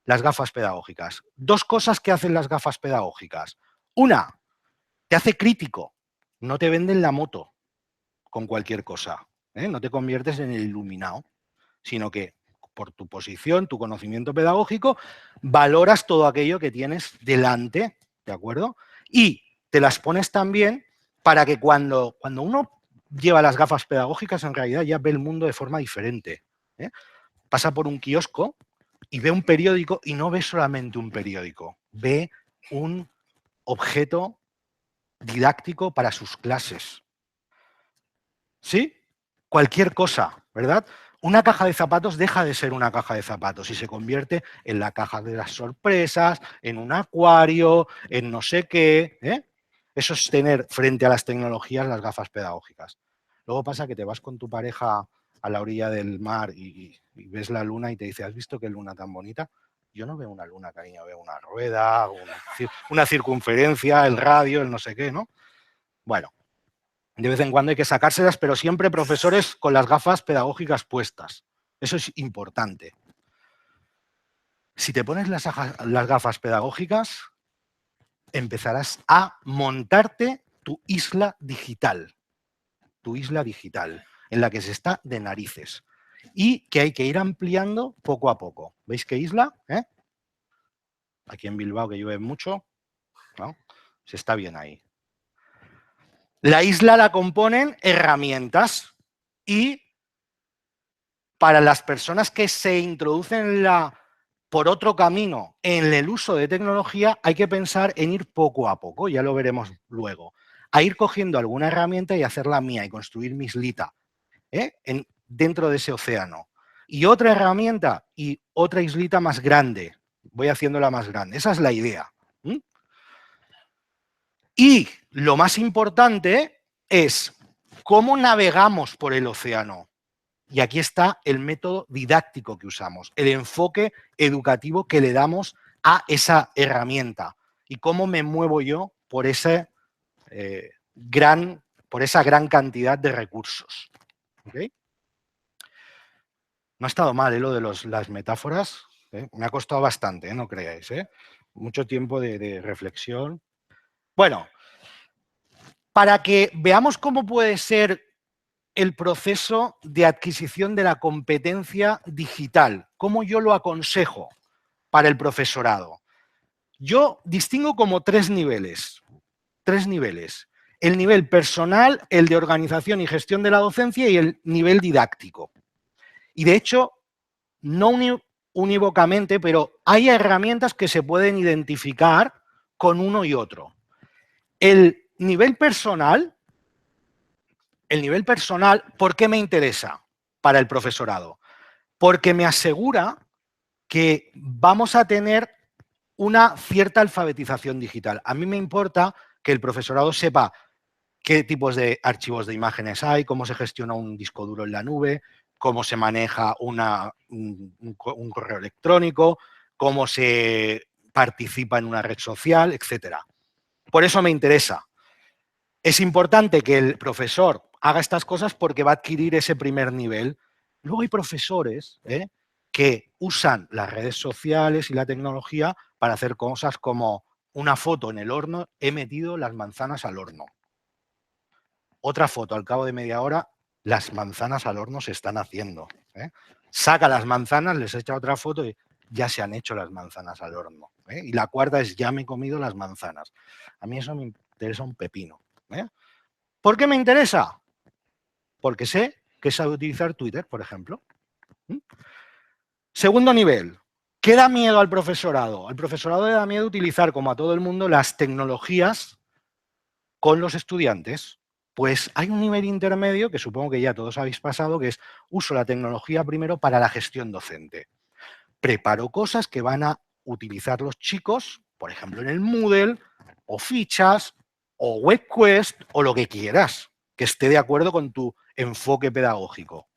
las gafas pedagógicas. Dos cosas que hacen las gafas pedagógicas. Una, te hace crítico. No te venden la moto con cualquier cosa. No te conviertes en el iluminado, sino que por tu posición, tu conocimiento pedagógico, valoras todo aquello que tienes delante, ¿de acuerdo? Y te las pones también para que cuando uno lleva las gafas pedagógicas, en realidad ya ve el mundo de forma diferente, ¿eh? Pasa por un kiosco y ve un periódico y no ve solamente un periódico, ve un objeto didáctico para sus clases. ¿Sí? Cualquier cosa, ¿verdad? Una caja de zapatos deja de ser una caja de zapatos y se convierte en la caja de las sorpresas, en un acuario, en no sé qué, ¿eh? Eso es tener frente a las tecnologías las gafas pedagógicas. Luego pasa que te vas con tu pareja a la orilla del mar y ves la luna y te dice, ¿has visto qué luna tan bonita? Yo no veo una luna, cariño, veo una rueda, una circunferencia, el radio, el no sé qué, ¿no? Bueno, de vez en cuando hay que sacárselas, pero siempre profesores con las gafas pedagógicas puestas. Eso es importante. Si te pones las gafas pedagógicas, empezarás a montarte tu isla digital, en la que se está de narices y que hay que ir ampliando poco a poco. ¿Veis qué isla? Aquí en Bilbao, que llueve mucho, ¿no? Se está bien ahí. La isla la componen herramientas y para las personas que se introducen por otro camino en el uso de tecnología hay que pensar en ir poco a poco, ya lo veremos luego, a ir cogiendo alguna herramienta y hacerla mía y construir mi islita dentro de ese océano. Y otra herramienta y otra islita más grande, voy haciéndola más grande, esa es la idea. Y lo más importante es cómo navegamos por el océano. Y aquí está el método didáctico que usamos, el enfoque educativo que le damos a esa herramienta y cómo me muevo yo por esa gran cantidad de recursos. ¿Okay? No ha estado mal lo de las metáforas, me ha costado bastante, no creáis, mucho tiempo de reflexión. Bueno, para que veamos cómo puede ser el proceso de adquisición de la competencia digital, cómo yo lo aconsejo para el profesorado. Yo distingo como tres niveles. El nivel personal, el de organización y gestión de la docencia y el nivel didáctico. Y de hecho, no unívocamente, pero hay herramientas que se pueden identificar con uno y otro. El nivel personal, ¿por qué me interesa para el profesorado? Porque me asegura que vamos a tener una cierta alfabetización digital. A mí me importa que el profesorado sepa qué tipos de archivos de imágenes hay, cómo se gestiona un disco duro en la nube, cómo se maneja un correo electrónico, cómo se participa en una red social, etc. Por eso me interesa. Es importante que el profesor haga estas cosas porque va a adquirir ese primer nivel. Luego hay profesores que usan las redes sociales y la tecnología para hacer cosas como una foto en el horno, he metido las manzanas al horno. Otra foto, al cabo de media hora, las manzanas al horno se están haciendo. Saca las manzanas, les echa otra foto y ya se han hecho las manzanas al horno. Y la cuarta es ya me he comido las manzanas. A mí eso me interesa un pepino. ¿Por qué me interesa? Porque sé que sabe utilizar Twitter, por ejemplo. Segundo nivel, ¿qué da miedo al profesorado? Al profesorado le da miedo utilizar, como a todo el mundo, las tecnologías con los estudiantes. Pues hay un nivel intermedio, que supongo que ya todos habéis pasado, que es uso la tecnología primero para la gestión docente. Preparo cosas que van a utilizar los chicos, por ejemplo, en el Moodle, o fichas, o WebQuest, o lo que quieras, que esté de acuerdo con tu enfoque pedagógico.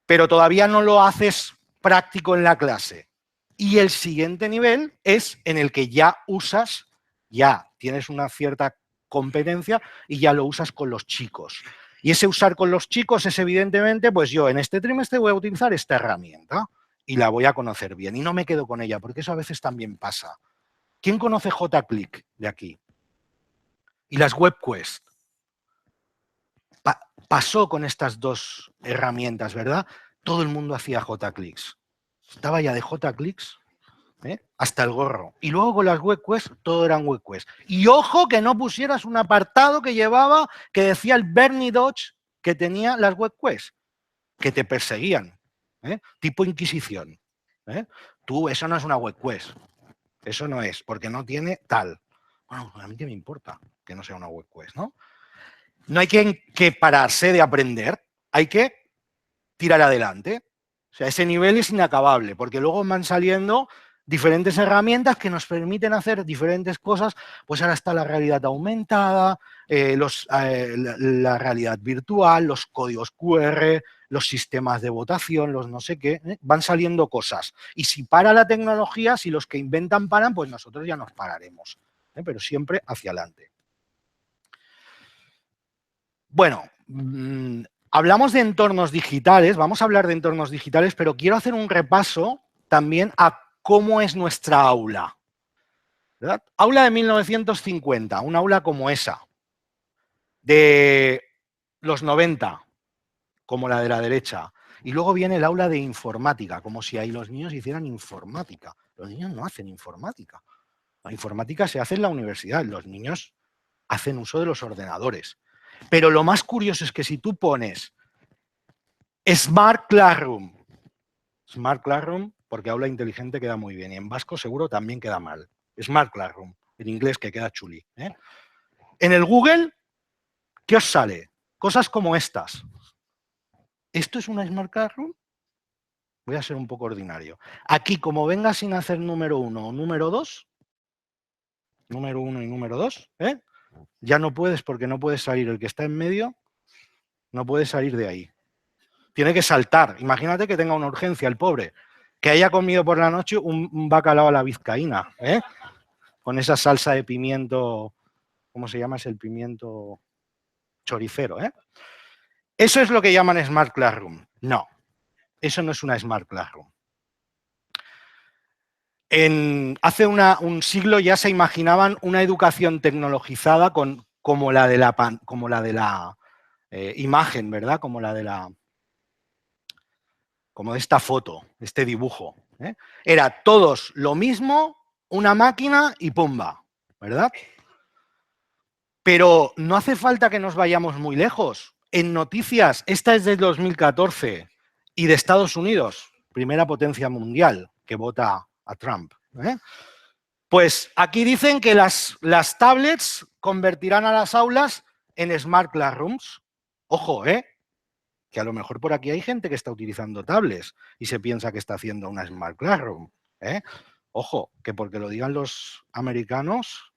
Pero todavía no lo haces práctico en la clase. Y el siguiente nivel es en el que ya usas, ya tienes una cierta competencia y ya lo usas con los chicos. Y ese usar con los chicos es evidentemente, pues yo en este trimestre voy a utilizar esta herramienta y la voy a conocer bien. Y no me quedo con ella, porque eso a veces también pasa. ¿Quién conoce JClick de aquí? Y las WebQuest. Pasó con estas dos herramientas, ¿verdad? todo el mundo hacía JClicks. Estaba ya de JClicks, hasta el gorro. Y luego con las WebQuest, todo eran WebQuest. Y ojo que no pusieras un apartado que llevaba, que decía el Bernie Dodge que tenía las WebQuest, que te perseguían, tipo Inquisición. Tú, eso no es una WebQuest. Eso no es, porque no tiene tal. Bueno, a mí qué me importa que no sea una WebQuest, ¿no? No hay que pararse de aprender, hay que tirar adelante. O sea, ese nivel es inacabable, porque luego van saliendo diferentes herramientas que nos permiten hacer diferentes cosas. Pues ahora está la realidad aumentada, la realidad virtual, los códigos QR, los sistemas de votación, los no sé qué, van saliendo cosas. Y si para la tecnología, si los que inventan paran, pues nosotros ya nos pararemos, pero siempre hacia adelante. Bueno, hablamos de entornos digitales, vamos a hablar de entornos digitales, pero quiero hacer un repaso también a cómo es nuestra aula. ¿Verdad? Aula de 1950, un aula como esa. De los 90, como la de la derecha. Y luego viene el aula de informática, como si ahí los niños hicieran informática. Los niños no hacen informática. La informática se hace en la universidad, los niños hacen uso de los ordenadores. Pero lo más curioso es que si tú pones Smart Classroom, porque aula inteligente queda muy bien, y en vasco seguro también queda mal. Smart Classroom, en inglés que queda chuli. En el Google, ¿qué os sale? Cosas como estas. ¿Esto es una Smart Classroom? Voy a ser un poco ordinario. Aquí, como venga sin hacer número 1 o número 2, número 1 y número 2, ya no puedes, porque no puedes salir. El que está en medio no puede salir de ahí. Tiene que saltar. Imagínate que tenga una urgencia el pobre, que haya comido por la noche un bacalao a la vizcaína, con esa salsa de pimiento, ¿cómo se llama? Es el pimiento choricero. ¿Eso es lo que llaman Smart Classroom? No, eso no es una Smart Classroom. Hace un siglo ya se imaginaban una educación tecnologizada como la de la imagen, ¿verdad? Como de esta foto, este dibujo. Era todos lo mismo, una máquina y pumba, ¿verdad? Pero no hace falta que nos vayamos muy lejos. En noticias, esta es del 2014 y de Estados Unidos, primera potencia mundial que vota a Trump. Pues aquí dicen que las tablets convertirán a las aulas en Smart Classrooms. Ojo, que a lo mejor por aquí hay gente que está utilizando tablets y se piensa que está haciendo una Smart Classroom. Ojo, que porque lo digan los americanos.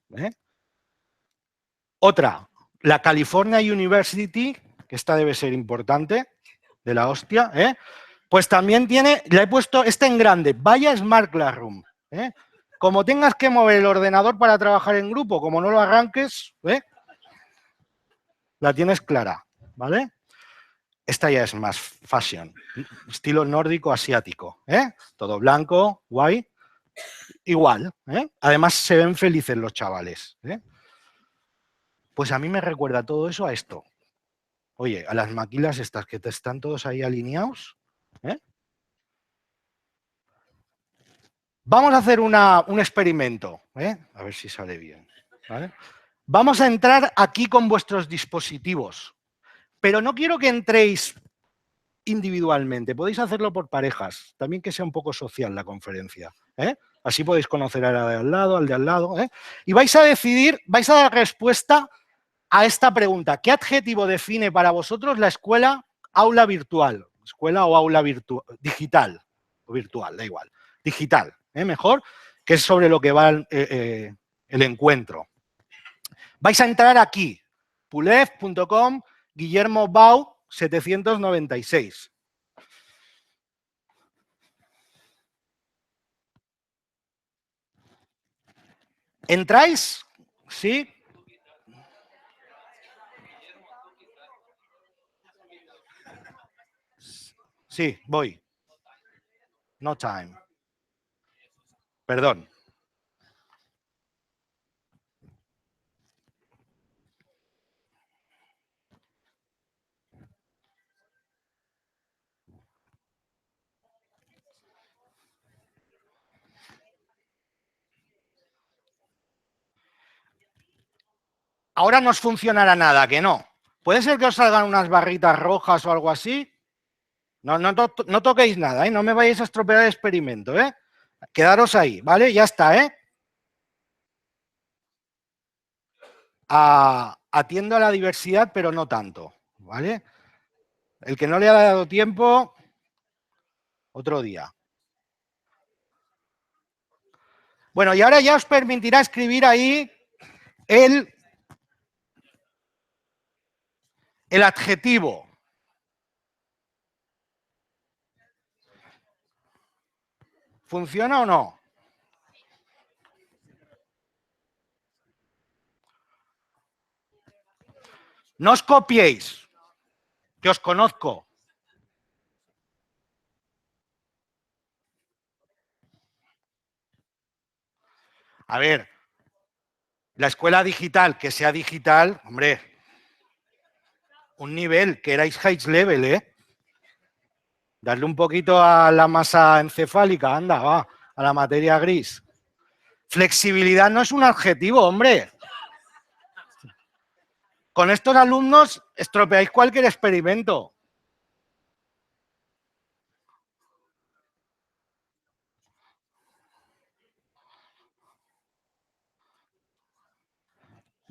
Otra, la California University, que esta debe ser importante, de la hostia, pues también tiene, le he puesto esta en grande, vaya Smart Classroom. Como tengas que mover el ordenador para trabajar en grupo, como no lo arranques, la tienes clara, ¿vale? Esta ya es más fashion, estilo nórdico asiático, todo blanco, guay, igual. Además se ven felices los chavales. Pues a mí me recuerda todo eso a esto. Oye, a las maquilas estas que te están todos ahí alineados. Vamos a hacer un experimento, a ver si sale bien. ¿Vale? Vamos a entrar aquí con vuestros dispositivos, pero no quiero que entréis individualmente, podéis hacerlo por parejas, también que sea un poco social la conferencia. Así podéis conocer al de al lado, y vais a decidir, vais a dar respuesta a esta pregunta. ¿Qué adjetivo define para vosotros la escuela aula virtual? Escuela o aula digital, o virtual, da igual. Digital, mejor, que es sobre lo que va el encuentro. Vais a entrar aquí, pulev.com, Guillermo Bau, 796. ¿Entráis? ¿Sí? Sí, voy. No time. Perdón. ahora no os funcionará nada, que no. ¿Puede ser que os salgan unas barritas rojas o algo así? No toquéis nada, ¿eh? No me vayáis a estropear el experimento, ¿eh? Quedaros ahí, ¿vale? Ya está, ¿eh? Atiendo a la diversidad, pero no tanto, ¿vale? El que no le ha dado tiempo, otro día. Bueno, y ahora ya os permitirá escribir ahí el adjetivo. ¿Funciona o no? No os copiéis, que os conozco. A ver, la escuela digital, que sea digital, hombre, un nivel, que erais high level, ¿eh? Darle un poquito a la masa encefálica, anda, va, a la materia gris. Flexibilidad no es un adjetivo, hombre. Con estos alumnos estropeáis cualquier experimento.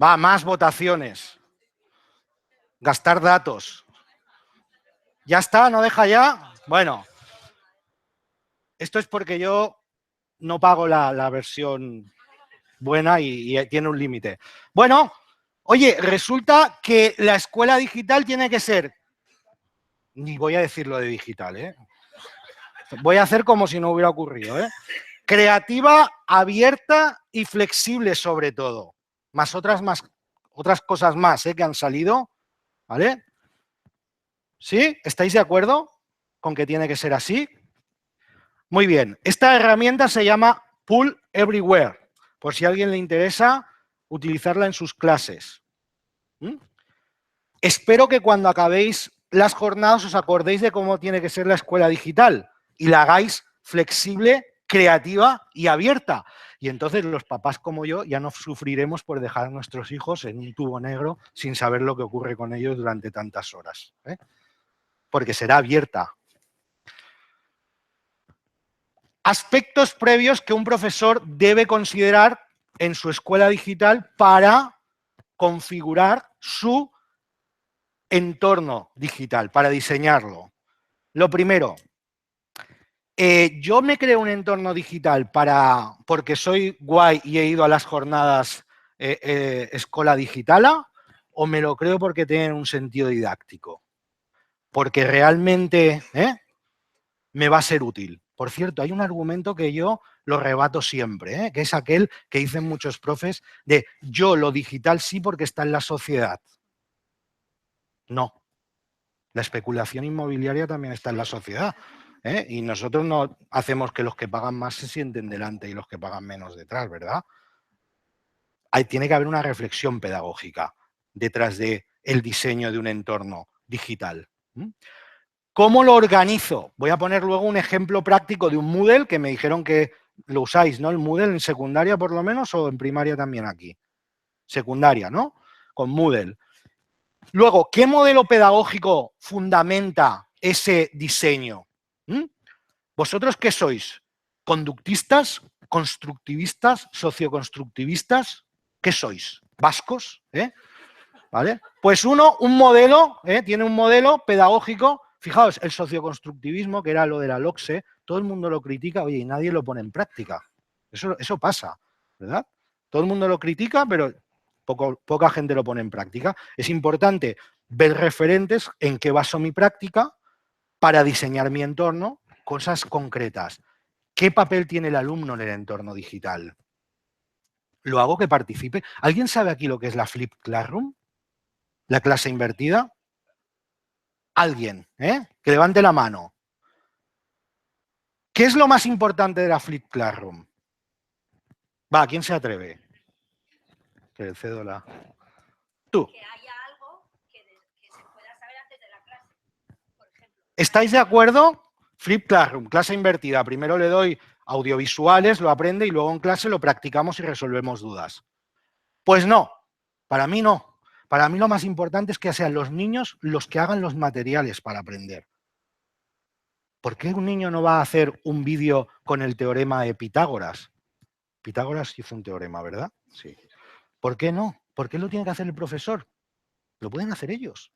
Va, más votaciones. Gastar datos. ¿Ya está? ¿No deja ya? Bueno. Esto es porque yo no pago la versión buena y tiene un límite. Bueno, oye, resulta que la escuela digital tiene que ser... Ni voy a decir lo de digital, ¿eh? Voy a hacer como si no hubiera ocurrido, ¿eh? Creativa, abierta y flexible sobre todo. Más otras cosas más, que han salido, ¿vale? ¿Sí? ¿Estáis de acuerdo con que tiene que ser así? Muy bien. Esta herramienta se llama Pool Everywhere, por si a alguien le interesa utilizarla en sus clases. Espero que cuando acabéis las jornadas os acordéis de cómo tiene que ser la escuela digital y la hagáis flexible, creativa y abierta. Y entonces los papás como yo ya no sufriremos por dejar a nuestros hijos en un tubo negro sin saber lo que ocurre con ellos durante tantas horas, ¿eh? Porque será abierta. Aspectos previos que un profesor debe considerar en su escuela digital para configurar su entorno digital, para diseñarlo. Lo primero, yo me creo un entorno digital porque soy guay y he ido a las jornadas escuela digitala, o me lo creo porque tienen un sentido didáctico, porque realmente me va a ser útil. Por cierto, hay un argumento que yo lo rebato siempre, que es aquel que dicen muchos profes de yo lo digital sí porque está en la sociedad. No. La especulación inmobiliaria también está en la sociedad, y nosotros no hacemos que los que pagan más se sienten delante y los que pagan menos detrás, ¿verdad? Tiene que haber una reflexión pedagógica detrás del diseño de un entorno digital. ¿Cómo lo organizo? Voy a poner luego un ejemplo práctico de un Moodle que me dijeron que lo usáis, ¿no? El Moodle en secundaria por lo menos o en primaria también aquí. Secundaria, ¿no? Con Moodle. Luego, ¿qué modelo pedagógico fundamenta ese diseño? ¿Vosotros qué sois? ¿Conductistas? ¿Constructivistas? ¿Socioconstructivistas? ¿Qué sois? ¿Vascos? ¿Vale? Pues un modelo, tiene un modelo pedagógico. Fijaos, el socioconstructivismo, que era lo de la LOCSE, todo el mundo lo critica, oye, y nadie lo pone en práctica. Eso pasa, ¿verdad? Todo el mundo lo critica, pero poca gente lo pone en práctica. Es importante ver referentes en qué baso mi práctica para diseñar mi entorno, cosas concretas. ¿Qué papel tiene el alumno en el entorno digital? ¿Lo hago que participe? ¿Alguien sabe aquí lo que es la Flipped Classroom? ¿La clase invertida? Alguien, que levante la mano. ¿Qué es lo más importante de la Flipped Classroom? Va, ¿quién se atreve? Que cedo la... Tú. Que haya algo que se pueda saber antes de la clase, por ejemplo. ¿Estáis de acuerdo? Flipped Classroom, clase invertida. Primero le doy audiovisuales, lo aprende y luego en clase lo practicamos y resolvemos dudas. Pues no. Para mí no. Para mí lo más importante es que sean los niños los que hagan los materiales para aprender. ¿Por qué un niño no va a hacer un vídeo con el teorema de Pitágoras? Pitágoras hizo un teorema, ¿verdad? Sí. ¿Por qué no? ¿Por qué lo tiene que hacer el profesor? Lo pueden hacer ellos.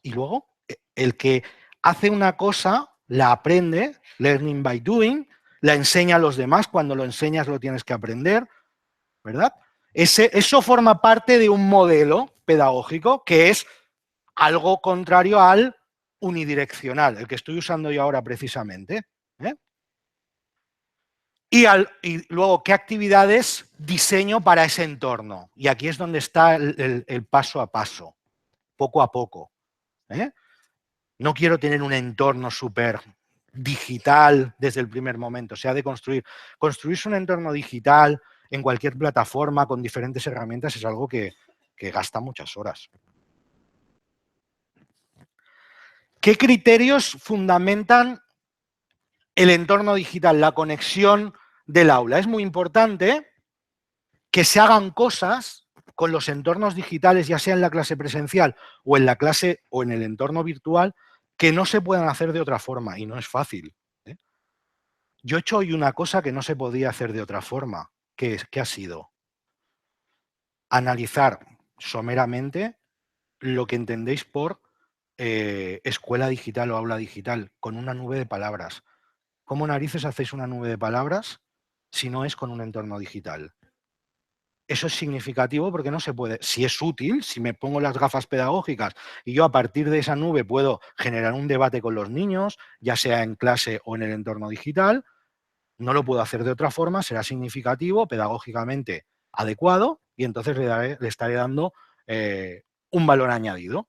Y luego, el que hace una cosa, la aprende, learning by doing, la enseña a los demás, cuando lo enseñas lo tienes que aprender, ¿verdad? Eso forma parte de un modelo pedagógico que es algo contrario al unidireccional, el que estoy usando yo ahora precisamente. Y luego, ¿qué actividades diseño para ese entorno? Y aquí es donde está el paso a paso, poco a poco. No quiero tener un entorno súper digital desde el primer momento, se ha de construir. Construirse un entorno digital en cualquier plataforma con diferentes herramientas es algo que gasta muchas horas. ¿Qué criterios fundamentan el entorno digital, la conexión del aula? Es muy importante que se hagan cosas con los entornos digitales, ya sea en la clase presencial o en la clase o en el entorno virtual, que no se puedan hacer de otra forma, y no es fácil. Yo he hecho hoy una cosa que no se podía hacer de otra forma. ¿Qué ha sido? Analizar someramente lo que entendéis por escuela digital o aula digital, con una nube de palabras. ¿Cómo narices hacéis una nube de palabras si no es con un entorno digital? Eso es significativo porque no se puede. Si es útil, si me pongo las gafas pedagógicas y yo a partir de esa nube puedo generar un debate con los niños, ya sea en clase o en el entorno digital, no lo puedo hacer de otra forma, será significativo, pedagógicamente adecuado y entonces le estaré dando un valor añadido.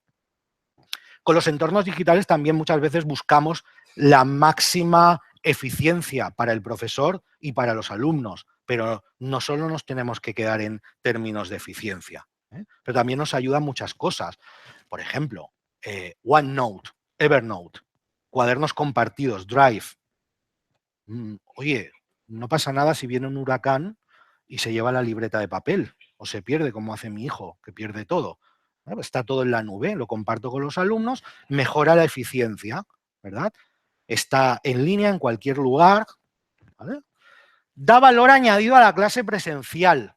Con los entornos digitales también muchas veces buscamos la máxima eficiencia para el profesor y para los alumnos, pero no solo nos tenemos que quedar en términos de eficiencia, pero también nos ayudan muchas cosas. Por ejemplo, OneNote, Evernote, cuadernos compartidos, Drive. Oye, no pasa nada si viene un huracán y se lleva la libreta de papel o se pierde, como hace mi hijo, que pierde todo. Está todo en la nube, lo comparto con los alumnos, mejora la eficiencia, ¿verdad? Está en línea en cualquier lugar, ¿vale? Da valor añadido a la clase presencial,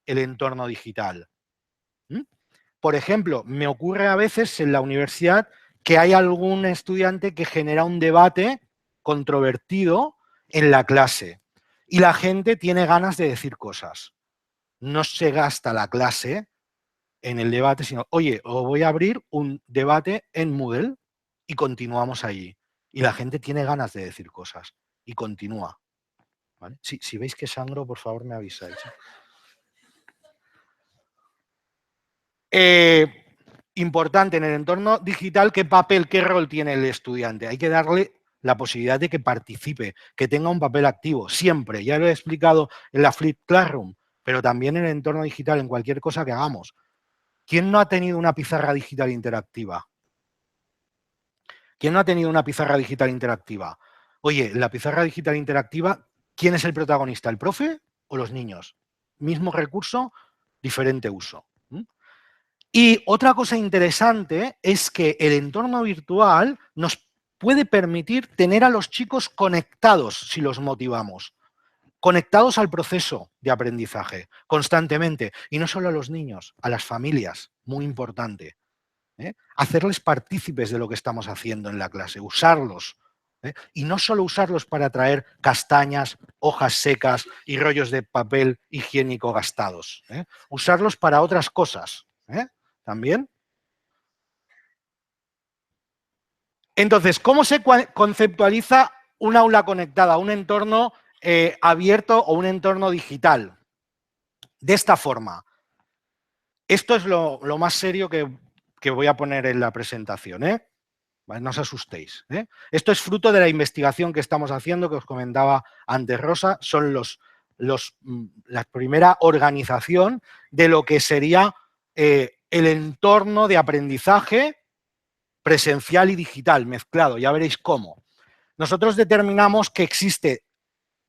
el entorno digital. Por ejemplo, me ocurre a veces en la universidad que hay algún estudiante que genera un debate controvertido en la clase y la gente tiene ganas de decir cosas. No se gasta la clase en el debate, sino, oye, os voy a abrir un debate en Moodle y continuamos allí. Y la gente tiene ganas de decir cosas y continúa. ¿Vale? Si veis que sangro, por favor me avisáis. Importante en el entorno digital, ¿qué papel, qué rol tiene el estudiante? Hay que darle la posibilidad de que participe, que tenga un papel activo, siempre. Ya lo he explicado en la Flip Classroom, pero también en el entorno digital, en cualquier cosa que hagamos. ¿Quién no ha tenido una pizarra digital interactiva? ¿Quién no ha tenido una pizarra digital interactiva? Oye, la pizarra digital interactiva, ¿quién es el protagonista? ¿El profe o los niños? Mismo recurso, diferente uso. Y otra cosa interesante es que el entorno virtual nos puede permitir tener a los chicos conectados si los motivamos. Conectados al proceso de aprendizaje constantemente. Y no solo a los niños, a las familias, muy importante. Hacerles partícipes de lo que estamos haciendo en la clase, usarlos. Y no solo usarlos para traer castañas, hojas secas y rollos de papel higiénico gastados. Usarlos para otras cosas. También. Entonces, ¿cómo se conceptualiza un aula conectada, un entorno abierto o un entorno digital? De esta forma. Esto es lo más serio que voy a poner en la presentación, ¿Vale? No os asustéis. Esto es fruto de la investigación que estamos haciendo, que os comentaba antes Rosa, son la primera organización de lo que sería el entorno de aprendizaje presencial y digital, mezclado, ya veréis cómo. Nosotros determinamos que existe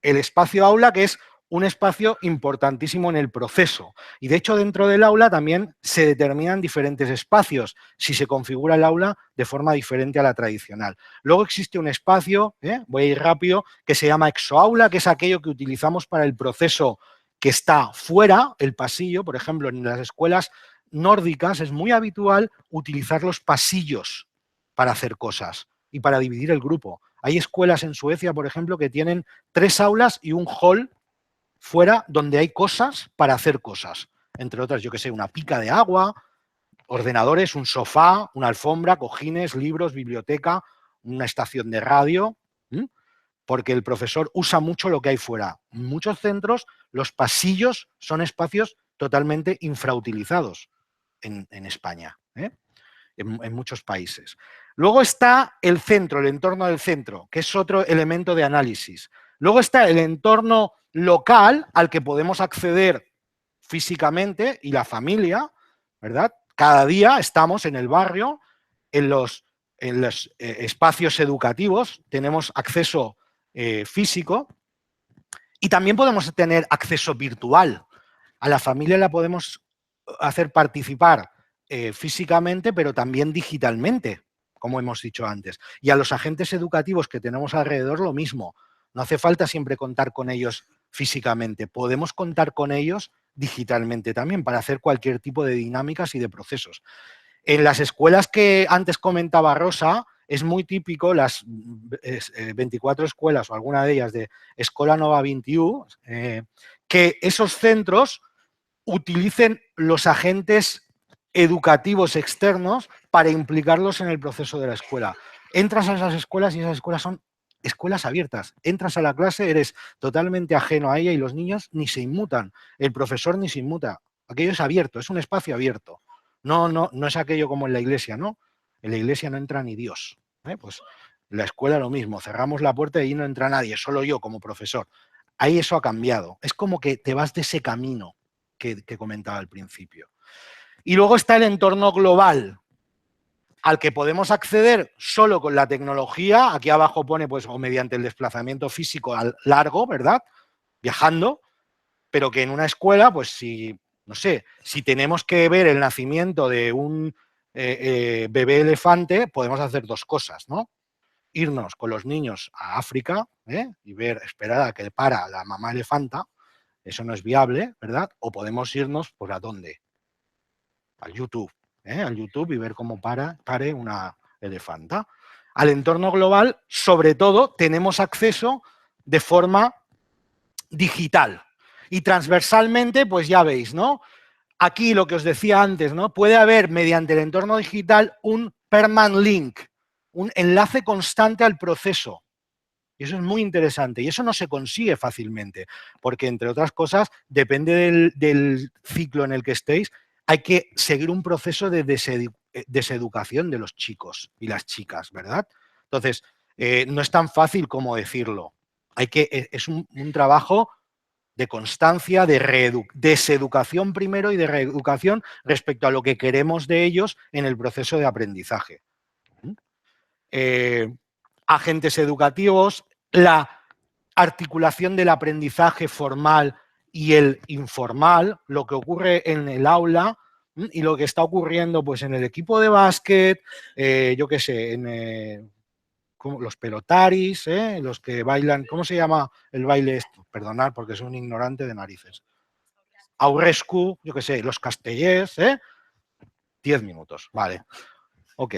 el espacio aula, que es un espacio importantísimo en el proceso. Y de hecho, dentro del aula también se determinan diferentes espacios si se configura el aula de forma diferente a la tradicional. Luego existe un espacio, voy a ir rápido, que se llama exoaula, que es aquello que utilizamos para el proceso que está fuera, el pasillo. Por ejemplo, en las escuelas nórdicas es muy habitual utilizar los pasillos para hacer cosas y para dividir el grupo. Hay escuelas en Suecia, por ejemplo, que tienen 3 aulas y un hall fuera donde hay cosas para hacer cosas. Entre otras, yo que sé, una pica de agua, ordenadores, un sofá, una alfombra, cojines, libros, biblioteca, una estación de radio, porque el profesor usa mucho lo que hay fuera. En muchos centros los pasillos son espacios totalmente infrautilizados en España, en muchos países. Luego está el centro, el entorno del centro, que es otro elemento de análisis. Luego está el entorno local al que podemos acceder físicamente y la familia, ¿verdad? Cada día estamos en el barrio, en los espacios educativos, tenemos acceso físico y también podemos tener acceso virtual. A la familia la podemos hacer participar físicamente, pero también digitalmente, como hemos dicho antes. Y a los agentes educativos que tenemos alrededor lo mismo. No hace falta siempre contar con ellos físicamente. Podemos contar con ellos digitalmente también para hacer cualquier tipo de dinámicas y de procesos. En las escuelas que antes comentaba Rosa, es muy típico, las 24 escuelas o alguna de ellas de Escola Nova 21, que esos centros utilicen los agentes educativos externos para implicarlos en el proceso de la escuela. Entras a esas escuelas y esas escuelas son escuelas abiertas. Entras a la clase, eres totalmente ajeno a ella y los niños ni se inmutan. El profesor ni se inmuta. Aquello es abierto, es un espacio abierto. No es aquello como en la iglesia, ¿no? En la iglesia no entra ni Dios. Pues en la escuela lo mismo. Cerramos la puerta y ahí no entra nadie, solo yo como profesor. Ahí eso ha cambiado. Es como que te vas de ese camino que comentaba al principio. Y luego está el entorno global, al que podemos acceder solo con la tecnología. Aquí abajo pone, pues, o mediante el desplazamiento físico largo, ¿verdad? Viajando, pero que en una escuela, pues, si, no sé, si tenemos que ver el nacimiento de un bebé elefante, podemos hacer 2 cosas, ¿no? Irnos con los niños a África y esperar a que para la mamá elefanta. Eso no es viable, ¿verdad? O podemos irnos, pues, ¿a dónde? Al YouTube. Al YouTube y ver cómo pare una elefanta. Al entorno global, sobre todo, tenemos acceso de forma digital. Y transversalmente, pues ya veis, ¿no? Aquí lo que os decía antes, ¿no? Puede haber, mediante el entorno digital, un permanent link, un enlace constante al proceso. Y eso es muy interesante. Y eso no se consigue fácilmente, porque, entre otras cosas, depende del ciclo en el que estéis, hay que seguir un proceso de deseducación de los chicos y las chicas, ¿verdad? Entonces, no es tan fácil como decirlo. Es un trabajo de constancia, de deseducación primero y de reeducación respecto a lo que queremos de ellos en el proceso de aprendizaje. Agentes educativos, la articulación del aprendizaje formal y el informal, lo que ocurre en el aula y lo que está ocurriendo, pues, en el equipo de básquet, yo qué sé, en los pelotaris, los que bailan, ¿cómo se llama el baile esto? Perdonad porque soy un ignorante de narices. Aurrescu, yo qué sé, los castellers, 10 minutos, vale. Ok.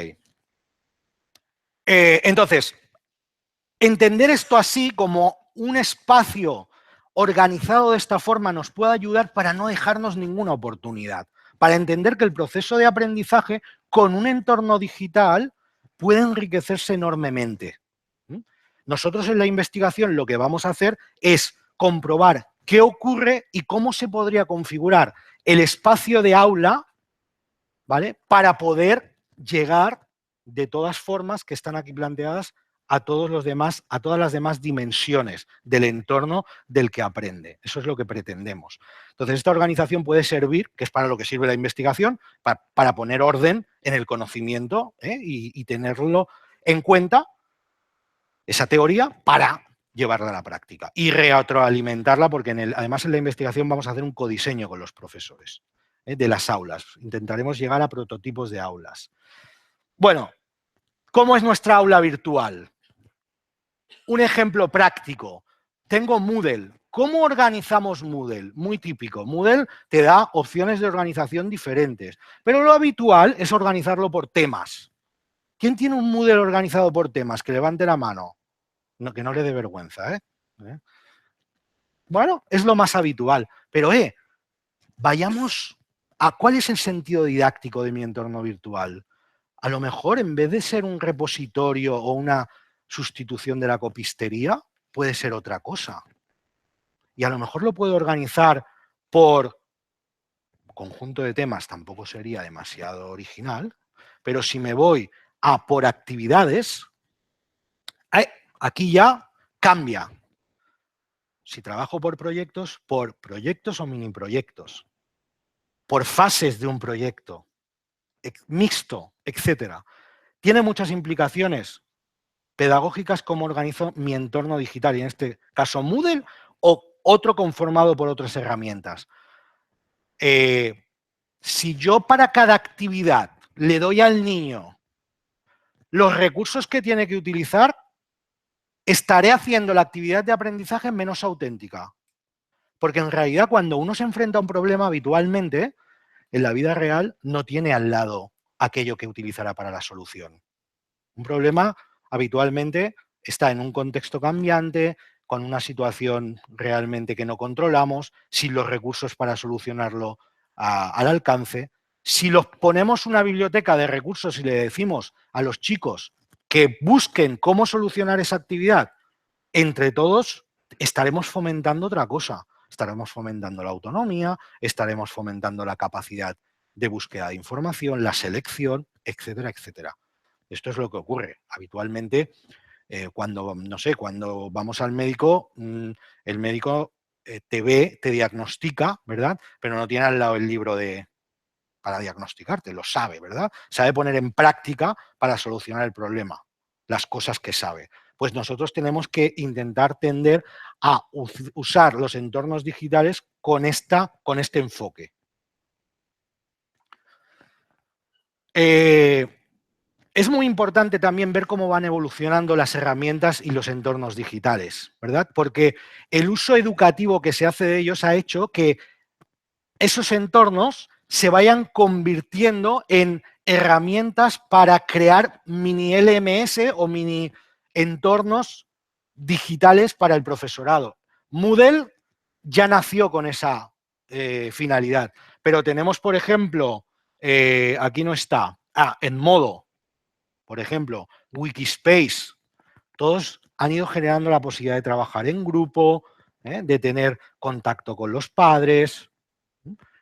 Entonces, entender esto así como un espacio organizado de esta forma nos puede ayudar para no dejarnos ninguna oportunidad, para entender que el proceso de aprendizaje con un entorno digital puede enriquecerse enormemente. Nosotros en la investigación lo que vamos a hacer es comprobar qué ocurre y cómo se podría configurar el espacio de aula, ¿vale?, para poder llegar de todas formas que están aquí planteadas a todas las demás dimensiones del entorno del que aprende. Eso es lo que pretendemos. Entonces, esta organización puede servir, que es para lo que sirve la investigación, para poner orden en el conocimiento y tenerlo en cuenta, esa teoría, para llevarla a la práctica y retroalimentarla, porque además en la investigación vamos a hacer un codiseño con los profesores de las aulas. Intentaremos llegar a prototipos de aulas. Bueno, ¿cómo es nuestra aula virtual? Un ejemplo práctico. Tengo Moodle. ¿Cómo organizamos Moodle? Muy típico. Moodle te da opciones de organización diferentes, pero lo habitual es organizarlo por temas. ¿Quién tiene un Moodle organizado por temas? Que levante la mano. No, que no le dé vergüenza, ¿eh? Bueno, es lo más habitual. Pero, vayamos a cuál es el sentido didáctico de mi entorno virtual. A lo mejor, en vez de ser un repositorio o una sustitución de la copistería, puede ser otra cosa. Y a lo mejor lo puedo organizar por conjunto de temas, tampoco sería demasiado original, pero si me voy a por actividades, aquí ya cambia. Si trabajo por proyectos o mini proyectos, por fases de un proyecto, mixto, etcétera. Tiene muchas implicaciones pedagógicas cómo organizo mi entorno digital, y en este caso Moodle o otro conformado por otras herramientas. Si yo para cada actividad le doy al niño los recursos que tiene que utilizar, estaré haciendo la actividad de aprendizaje menos auténtica. Porque en realidad cuando uno se enfrenta a un problema habitualmente, en la vida real no tiene al lado aquello que utilizará para la solución. Un problema habitualmente está en un contexto cambiante, con una situación realmente que no controlamos, sin los recursos para solucionarlo al alcance. Si los ponemos una biblioteca de recursos y le decimos a los chicos que busquen cómo solucionar esa actividad, entre todos estaremos fomentando otra cosa. Estaremos fomentando la autonomía, estaremos fomentando la capacidad de búsqueda de información, la selección, etcétera, etcétera. Esto es lo que ocurre. Habitualmente, cuando vamos al médico, el médico te ve, te diagnostica, ¿verdad? Pero no tiene al lado el libro para diagnosticarte, lo sabe, ¿verdad? Sabe poner en práctica para solucionar el problema, las cosas que sabe. Pues nosotros tenemos que intentar tender a usar los entornos digitales con este enfoque. Es muy importante también ver cómo van evolucionando las herramientas y los entornos digitales, ¿verdad? Porque el uso educativo que se hace de ellos ha hecho que esos entornos se vayan convirtiendo en herramientas para crear mini LMS o mini entornos digitales para el profesorado. Moodle ya nació con esa finalidad, pero tenemos, por ejemplo, aquí no está, Edmodo, por ejemplo, Wikispace. Todos han ido generando la posibilidad de trabajar en grupo, de tener contacto con los padres,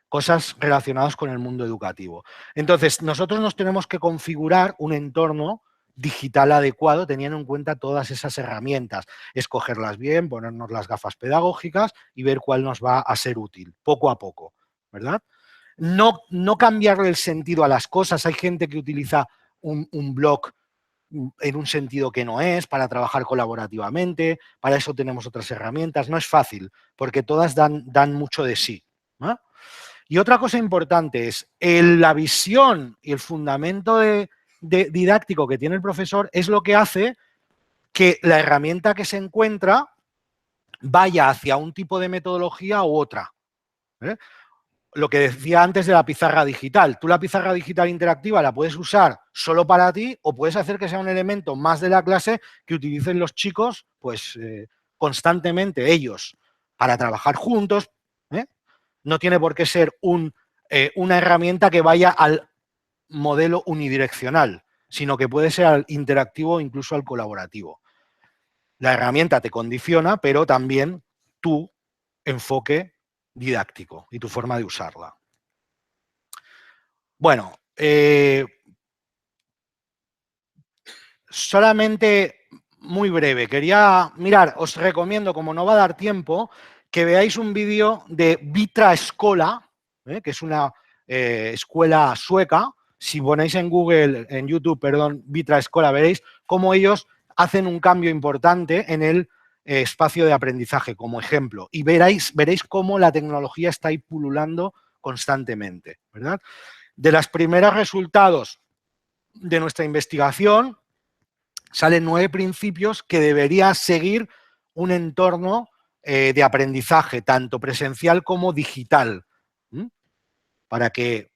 cosas relacionadas con el mundo educativo. Entonces, nosotros nos tenemos que configurar un entorno digital adecuado teniendo en cuenta todas esas herramientas, escogerlas bien, ponernos las gafas pedagógicas y ver cuál nos va a ser útil, poco a poco, ¿verdad? No cambiarle el sentido a las cosas. Hay gente que utiliza un blog en un sentido que no es, para trabajar colaborativamente, para eso tenemos otras herramientas. No es fácil, porque todas dan mucho de sí, ¿no? Y otra cosa importante es la visión y el fundamento didáctico que tiene el profesor es lo que hace que la herramienta que se encuentra vaya hacia un tipo de metodología u otra. Lo que decía antes de la pizarra digital. Tú la pizarra digital interactiva la puedes usar solo para ti o puedes hacer que sea un elemento más de la clase que utilicen los chicos pues, constantemente ellos para trabajar juntos. No tiene por qué ser una herramienta que vaya al modelo unidireccional, sino que puede ser al interactivo o incluso al colaborativo. La herramienta te condiciona, pero también tu enfoque didáctico y tu forma de usarla. Bueno, solamente muy breve. Os recomiendo, como no va a dar tiempo, que veáis un vídeo de Vitra Escola, que es una escuela sueca. Si ponéis en Google, en YouTube, perdón, Vitra Escola, veréis cómo ellos hacen un cambio importante en espacio de aprendizaje como ejemplo y veréis cómo la tecnología está ahí pululando constantemente, ¿verdad? De los primeros resultados de nuestra investigación salen 9 principios que debería seguir un entorno de aprendizaje, tanto presencial como digital, para que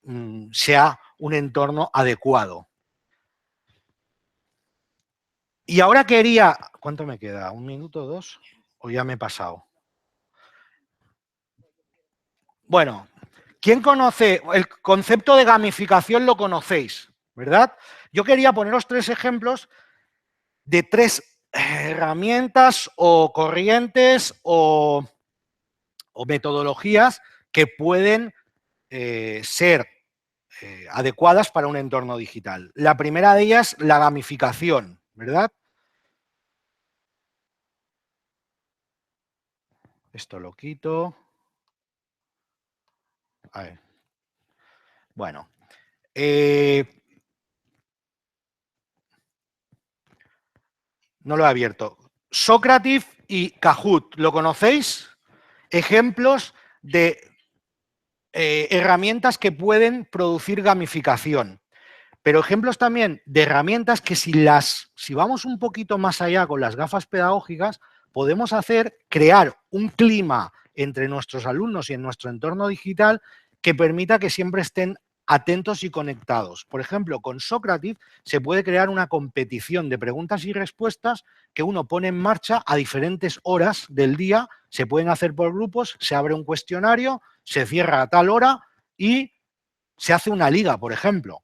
sea un entorno adecuado. Y ahora quería... ¿Cuánto me queda? ¿1 minuto, 2? ¿O ya me he pasado? Bueno, ¿quién conoce? El concepto de gamificación lo conocéis, ¿verdad? Yo quería poneros 3 ejemplos de 3 herramientas o corrientes o metodologías que pueden ser adecuadas para un entorno digital. La primera de ellas, la gamificación, ¿verdad? Esto lo quito. A ver. Bueno. No lo he abierto. Socrative y Kahoot, ¿lo conocéis? Ejemplos de herramientas que pueden producir gamificación. Pero ejemplos también de herramientas que si vamos un poquito más allá con las gafas pedagógicas, podemos crear un clima entre nuestros alumnos y en nuestro entorno digital que permita que siempre estén atentos y conectados. Por ejemplo, con Socrative se puede crear una competición de preguntas y respuestas que uno pone en marcha a diferentes horas del día, se pueden hacer por grupos, se abre un cuestionario, se cierra a tal hora y se hace una liga, por ejemplo.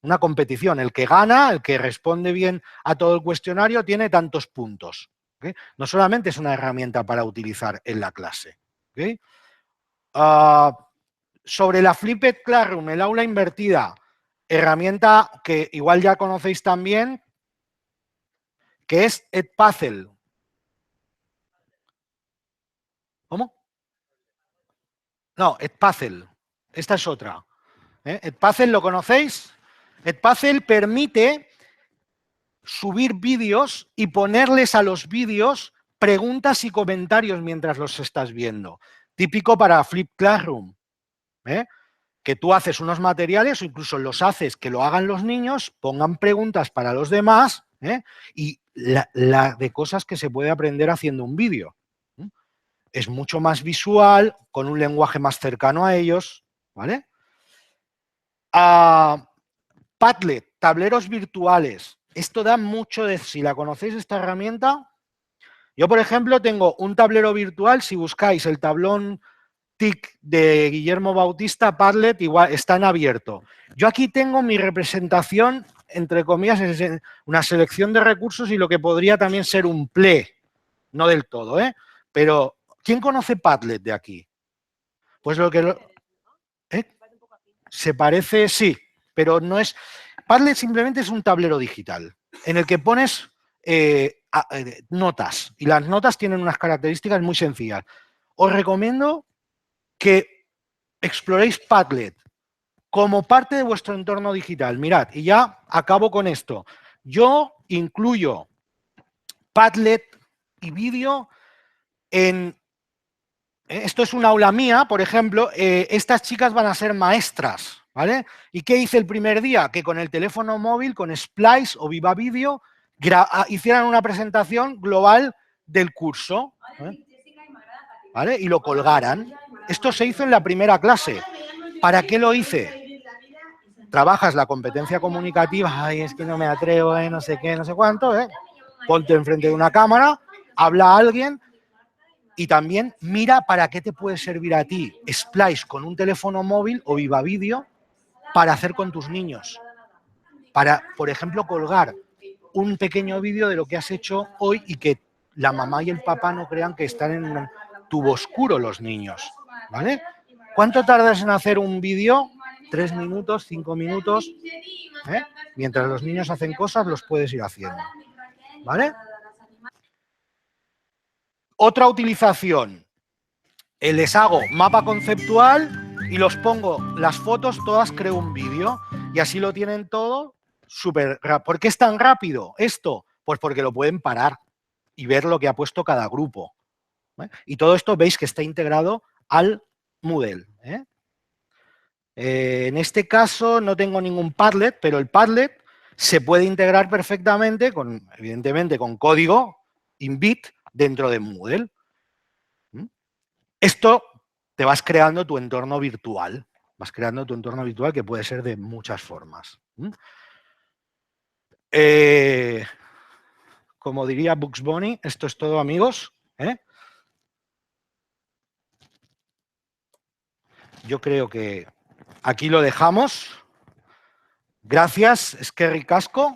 Una competición, el que gana, el que responde bien a todo el cuestionario, tiene tantos puntos. ¿Okay? No solamente es una herramienta para utilizar en la clase. ¿Okay? Sobre la Flipped Classroom, el aula invertida, herramienta que igual ya conocéis también, que es Edpuzzle. ¿Cómo? No, Edpuzzle. Esta es otra. Edpuzzle, ¿lo conocéis? Edpuzzle permite subir vídeos y ponerles a los vídeos preguntas y comentarios mientras los estás viendo. Típico para Flip Classroom, que tú haces unos materiales o incluso los haces que lo hagan los niños, pongan preguntas para los demás y la de cosas que se puede aprender haciendo un vídeo. Es mucho más visual, con un lenguaje más cercano a ellos, ¿vale? Padlet, tableros virtuales. Esto da mucho de... Si la conocéis esta herramienta, yo por ejemplo tengo un tablero virtual, si buscáis el tablón TIC de Guillermo Bautista, Padlet, igual está en abierto. Yo aquí tengo mi representación, entre comillas, es una selección de recursos y lo que podría también ser un PLE, no del todo, pero ¿quién conoce Padlet de aquí? Pues lo que... Se parece, sí, pero no es... Padlet simplemente es un tablero digital en el que pones notas y las notas tienen unas características muy sencillas. Os recomiendo que exploréis Padlet como parte de vuestro entorno digital. Mirad, y ya acabo con esto. Yo incluyo Padlet y vídeo en... Esto es una aula mía, por ejemplo, estas chicas van a ser maestras, ¿vale? ¿Y qué hice el primer día? Que con el teléfono móvil, con Splice o Viva Video, hicieran una presentación global del curso, ¿vale? Y lo colgaran. Esto se hizo en la primera clase. ¿Para qué lo hice? Trabajas la competencia comunicativa, ay, es que no me atrevo, no sé qué, no sé cuánto, Ponte enfrente de una cámara, habla a alguien y también mira para qué te puede servir a ti Splice con un teléfono móvil o Viva Video para hacer con tus niños. Para, por ejemplo, colgar un pequeño vídeo de lo que has hecho hoy y que la mamá y el papá no crean que están en un tubo oscuro los niños, ¿vale? ¿Cuánto tardas en hacer un vídeo? 3 minutos, 5 minutos. Mientras los niños hacen cosas, los puedes ir haciendo, ¿vale? Otra utilización, les hago mapa conceptual y los pongo las fotos, todas creo un vídeo y así lo tienen todo súper rápido. ¿Por qué es tan rápido esto? Pues porque lo pueden parar. y ver lo que ha puesto cada grupo. Y todo esto veis que está integrado al Moodle. En este caso no tengo ningún Padlet, pero el Padlet se puede integrar perfectamente, evidentemente con código in-bit dentro de Moodle. Esto te vas creando tu entorno virtual. Vas creando tu entorno virtual que puede ser de muchas formas. Como diría Bugs Bunny, esto es todo, amigos. Yo creo que aquí lo dejamos. Gracias, Eskerrik asko.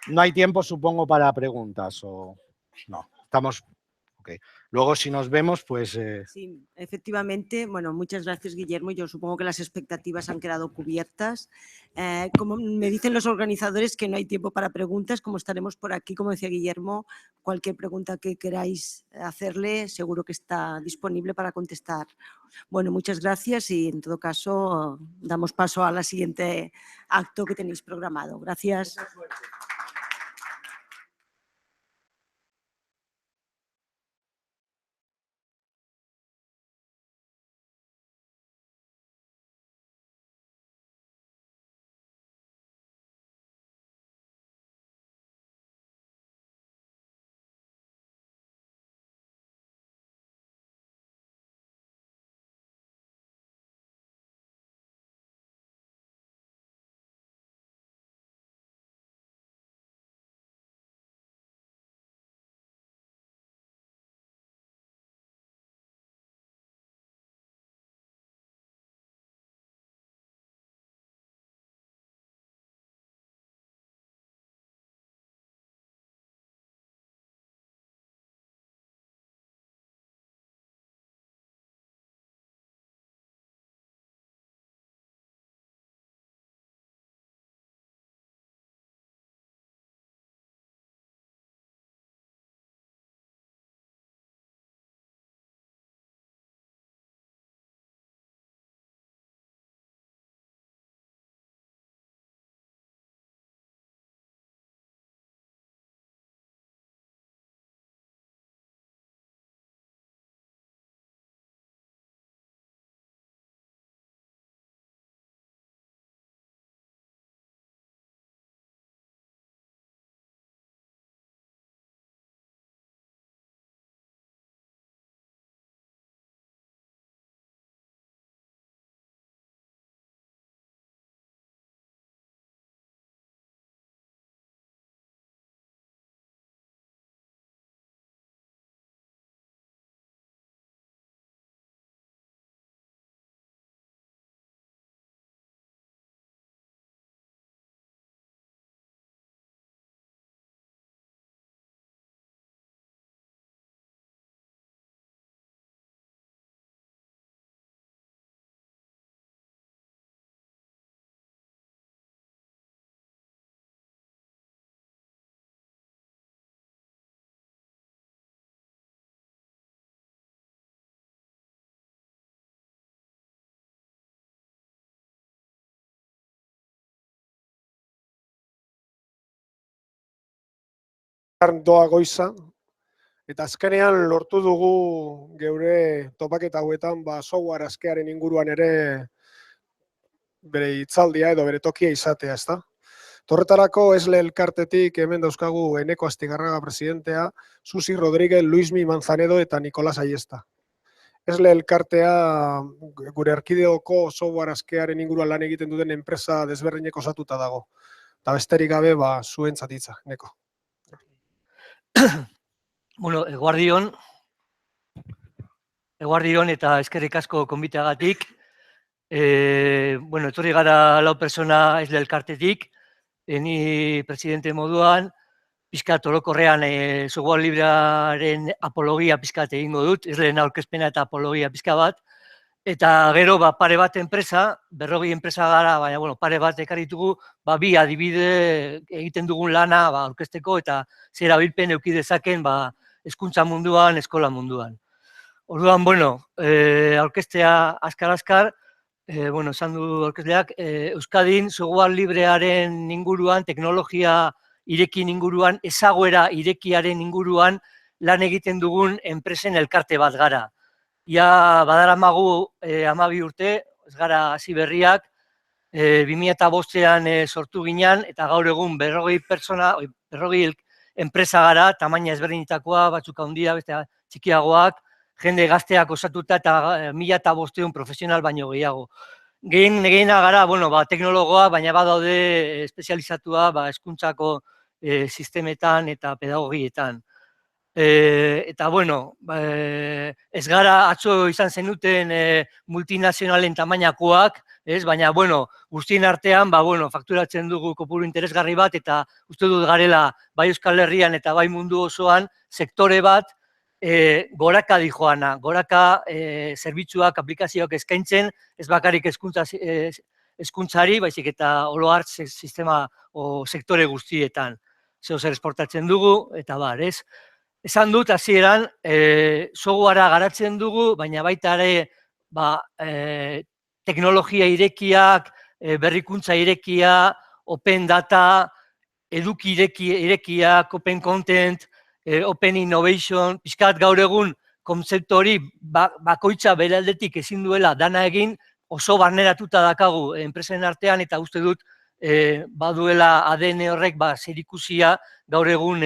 No hay tiempo, supongo, para preguntas o no. Estamos. Okay. Luego, si nos vemos, pues. Sí, efectivamente. Bueno, muchas gracias, Guillermo. Yo supongo que las expectativas han quedado cubiertas. Como me dicen los organizadores que no hay tiempo para preguntas, como estaremos por aquí, como decía Guillermo, cualquier pregunta que queráis hacerle, seguro que está disponible para contestar. Bueno, muchas gracias y en todo caso damos paso a la siguiente acto que tenéis programado. Gracias. doa goiza, eta azkenean lortu dugu geure topaketa hauetan software askearen inguruan ere bere hitzaldia edo bere tokia izatea, ezta? Torretarako Esle elkartetik hemen dauzkagu Eneko Astigarraga presidentea, Susi Rodríguez, Luismi Manzanedo eta Nicolás Aiesta. Esle elkartea gure erkideoko software askearen inguruan lan egiten duten enpresa desberdinek osatuta dago. Eta besterik gabe, zuentzat hitza, Neko. Bueno, eguardion eta eskerrik asko konbiteagatik. Bueno, etorri gara lau persona Esle elkartetik, ni presidente moduan, pizkat orokorrean software librearen apologia pizkat egingo dut, Esleen aurkezpena eta apologia pizka bat, eta gero pare bat enpresa, 40 enpresa gara, baina bueno, pare bat ekarritugu, bi adibide egiten dugun lana aurkezteko eta zer erabilpen eduki dezaken hezkuntza munduan, eskola munduan. Orduan, bueno, aurkeztea azkar-azkar, esan du aurkezleak, Euskadin software librearen inguruan, teknologia irekien inguruan, ezaguera irekiaren inguruan lan egiten dugun enpresen elkarte bat gara. Ia badaramagu 12 urte, ez gara hasi berriak, 2005ean sortu ginen, eta gaur egun 40 enpresa gara, tamaina ezberdinetakoa, batzuk handia, beste txikiagoak, jende gazteak osatuta eta 1500 profesional baino gehiago. Gehiena gara, teknologoa, baina badaude espezializatua hezkuntzako sistemetan eta pedagogietan. Eta, ez gara atzo izan zenuten multinazionalen tamainakoak, baina, guztien artean, fakturatzen dugu kopuru interesgarri bat, eta uste dut garela, bai Euskal Herrian eta bai mundu osoan, sektore bat, goraka dijoana, goraka zerbitzuak, aplikazioak eskaintzen, ez bakarrik hezkuntzari, baizik eta oro har sistema o sektore guztietan. Zer esportatzen dugu, eta bar, ez? Esan dut, hasieran, softwarea garatzen dugu, baina baita ere, teknologia irekiak, berrikuntza irekia, open data, eduki irekiak, open content, open innovation, pixkat gaur egun kontzeptu hori bakoitza bere aldetik ezin duela dana egin, oso barneratuta dakagu enpresen artean, eta uste dut baduela ADN horrek zerikusia gaur egun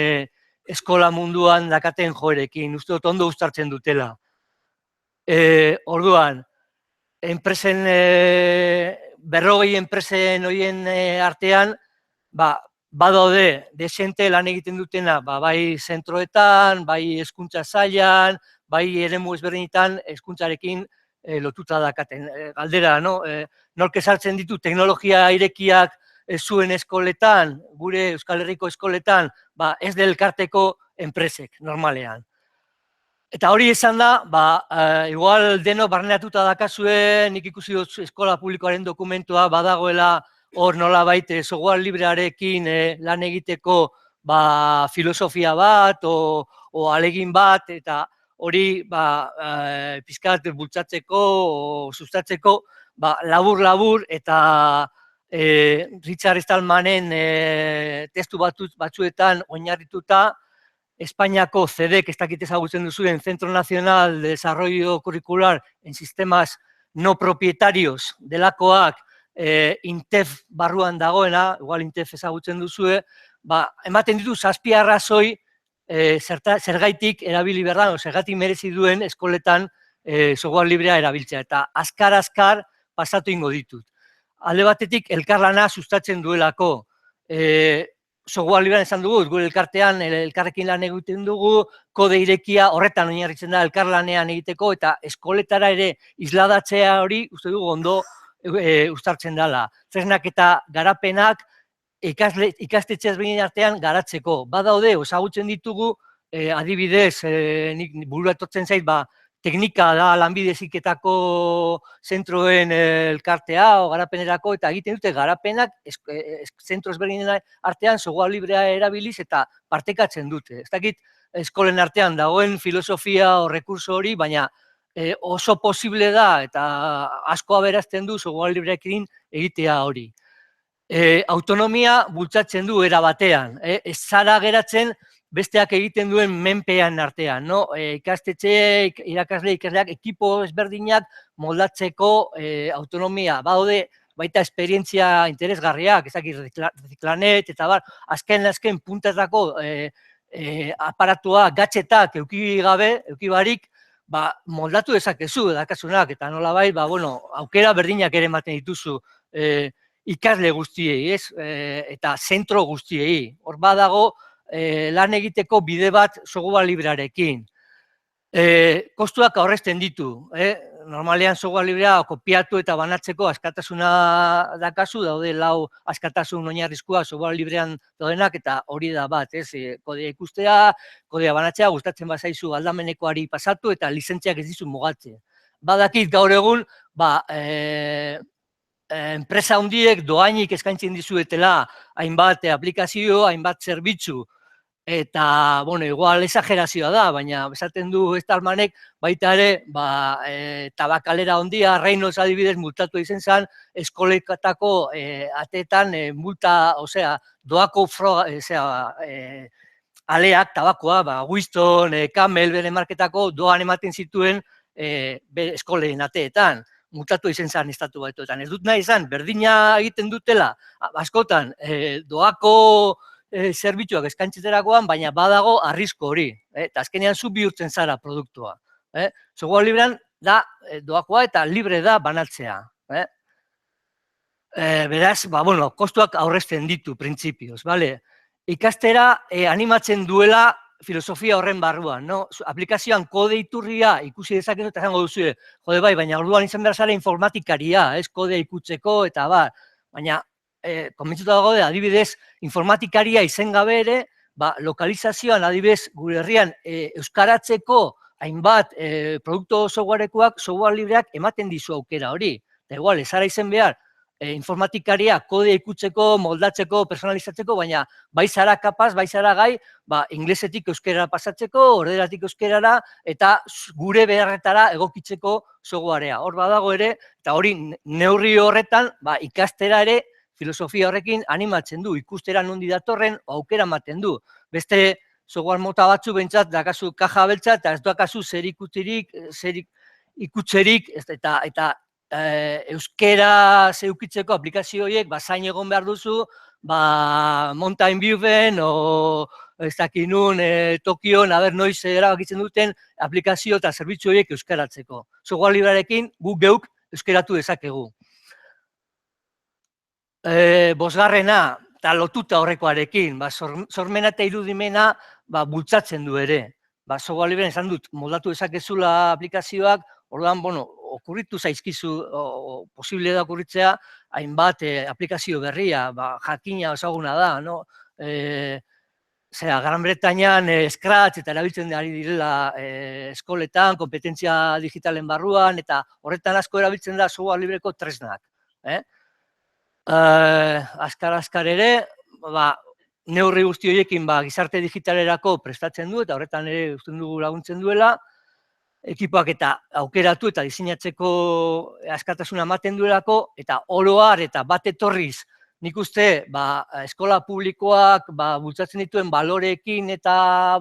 eskola munduan dakaten joerekin, uste dut ondo uztartzen dutela. Orduan, enpresen, 40 enpresen horien artean, badaude desente lan egiten dutena, bai zentroetan, bai hezkuntza sailan, bai eremu ezberdinetan hezkuntzarekin lotuta dakaten. Galdera, nork ezartzen ditu teknologia irekiak zuen eskoletan, gure Euskal Herriko eskoletan, ez del elkarteko enpresek, normalean. Eta hori esan da, igual denok barneratuta dakazue, nik ikusi dut eskola publikoaren dokumentua badagoela hor nolabait software librearekin lan egiteko filosofia bat o alegin bat, eta hori pizkat bultzatzeko o sustatzeko labur-labur eta Richard Stallmanen testu batzuetan oinarrituta, Espainiako CEDEC, ez dakit ezagutzen duzuen, Centro Nacional de Desarrollo Curricular en Sistemas No Propietarios delakoak, INTEF barruan dagoena, igual INTEF ezagutzen duzue, ematen ditu 7 arrazoi zergaitik erabili behar da, zergatik merezi duen eskoletan software librea erabiltzea, eta azkar pasatu ingo ditut. Alde batetik, elkarlana sustatzen duelako, software librean esan dugu, gure elkartean elkarrekin lan egiten dugu, kode irekia horretan oinarritzen da elkarlanean egiteko, eta eskoletara ere isladatzea hori, uste dugu ondo uztartzen dela. Tresnak eta garapenak ikastetxe ezberdinen artean garatzeko. Badaude, ezagutzen ditugu, adibidez, nik burua etortzen zait, teknika da Lanbide Heziketako zentroen elkartea o garapenerako, eta egiten dute garapenak zentro ezberdinen artean software librea erabiliz eta partekatzen dute. Ez dakit eskolen artean dagoen filosofia o rekurso hori, baina oso posible da eta asko aberazten du software libreekin egitea hori. Autonomia bultzatzen du era batean, ez zara geratzen besteak egiten duen menpean artean, ikastetxe, irakasle, ikasleak, ekipo ezberdinak moldatzeko autonomia. Badaude baita esperientzia interesgarriak, ezakit Reziklanet, eta azken puntatako aparatua, gatxetak euki barik, moldatu dezakezu dakasunak, eta nolabait, aukera berdinak ere ematen dituzu ikasle guztiei, eta zentro guztiei. Hor badago, lan egiteko bide bat software librearekin. Kostuak aurrezten ditu. Normalean software librea kopiatu eta banatzeko askatasuna dakazu, daude 4 askatasun oinarrizkoa software librean daudenak, eta hori da bat, kodea ikustea, kodea banatzea, gustatzen bazaizu aldamenekoari pasatu eta lizentziak ez dizu mugatzen. Badakit gaur egun, enpresa handiek doainik eskaintzen dizuetela hainbat aplikazio, hainbat zerbitzu, eta, bueno, igual exagerazioa da, baina esaten du Stallmanek baita ere, tabakalera ondia, Reynolds adibidez, multatu izen zen, eskolekatako atetan multa, osea, doako froga, aleak, tabakoa, Winston, Camel, bere marketako doan ematen zituen eskoleen ateetan. Multatu izen zen estatu batuetan. Ez dut nahi izan, berdina egiten dutela, askotan, doako zerbitzuak eskaintziterakoan, baina badago arrisku hori. Eta azkenean zu bihurtzen zara produktua. Software librean da doakoa eta libre da banatzea. Beraz, kostuak aurrezten ditu, printzipioz, bale? Ikastera animatzen duela filosofia horren barruan, no? Aplikazioan kode iturria ikusi dezakezu eta zango duzu, jode bai, baina orduan izan behar zara informatikaria, ez kodea ikutzeko eta baina konbentzuta dago adibidez informatikaria izen gabe ere, lokalizazioan adibidez gure herrian euskaratzeko hainbat produktu softwarekoak, software libreak ematen dizu aukera hori. Eta igual, ez ara izen behar, informatikaria kode ikutzeko, moldatzeko, personalizatzeko, baina bai zara kapaz, bai zara gai, inglesetik euskerara pasatzeko, orderatik euskerara, eta gure beharretara egokitzeko softwarea. Hor badago ere, eta hori neurri horretan, ikastera ere, filosofia horrekin animatzen du, ikustera nondi datorren, aukera ematen du. Beste software mota batzu behintzat, dakazu kaja beltza, eta ez dakazu zer ikutzerik, eta euskera zeukitzeko aplikazio horiek, zain egon behar duzu, Mountain Viewen, o ez dakinun Tokion, noiz erabakitzen duten aplikazio eta zerbitzu horiek euskaratzeko. Software librearekin gu geuk euskeratu dezakegu. Bosgarrena, eta lotuta horrekoarekin, sormena eta irudimena bultzatzen du ere. Software librean esan dut, moldatu dezakezula aplikazioak, orduan, okurritu zaizkizu, posible da okurritzea, hainbat aplikazio berria, jakina ezaguna da, no? Gran Bretainan Scratch eta erabiltzen ari direla eskoletan, kompetentzia digitalen barruan, eta horretan asko erabiltzen da software libreko tresnak. Azkar ere, neurri guzti horiekin gizarte digitalerako prestatzen du, eta horretan ere usten dugu laguntzen duela, ekipoak eta aukeratu eta diseinatzeko askatasuna ematen duelako, eta oroar eta bat etorriz, nik uste, eskola publikoak bultzatzen dituen baloreekin eta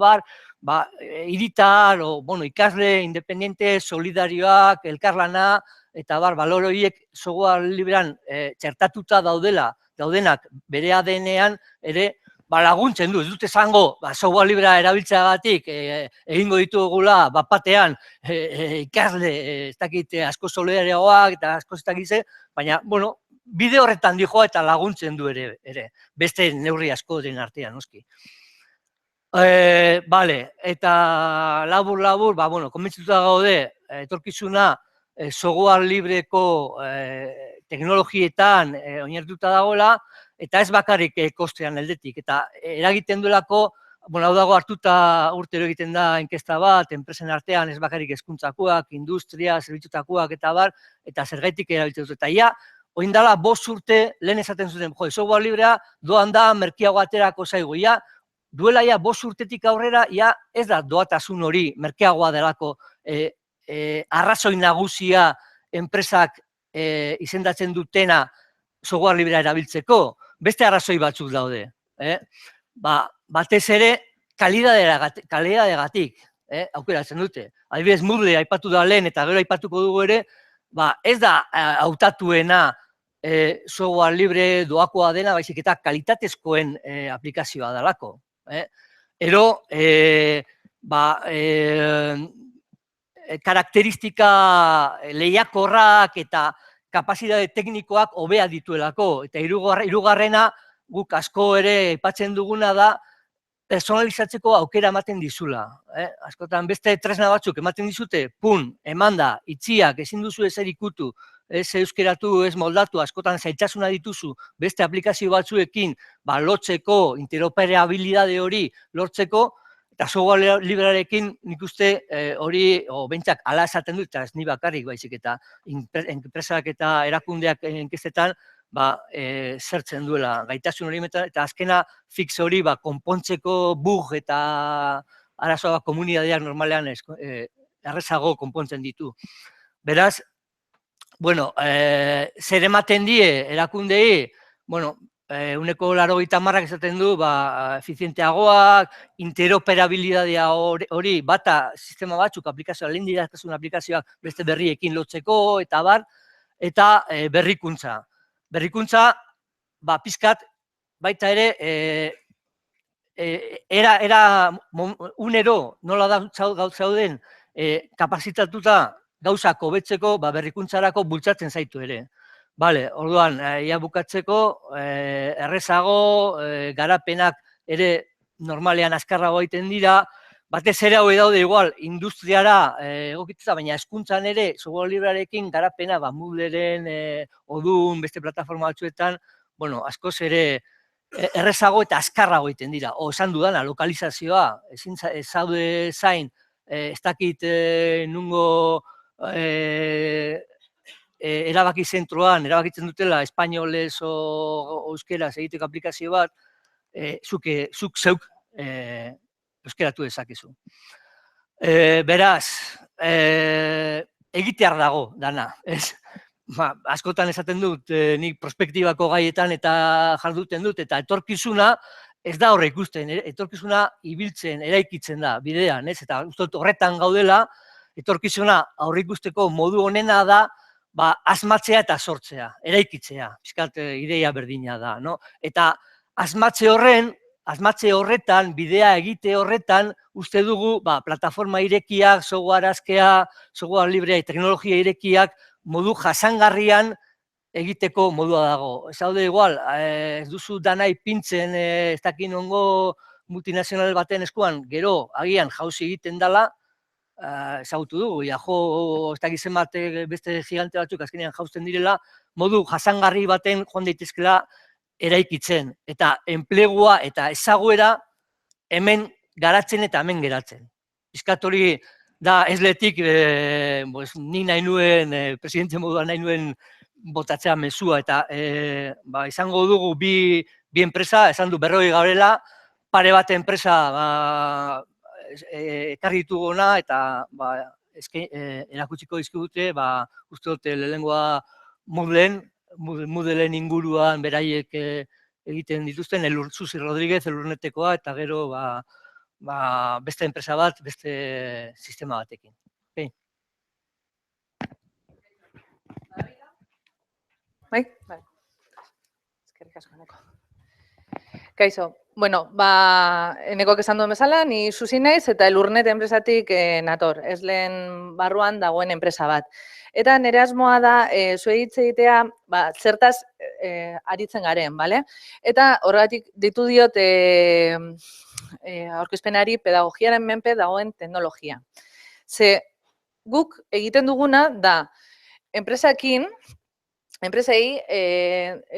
hiritar, ikasle, independiente, solidarioak, elkarlana, eta balore horiek software librean txertatuta daudenak bere ADN-ean ere laguntzen du, ez dut esango software librea erabiltzeagatik egingo ditugula batean ikasle, ez dakit asko solidarioak eta asko ez dakitze, baina, bide horretan dijoa eta laguntzen du ere, beste neurri asko den artean, noski. Eta labur, konbentzituta gaude, etorkizuna software libreko teknologietan oinarrituta dagoela, eta ez bakarrik kostean aldetik, eta eragiten duelako, hau dago hartuta urtero egiten da inkesta bat, enpresen artean ez bakarrik hezkuntzakoak, industria, zerbitzutakoak eta zergaitik erabiltzen dut. Eta oin dala 5 urte lehen esaten zuten, software librea doan da merkeago aterako zaigu, duela 5 urtetik aurrera, ez da doatasun hori merkeagoa delako arrazoi nagusia enpresak izendatzen dutena software librea erabiltzeko, beste arrazoi batzuk daude. Batez ere, kalidadeagatik aukeratzen dute. Adibidez, Moodle aipatu da lehen eta gero aipatuko dugu ere, ez da hautatuena software libre doakoa dena, baizik eta kalitatezkoen aplikazioa dalako. Ero, karakteristika lehiakorrak eta kapazitate teknikoak hobea dituelako, eta hirugarrena guk asko ere aipatzen duguna da personalizatzeko aukera ematen dizula. Askotan beste tresna batzuk ematen dizute, emanda, itziak, ezin duzu ezer ikutu, ez euskeratu, ez moldatu, askotan zailtasuna dituzu beste aplikazio batzuekin lotzeko, interoperabilitate hori lortzeko, eta software librearekin nik uste hori, bentzak ala esaten dut, eta ez ni bakarrik baizik, eta enpresak eta erakundeak inkestetan, zertzen duela gaitasun hori eta azkena fix hori konpontzeko bug eta arazoa komunitateak normalean errezago konpontzen ditu. Beraz, bueno, zer ematen die erakundei, bueno, uneko 80% esaten du, efizienteagoak, interoperabilidadea hori, bata sistema batzuk aplikazioa, lehen dirazkasun aplikazioak beste berriekin lotzeko, eta bar, eta berrikuntza. Berrikuntza, pizkat, baita ere, unero nola zauden kapazitatuta gauzak hobetzeko berrikuntzarako bultzatzen zaitu ere. Bale, orduan, ia bukatzeko, errezago, garapenak ere normalean azkarrago egiten dira, batez ere hau daude igual, industriara egokitza, baina hezkuntzan ere, software librearekin garapena, Moodleren, Odun, beste plataforma batzuetan, bueno, askoz ere errezago eta azkarrago egiten dira. O, esan dudana, lokalizazioa, ez zaude zain, ez dakit nungo erabaki zentroan, erabakitzen dutela, espainolez o euskeraz egiteko aplikazio bat, zuk zeuk euskeratu dezakezu. Beraz, egitear dago dana, ez? Askotan esaten dut, nik prospektibako gaietan eta jarduten dut, eta etorkizuna ez da horre ikusten, etorkizuna ibiltzen, eraikitzen da, bidean, ez? Eta ustot horretan gaudela, etorkizuna aurre ikusteko modu honena da, asmatzea eta sortzea, eraikitzea, pixkat ideia berdina da, no? Eta asmatze horretan, bidea egite horretan, uste dugu, plataforma irekiak, software askea, software librea, teknologia irekiak, modu jasangarrian egiteko modua dago. Ez haude igual, ez duzu dana ipintzen, ez dakin ongo multinazional baten eskuan, gero, agian jauzi egiten dela, ezagutu dugu, ez dakizen bat beste gigante batzuk azkenean jausten direla, modu jasangarri baten joan daitezkela eraikitzen, eta enplegua eta ezaguera hemen garatzen eta hemen geratzen. Bizkat hori da ezletik, ni nahi nuen, presidente moduan nahi nuen botatzea mezua, eta izango dugu bi enpresa, esan du 40 gaurela, pare bat enpresa ekarri ditugu hona, eta erakutsiko dizkigute, uste dute lehengoa Moodlen inguruan beraiek egiten dituzten, Susi Rodríguez, Elurnetekoa, eta gero beste enpresa bat, beste sistema batekin. Bai? Eskerrik asko, Eneko. Kaixo, bueno, Enekok esan duen bezala, ni Susi naiz eta Elurnet enpresatik nator, ez lehen barruan dagoen enpresa bat. Eta nire asmoa da, zuei hitz egitea, zertaz aritzen garen, bale? Eta horregatik ditu diot aurkezpenari pedagogiaren menpe dagoen teknologia. Ze guk egiten duguna da, enpresei,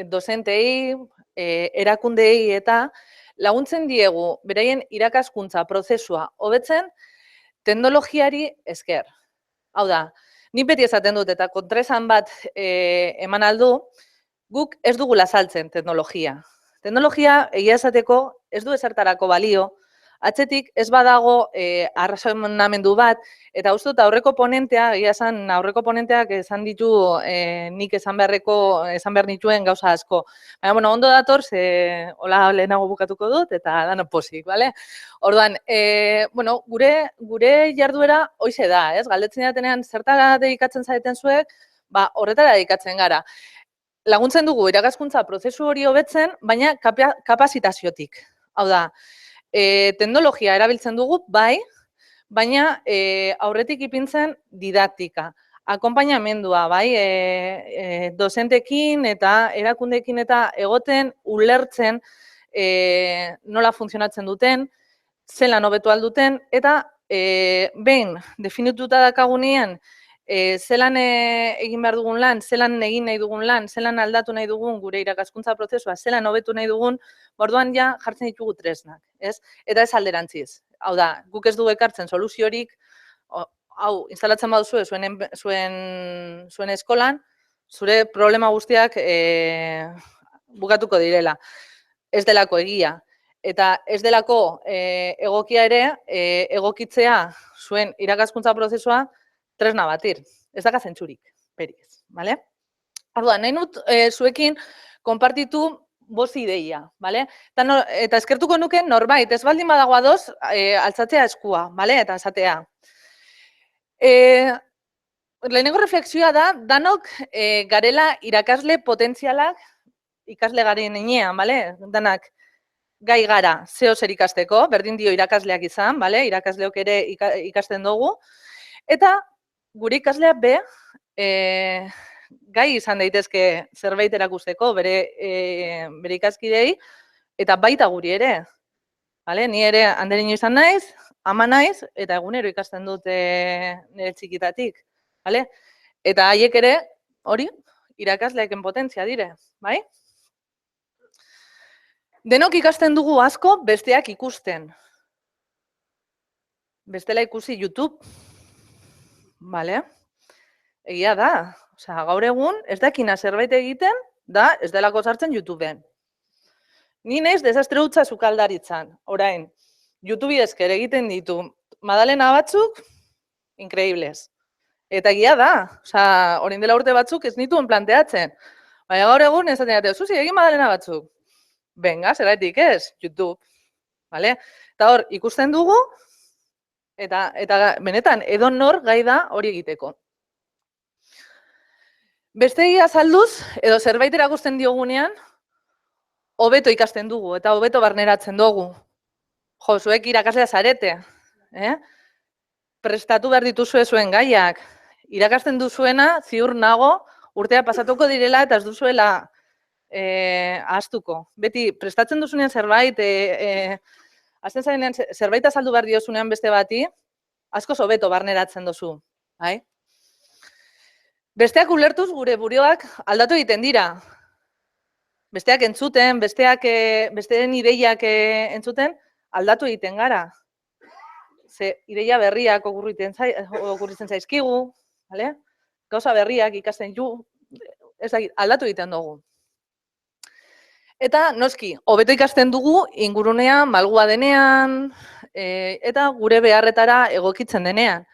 dozentei, erakundei eta laguntzen diegu beraien irakaskuntza prozesua hobetzen teknologiari esker. Hau da, ni beti esaten dut eta kontraesan bat eman aldu, guk ez dugula saltzen teknologia. Teknologia egia esateko ez du ezertarako balio, atzetik ez badago arrazonamendu bat, eta uste dut aurreko ponentea, egia esan aurreko ponenteak esan ditu nik esan behar nituen gauza asko. Baina, bueno, ondo dator, hola lehenago bukatuko dut, eta dano pozik, bale? Orduan, bueno, gure jarduera hoize da, ez? Galdetzen datenean zertara dedikatzen zaeten zuek, horretara dedikatzen gara. Laguntzen dugu irakaskuntza prozesu hori hobetzen, baina kapazitaziotik. Hau da, teknologia erabiltzen dugu, bai, baina aurretik ipintzen didaktika. Akonpainamendua, bai, dozentekin eta erakundeekin eta egoten ulertzen nola funtzionatzen duten, zelan hobetu alduten, eta behin definituta dakagunean, zelan egin behar dugun lan, zelan egin nahi dugun lan, zelan aldatu nahi dugun gure irakaskuntza prozesua, zelan hobetu nahi dugun, orduan ja jartzen ditugu tresnak, ez? Eta ez alderantziz. Hau da, guk ez dugu ekartzen soluziorik, hau, instalatzen baduzue zuen eskolan, zure problema guztiak bukatuko direla. Ez delako egia. Eta ez delako egokia ere egokitzea zuen irakaskuntza prozesua tresna batir. Ez daka zentzurik, beriz, bale? Orduan, nahi dut zuekin konpartitu bost ideia, bale? Eta eskertuko nuke norbait, ez baldin badago ados, altzatzea eskua, bale? Eta esatea. Lehenengo refleksioa da, danok garela irakasle potentzialak ikasle garen inean, bale? Danak gai gara, zeo zer ikasteko, berdin dio irakasleak izan, bale? Irakasleok ere ikasten dugu. Eta gure ikasleak be, gai izan daitezke zerbait erakusteko bere ikaskidei, eta baita guri ere. Bale? Ni ere andereño izan naiz, ama naiz, eta egunero ikasten dut nire txikitatik. Bale? Eta haiek ere, hori, irakasleeken potentzia dire, bai? Denok ikasten dugu asko besteak ikusten. Bestela ikusi YouTube, bale? Egia da, osea, gaur egun ez dakina zerbait egiten, da ez delako sartzen YouTubeen. Ni naiz desastre hutsa sukaldaritzan, orain, YouTube esker egiten ditu Madalena batzuk, increíbles. Eta egia da, osea, orain dela urte batzuk ez nituen planteatzen. Baina gaur egun esaten dute, zuzi, egin Madalena batzuk. Venga, zergatik ez, YouTube. Vale? Eta hor, ikusten dugu, eta benetan, edonor gai da hori egiteko. Bestegi azalduz, edo zerbait erakusten diogunean, hobeto ikasten dugu, eta hobeto barneratzen dugu. Jo, zuek irakaslea zarete. Prestatu behar dituzue zuen gaiak. Irakasten duzuena, ziur nago, urtea pasatuko direla eta ez duzuela ahaztuko. Beti, prestatzen duzunean zerbait, azten zarenean zerbait azaldu behar diozunean beste bati, askoz hobeto barneratzen duzu. Besteak ulertuz gure buruak aldatu egiten dira. Besteak entzuten, besteen ideiak entzuten, aldatu egiten gara. Ze ideia berriak okurritzen zaizkigu, gauza berriak ikasten aldatu egiten dugu. Eta, noski, hobeto ikasten dugu ingurunean, malgua denean, eta gure beharretara egokitzen denean.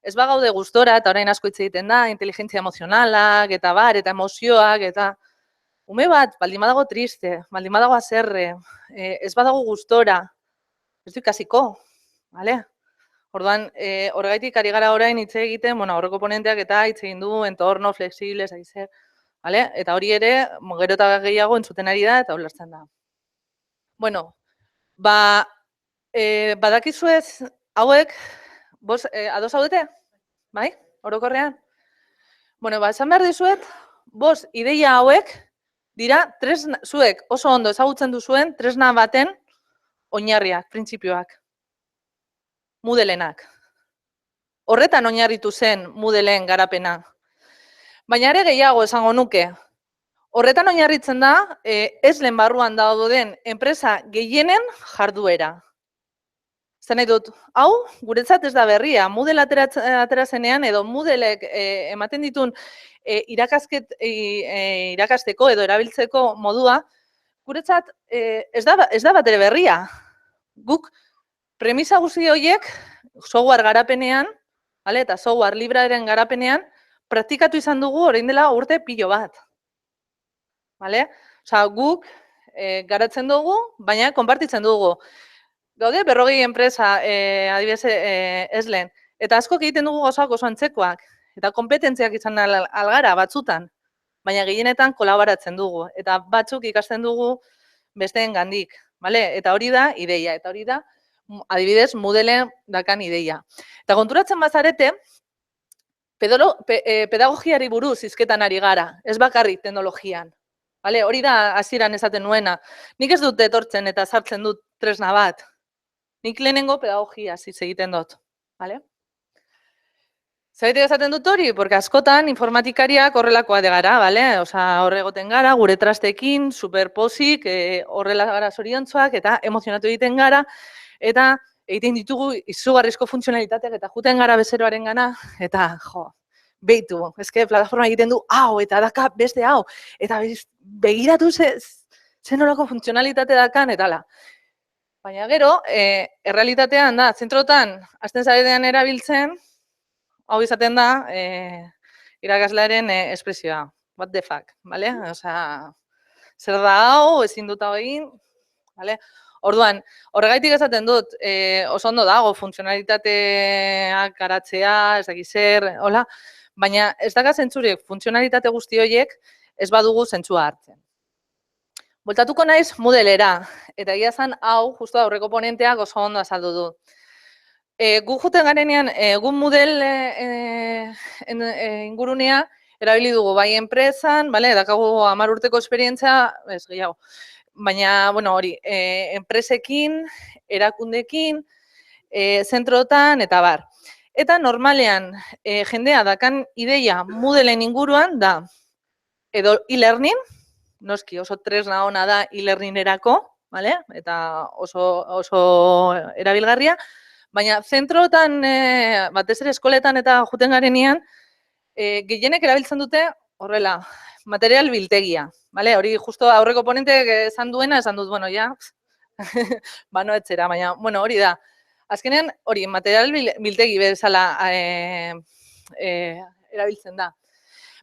Ez bagaude gustora, eta orain asko hitz egiten da, inteligentzia emozionalak, eta bar, eta emozioak, eta ume bat, baldin badago triste, baldin badago haserre, ez badago gustora, ez du ikasiko, bale? Orduan, horregaitik ari gara orain hitz egiten, aurreko ponenteak eta hitz egin du, entorno, flexibles, aizer, vale? Eta hori ere, gero eta gehiago entzuten ari da eta ulertzen da. Bueno, badakizuez hauek, ados zaudete? Bai? Orokorrean? Bueno, esan behar dizuet, ideia hauek dira, zuek oso ondo ezagutzen duzuen tresna baten oinarriak, printzipioak. Moodlenak. Horretan oinarritu zen Moodleen garapena. Baina ere gehiago esango nuke. Horretan oinarritzen da, Eslen barruan dauden enpresa gehienen jarduera. Zer nahi dut, hau, guretzat ez da berria, Moodle atera zenean, edo Moodleek ematen ditun irakasteko edo erabiltzeko modua, guretzat ez da bat ere berria. Guk premisa guzti horiek, software garapenean, eta software librearen garapenean, praktikatu izan dugu orain dela urte pilo bat. Guk garatzen dugu, baina konpartitzen dugu. Gaude, 40 enpresa, adibidez, Eslen, eta askok egiten dugu gauzak oso antzekoak, eta kompetentziak izan algara batzutan, baina gehienetan kolaboratzen dugu, eta batzuk ikasten dugu besteen gandik. Eta hori da ideia, eta hori da, adibidez, Moodleen dakan ideia. Eta konturatzen bazarete, pedagogiari buruz hizketan ari gara, ez bakarrik teknologian. Hori da hasieran esaten nuena. Nik ez dut etortzen eta sartzen dut tresna bat. Nik lehenengo pedagogia hitz egiten dut. Zergatik esaten dut hori? Porque askotan informatikariak horrelakoa de gara, horre egoten gara, gure trastekin, superpozik, horrela gara zoriontzuak eta emozionatu egiten gara, eta egiten ditugu izugarrizko funtzionalitateak eta juten gara bezeroaren gana, eta beitu, plataforma egiten du hau, eta daka beste hau, eta begiratu zen nolako funtzionalitate dakan, eta ala. Baina gero, errealitatean da, zentrotan, azten zaredean erabiltzen, hau izaten da, irakaslearen espresioa. What the fuck, bale? Osea, zer da hau, ezin dut hau egin, bale? Orduan, horregaitik esaten dut, oso ondo dago funtzionalitateak garatzea, ez dakiz zer, hola, baina ez daka zentzurik funtzionalitate guzti horiek ez badugu zentzua hartzen. Bueltatuko naiz Moodlera, eta egia zen hau, justu aurreko ponenteak oso ondo azaldu du. Gu juten garenean, gu Moodle ingurunea erabili dugu bai enpresan, dakagu 10 urteko esperientzia, ez gehiago. Baina, bueno, hori, enpresekin, erakundekin, zentrotan, eta bar. Eta normalean, jendea dakan ideia Moodleen inguruan da, edo e-learning, noski oso tresna ona da e-learningerako, eta oso erabilgarria, baina zentrotan, batez ere eskoletan eta juten garenean, gehienek erabiltzen dute horrela, material biltegia. Hori justo aurreko ponentek esan duena, esan dut, bueno, ja, bano etzera, baina, bueno, hori da. Azkenean, hori, material biltegi bezala erabiltzen da.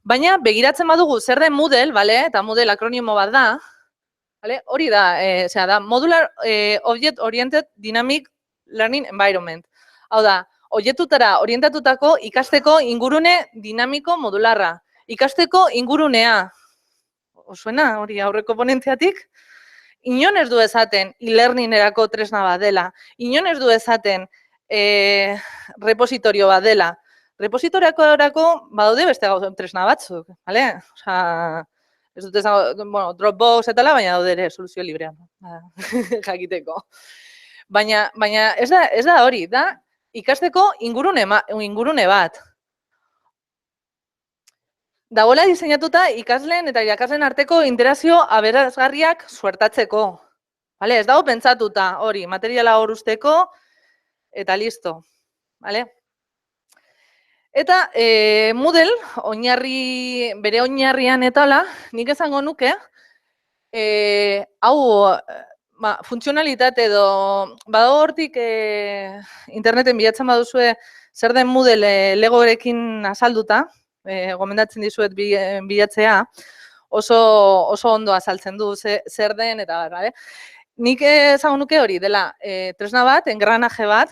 Baina, begiratzen badugu zer den Moodle, eta Moodle akronimo bat da, hori da, Modular Object Oriented Dynamic Learning Environment. Hau da, objektutara orientatutako ikasteko ingurune dinamiko modularra. Ikasteko ingurunea. Osuena, hori aurreko ponentziatik, inon ez du esaten e-learningerako tresna bat dela, inon ez du esaten repositorio bat dela. Repositoriako badaude beste tresna batzuk, Osea, ez dut esan, bueno, Dropbox etala, baina daude ere soluzio librean, jakiteko. Baina ez da hori, da ikasteko ingurune bat. Dagoela diseinatuta ikasleen eta irakasleen arteko interakzio aberasgarriak suertatzeko. Ez dago pentsatuta hori, materiala hor usteko, eta listo. Eta Moodle, bere oinarrian etala, nik esango nuke, hau funtzionalitate edo, badago hortik interneten bilatzen baduzue zer den Moodle legorekin azalduta, gomendatzen dizuet bilatzea, oso ondo azaltzen du zer den eta bar, Nik esango nuke hori, dela tresna bat, engranaje bat,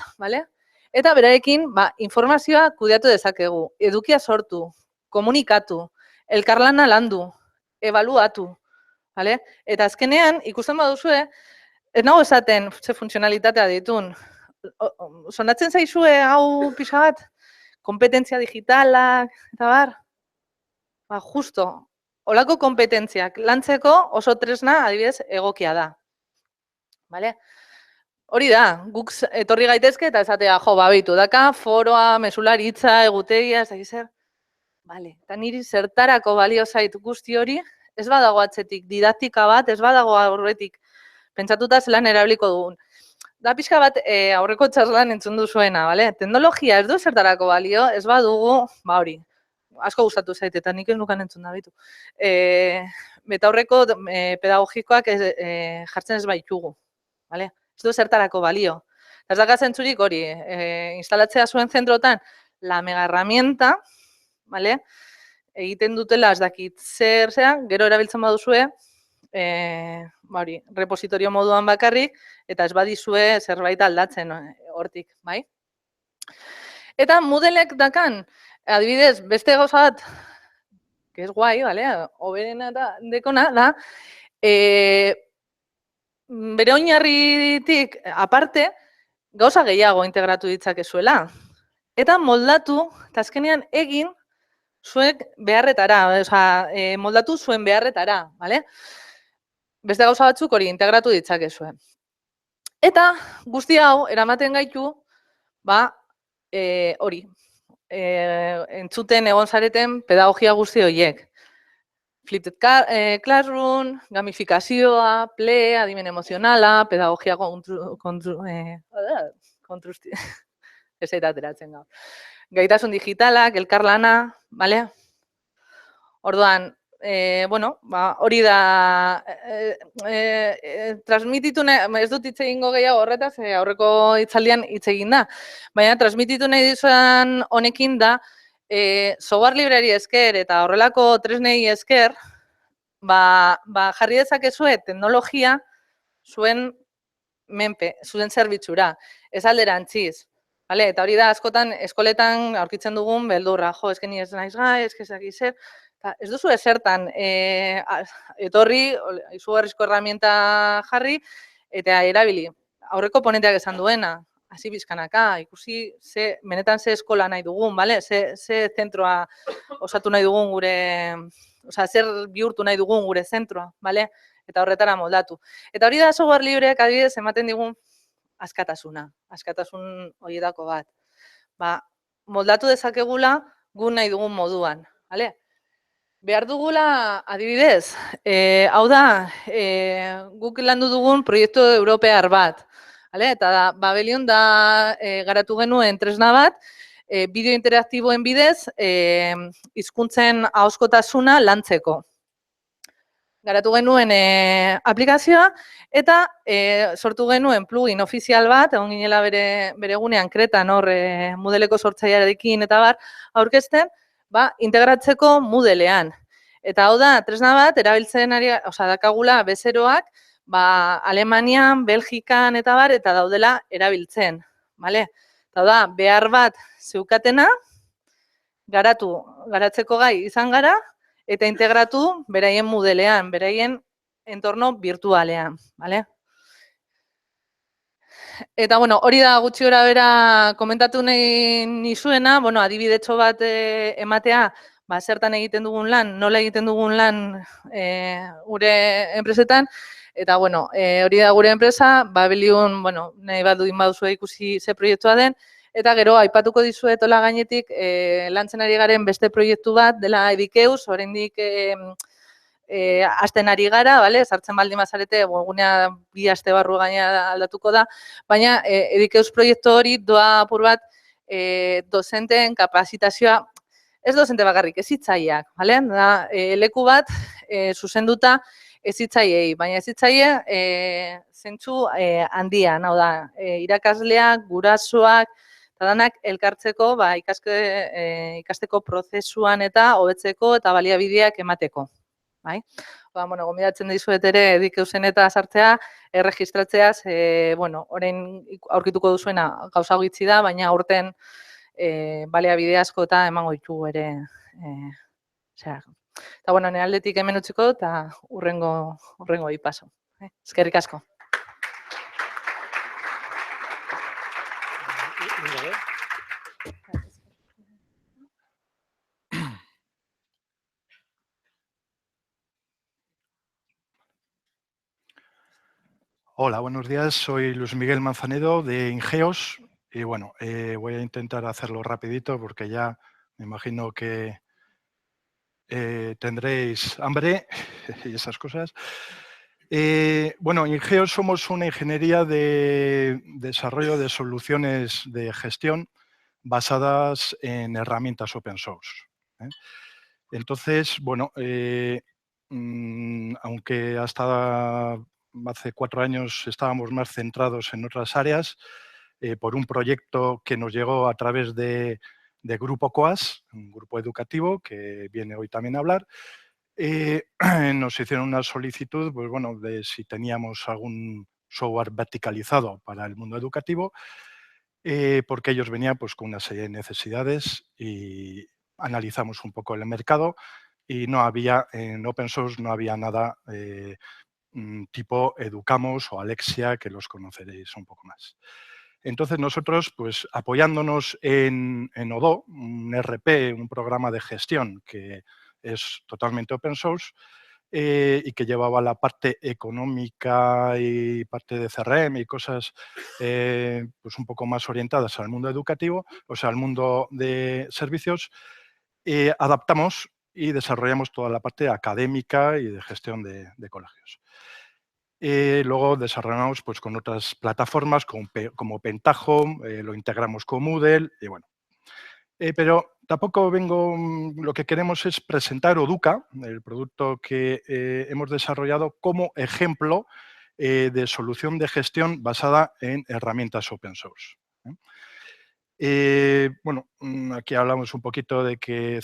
eta berarekin informazioa kudeatu dezakegu, edukia sortu, komunikatu, elkarlana landu, ebaluatu, eta azkenean ikusten baduzue, ez nago esaten ze funtzionalitatea ditun, sonatzen zaizue hau pixka bat, kompetentzia digitalak, eta bar, justo, holako kompetentziak lantzeko oso tresna adibidez egokia da. Hori da, guk etorri gaitezke eta esatea, beitu, daka, foroa, mesularitza, egutegia, ez da zer. Eta niri zertarako balio zait guzti hori, ez badago atzetik didaktika bat, ez badago aurretik pentsatuta zelan erabiliko dugun. Da pixka bat aurreko txarlan entzun duzuena, teknologia ez du zertarako balio, ez badugu, hori, asko gustatu zait, eta nik ez nukan entzun da bitu. Eta aurreko pedagogikoak jartzen ez baitugu, ez du zertarako balio. Ez daka zentzurik hori, instalatzea zuen zentrotan, la mega herramienta, egiten dutela ez dakit zer zean, gero erabiltzen baduzue, repositorio moduan bakarrik, eta ez badizue zerbait aldatzen hortik, bai? Eta Moodlek dakan, adibidez, beste gauza bat, que es guai, hoberena dekona, da, bere oinarritik aparte, gauza gehiago integratu ditzakezuela. Eta moldatu, eta azkenean egin, zuek beharretara, moldatu zuen beharretara, beste gauza batzuk hori integratu ditzakezue. Eta guzti hau, eramaten gaitu, hori, entzuten egon zareten pedagogia guzti horiek. Flipped Classroom, gamifikazioa, PLE, adimen emozionala, pedagogia ez zait ateratzen gaur. gaitasun digitalak, elkarlana, bale? Orduan, bueno, hori da, transmititu nahi, ez dut hitz egingo gehiago horretaz, aurreko hitzaldian hitz egin da, baina transmititu nahi dizudan honekin da, software libreari esker eta horrelako tresnei esker, jarri dezakezue teknologia zuen menpe, zuen zerbitzura, ez alderantziz. Vale, eta hori da askotan eskoletan aurkitzen dugun beldurra, jo, eske ni ez naiz gai, eske ez dakit zer. Ez duzu esertan etorri, izugarrizko herramienta jarri eta erabili. Aurreko ponenteak esan duena, hasi bizkanaka, ikusi benetan ze eskola nahi dugun, bale? Ze zentroa osatu nahi dugun gure, osea, zer bihurtu nahi dugun gure zentroa, bale? Eta horretara moldatu. Eta hori da software libreak adibidez ematen digun askatasuna, askatasun horietako bat. Moldatu dezakegula gu nahi dugun moduan, bale? Behar dugula, adibidez, hau da, guk landu dugun proiektu europear bat. Eta Babelion da garatu genuen tresna bat, bideo interaktiboen bidez, hizkuntzen ahozkotasuna lantzeko. Garatu genuen aplikazioa eta sortu genuen plugin ofizial bat, egon ginela bere egunean Kretan hor Moodleko sortzailearekin eta bar aurkezten, integratzeko Moodlean. Eta hau da, tresna bat, erabiltzen ari, dakagula bezeroak, Alemanian, Belgikan eta bar, eta daudela erabiltzen. Eta da, behar bat zeukatena, garatzeko gai izan gara, eta integratu beraien Moodlean, beraien entorno virtualean. Eta, hori da gutxi gora bera komentatu nahi nizuena, adibidetxo bat ematea, zertan egiten dugun lan, nola egiten dugun lan gure enpresetan, eta, hori da gure enpresa, Babelion, nahi bat duin baduzu ikusi ze proiektua den, eta gero, aipatuko dizuetola gainetik, lantzen ari garen beste proiektu bat, dela Edikeus, oraindik hasten ari gara, sartzen baldin bazarete, egunea 2 aste barru gaina aldatuko da, baina Edikeus proiektu hori doa apur bat dozenteen kapazitazioa, ez dozente bakarrik, hezitzaileak, da leku bat zuzenduta hezitzaileei, baina hezitzaile zentzu handian, hau da, irakasleak, gurasoak, eta danak elkartzeko ikasteko prozesuan eta hobetzeko eta baliabideak emateko. Gomendatzen dizuet ere Edikeusen eta sartzea, erregistratzeaz, orain aurkituko duzuena gauza gutxi da, baina aurten baliabide asko eta emango ditugu ere. Eta nire aldetik hemen utziko eta hurrengo paso. Eskerrik asko. Hola, buenos días. Soy Luis Miguel Manzanedo de Ingeos y voy a intentar hacerlo rapidito porque ya me imagino que tendréis hambre y esas cosas. Ingeos somos una ingeniería de desarrollo de soluciones de gestión basadas en herramientas open source. Entonces, aunque hasta hace 4 años estábamos más centrados en otras áreas, por un proyecto que nos llegó a través de Grupo COAS, un grupo educativo que viene hoy también a hablar, nos hicieron una solicitud de si teníamos algún software verticalizado para el mundo educativo, porque ellos venían con una serie de necesidades y analizamos un poco el mercado y no había, en open source no había nada tipo Educamos o Alexia, que los conoceréis un poco más. Entonces nosotros, apoyándonos en Odoo, un RP, un programa de gestión que es totalmente open source y que llevaba la parte económica y parte de CRM y cosas un poco más orientadas al mundo educativo, o sea, al mundo de servicios, adaptamos y desarrollamos toda la parte académica y de gestión de colegios. Luego desarrollamos con otras plataformas como Pentaho, lo integramos con Moodle y Pero tampoco lo que queremos es presentar Oduca, el producto que hemos desarrollado, como ejemplo de solución de gestión basada en herramientas open source. Bueno, aquí hablamos un poquito de que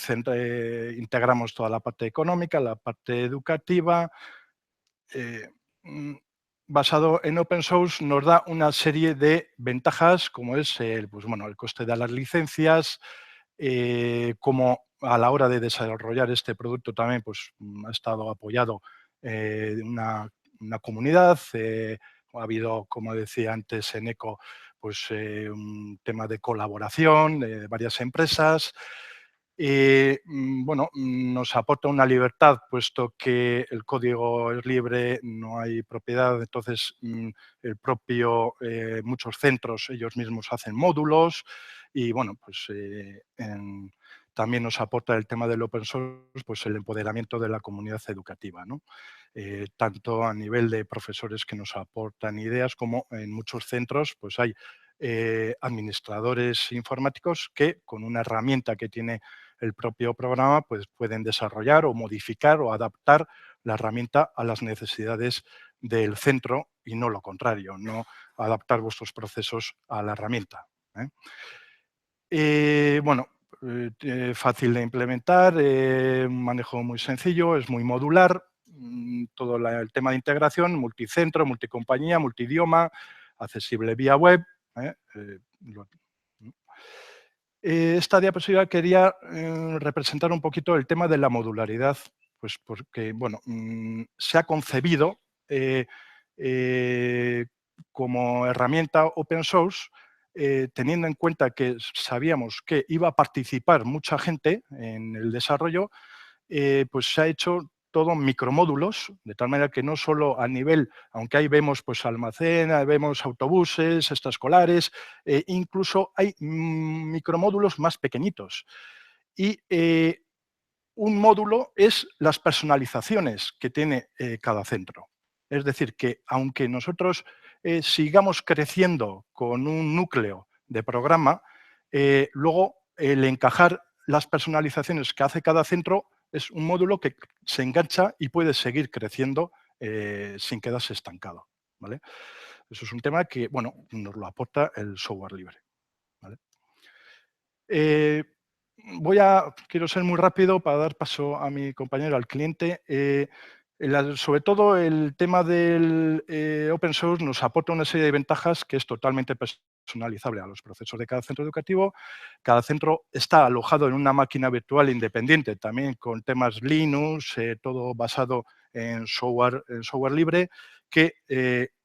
integramos toda la parte económica, la parte educativa. Basado en open source nos da una serie de ventajas, como es el coste de las licencias, como a la hora de desarrollar este producto también ha estado apoyado una comunidad. Ha habido, como decía antes, en ECO, un tema de colaboración de varias empresas. Nos aporta una libertad, puesto que el código es libre, no hay propiedad, entonces muchos centros ellos mismos hacen módulos y también nos aporta el tema del open source, el empoderamiento de la comunidad educativa, ¿no? Tanto a nivel de profesores que nos aportan ideas, como en muchos centros hay administradores informáticos que con una herramienta que tiene el propio programa pueden desarrollar o modificar o adaptar la herramienta a las necesidades del centro y no lo contrario, no adaptar vuestros procesos a la herramienta. Fácil de implementar, un manejo muy sencillo, es muy modular, todo el tema de integración, multicentro, multicompañía, multidioma, accesible vía web. Esta diapositiva quería representar un poquito el tema de la modularidad, porque se ha concebido como herramienta open source, teniendo en cuenta que sabíamos que iba a participar mucha gente en el desarrollo, se ha hecho todo en micromódulos, de tal manera que no solo a nivel, aunque ahí vemos almacén, ahí vemos autobuses, extraescolares, incluso hay micromódulos más pequeñitos. Y un módulo es las personalizaciones que tiene cada centro. Es decir, que aunque nosotros sigamos creciendo con un núcleo de programa, luego el encajar las personalizaciones que hace cada centro es un módulo que se engancha y puede seguir creciendo sin quedarse estancado, ¿vale? Eso es un tema que nos lo aporta el software libre, ¿vale? Quiero ser muy rápido para dar paso a mi compañero, al cliente. Sobre todo el tema del open source nos aporta una serie de ventajas que es totalmente personalizable a los procesos de cada centro educativo. Cada centro está alojado en una máquina virtual independiente, también con temas Linux, todo basado en software libre, que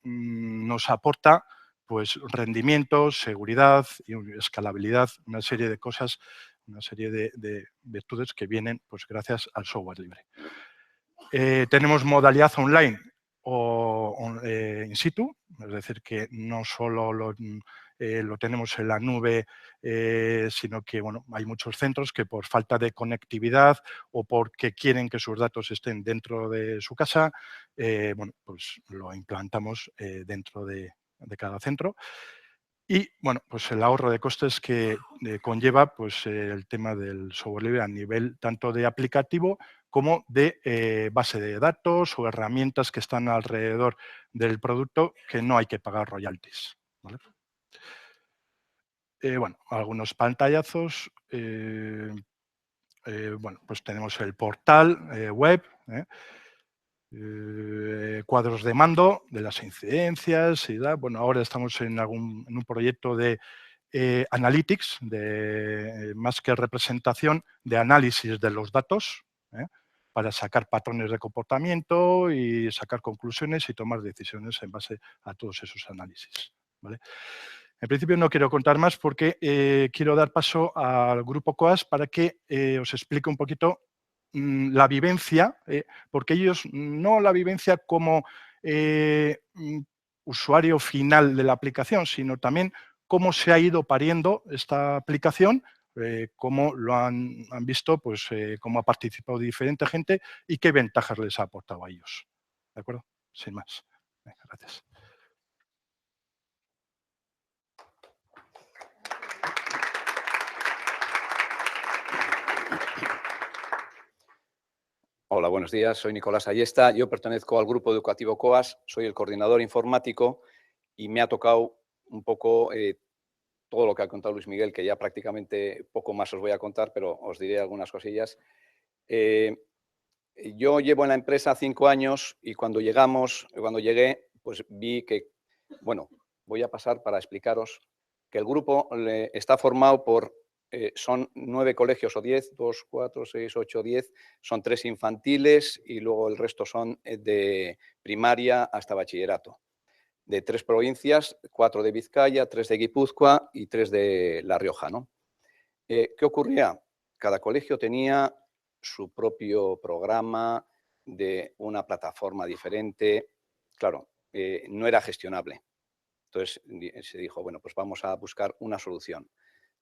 nos aporta rendimiento, seguridad y escalabilidad, una serie de cosas, una serie de virtudes que vienen gracias al software libre. Tenemos modalidad online o in situ, es decir, que no solo lo tenemos en la nube, sino que hay muchos centros que por falta de conectividad o porque quieren que sus datos estén dentro de su casa, lo implantamos dentro de cada centro. Y el ahorro de costes que conlleva el tema del software libre a nivel tanto de aplicativo como de base de datos o herramientas que están alrededor del producto, que no hay que pagar royalties, ¿vale? Algunos pantallazos. Tenemos el portal web, cuadros de mando de las incidencias y tal. Ahora estamos en un proyecto de analytics, más que representación, de análisis de los datos, para sacar patrones de comportamiento y sacar conclusiones y tomar decisiones en base a todos esos análisis, ¿vale? En principio no quiero contar más porque quiero dar paso al grupo COAS para que os explique un poquito la vivencia, porque ellos no la vivencia como usuario final de la aplicación, sino también cómo se ha ido pariendo esta aplicación, cómo lo han visto, cómo ha participado diferente gente y qué ventajas les ha aportado a ellos. ¿De acuerdo? Sin más. Venga, gracias. Hola, buenos días. Soy Nicolás Ayesta. Yo pertenezco al grupo educativo COAS, soy el coordinador informático y me ha tocado un poco todo lo que ha contado Luis Miguel, que ya prácticamente poco más os voy a contar, pero os diré algunas cosillas. Yo llevo en la empresa 5 años y cuando llegué, pues vi que, bueno, voy a pasar para explicaros que el grupo está formado por, son 9 colegios o 10, 2, 4, 6, 8, 10, son 3 infantiles y luego el resto son de primaria hasta bachillerato. De 3 provincias, 4 de Vizcaya, 3 de Guipúzcoa y 3 de La Rioja, ¿no? ¿Qué ocurría? Cada colegio tenía su propio programa de una plataforma diferente. Claro, no era gestionable. Entonces se dijo, bueno, pues vamos a buscar una solución.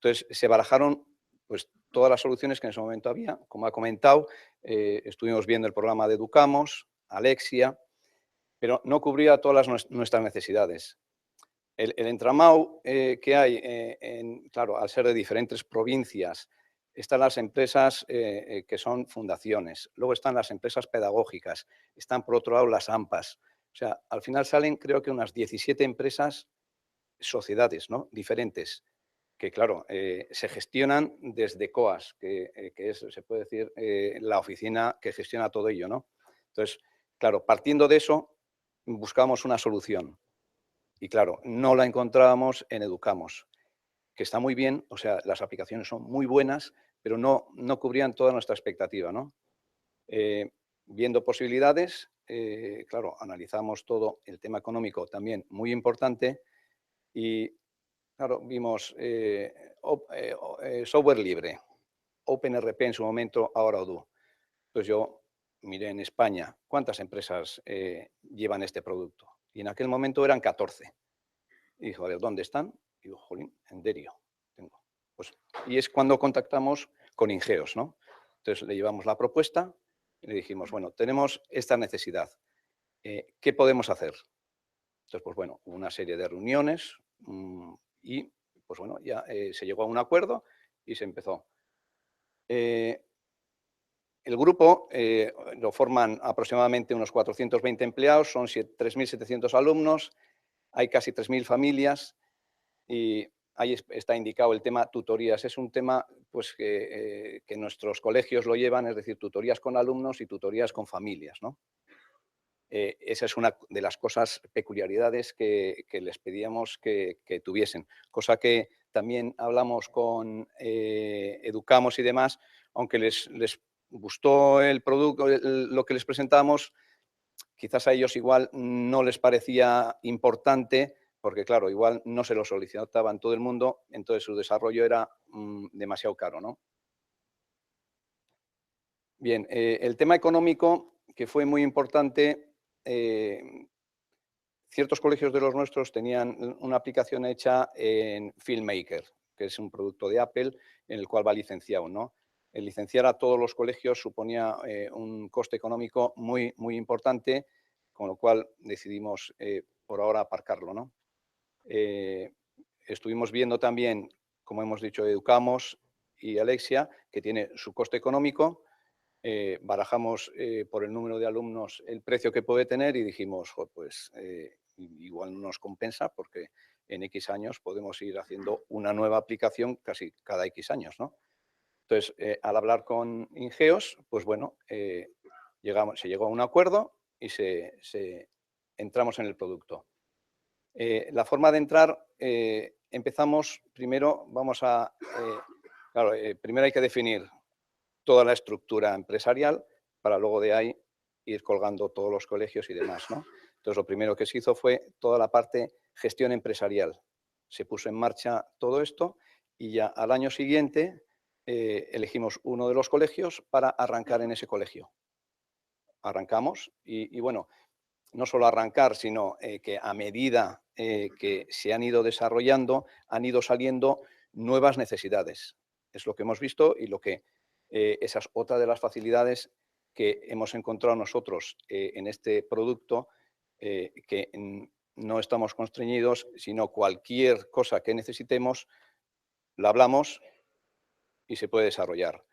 Entonces se barajaron pues, todas las soluciones que en ese momento había. Como ha comentado, estuvimos viendo el programa de Educamos, Alexia, pero no cubría todas nuestras necesidades. El entramado que hay, claro, al ser de diferentes provincias, están las empresas que son fundaciones, luego están las empresas pedagógicas, están por otro lado las AMPAs. O sea, al final salen creo que unas 17 empresas, sociedades, ¿no? Diferentes, que claro, se gestionan desde COAS, que es, se puede decir, la oficina que gestiona todo ello, ¿no? Entonces, claro, partiendo de eso, buscamos una solución. Y claro, no la encontrábamos en Educamos, que está muy bien, o sea, las aplicaciones son muy buenas, pero no cubrían toda nuestra expectativa, ¿no? Viendo posibilidades, claro, analizamos todo, el tema económico también muy importante y, claro, vimos software libre, OpenRP en su momento, ahora Odoo. Pues yo miré en España cuántas empresas llevan este producto y en aquel momento eran 14. Y dijo, a ver, ¿dónde están? Y digo, jolín, en Derio tengo. Pues, y es cuando contactamos con Ingeos, ¿no? Entonces le llevamos la propuesta y le dijimos, bueno, tenemos esta necesidad. ¿Qué podemos hacer? Entonces, pues bueno, hubo una serie de reuniones y, pues bueno, ya se llegó a un acuerdo y se empezó. El grupo lo forman aproximadamente unos 420 empleados, son 3.700 alumnos, hay casi 3.000 familias y ahí está indicado el tema tutorías. Es un tema pues, que nuestros colegios lo llevan, es decir, tutorías con alumnos y tutorías con familias, ¿no? Esa es una de las cosas, peculiaridades que les pedíamos que tuviesen, cosa que también hablamos con Educamos y demás, aunque les gustó el producto, lo que les presentamos, quizás a ellos igual no les parecía importante, porque claro, igual no se lo solicitaban todo el mundo, entonces su desarrollo era demasiado caro, ¿no? Bien, el tema económico, que fue muy importante, ciertos colegios de los nuestros tenían una aplicación hecha en FilmMaker, que es un producto de Apple en el cual va licenciado, ¿no? El licenciar a todos los colegios suponía un coste económico muy, muy importante, con lo cual decidimos por ahora aparcarlo, ¿no? Estuvimos viendo también, como hemos dicho, Educamos y Alexia, que tiene su coste económico. Barajamos por el número de alumnos el precio que puede tener y dijimos, pues igual no nos compensa porque en X años podemos ir haciendo una nueva aplicación casi cada X años, ¿no? Entonces, al hablar con Ingeos, pues bueno, se llegó a un acuerdo y entramos en el producto. La forma de entrar, empezamos primero, claro, primero hay que definir toda la estructura empresarial para luego de ahí ir colgando todos los colegios y demás, ¿no? Entonces, lo primero que se hizo fue toda la parte gestión empresarial. Se puso en marcha todo esto y ya al año siguiente elegimos uno de los colegios para arrancar en ese colegio. Arrancamos y bueno, no solo arrancar, sino que a medida que se han ido desarrollando, han ido saliendo nuevas necesidades. Es lo que hemos visto y lo que esa es otra de las facilidades que hemos encontrado nosotros en este producto, que no estamos constreñidos, sino cualquier cosa que necesitemos, la hablamos y se puede desarrollar.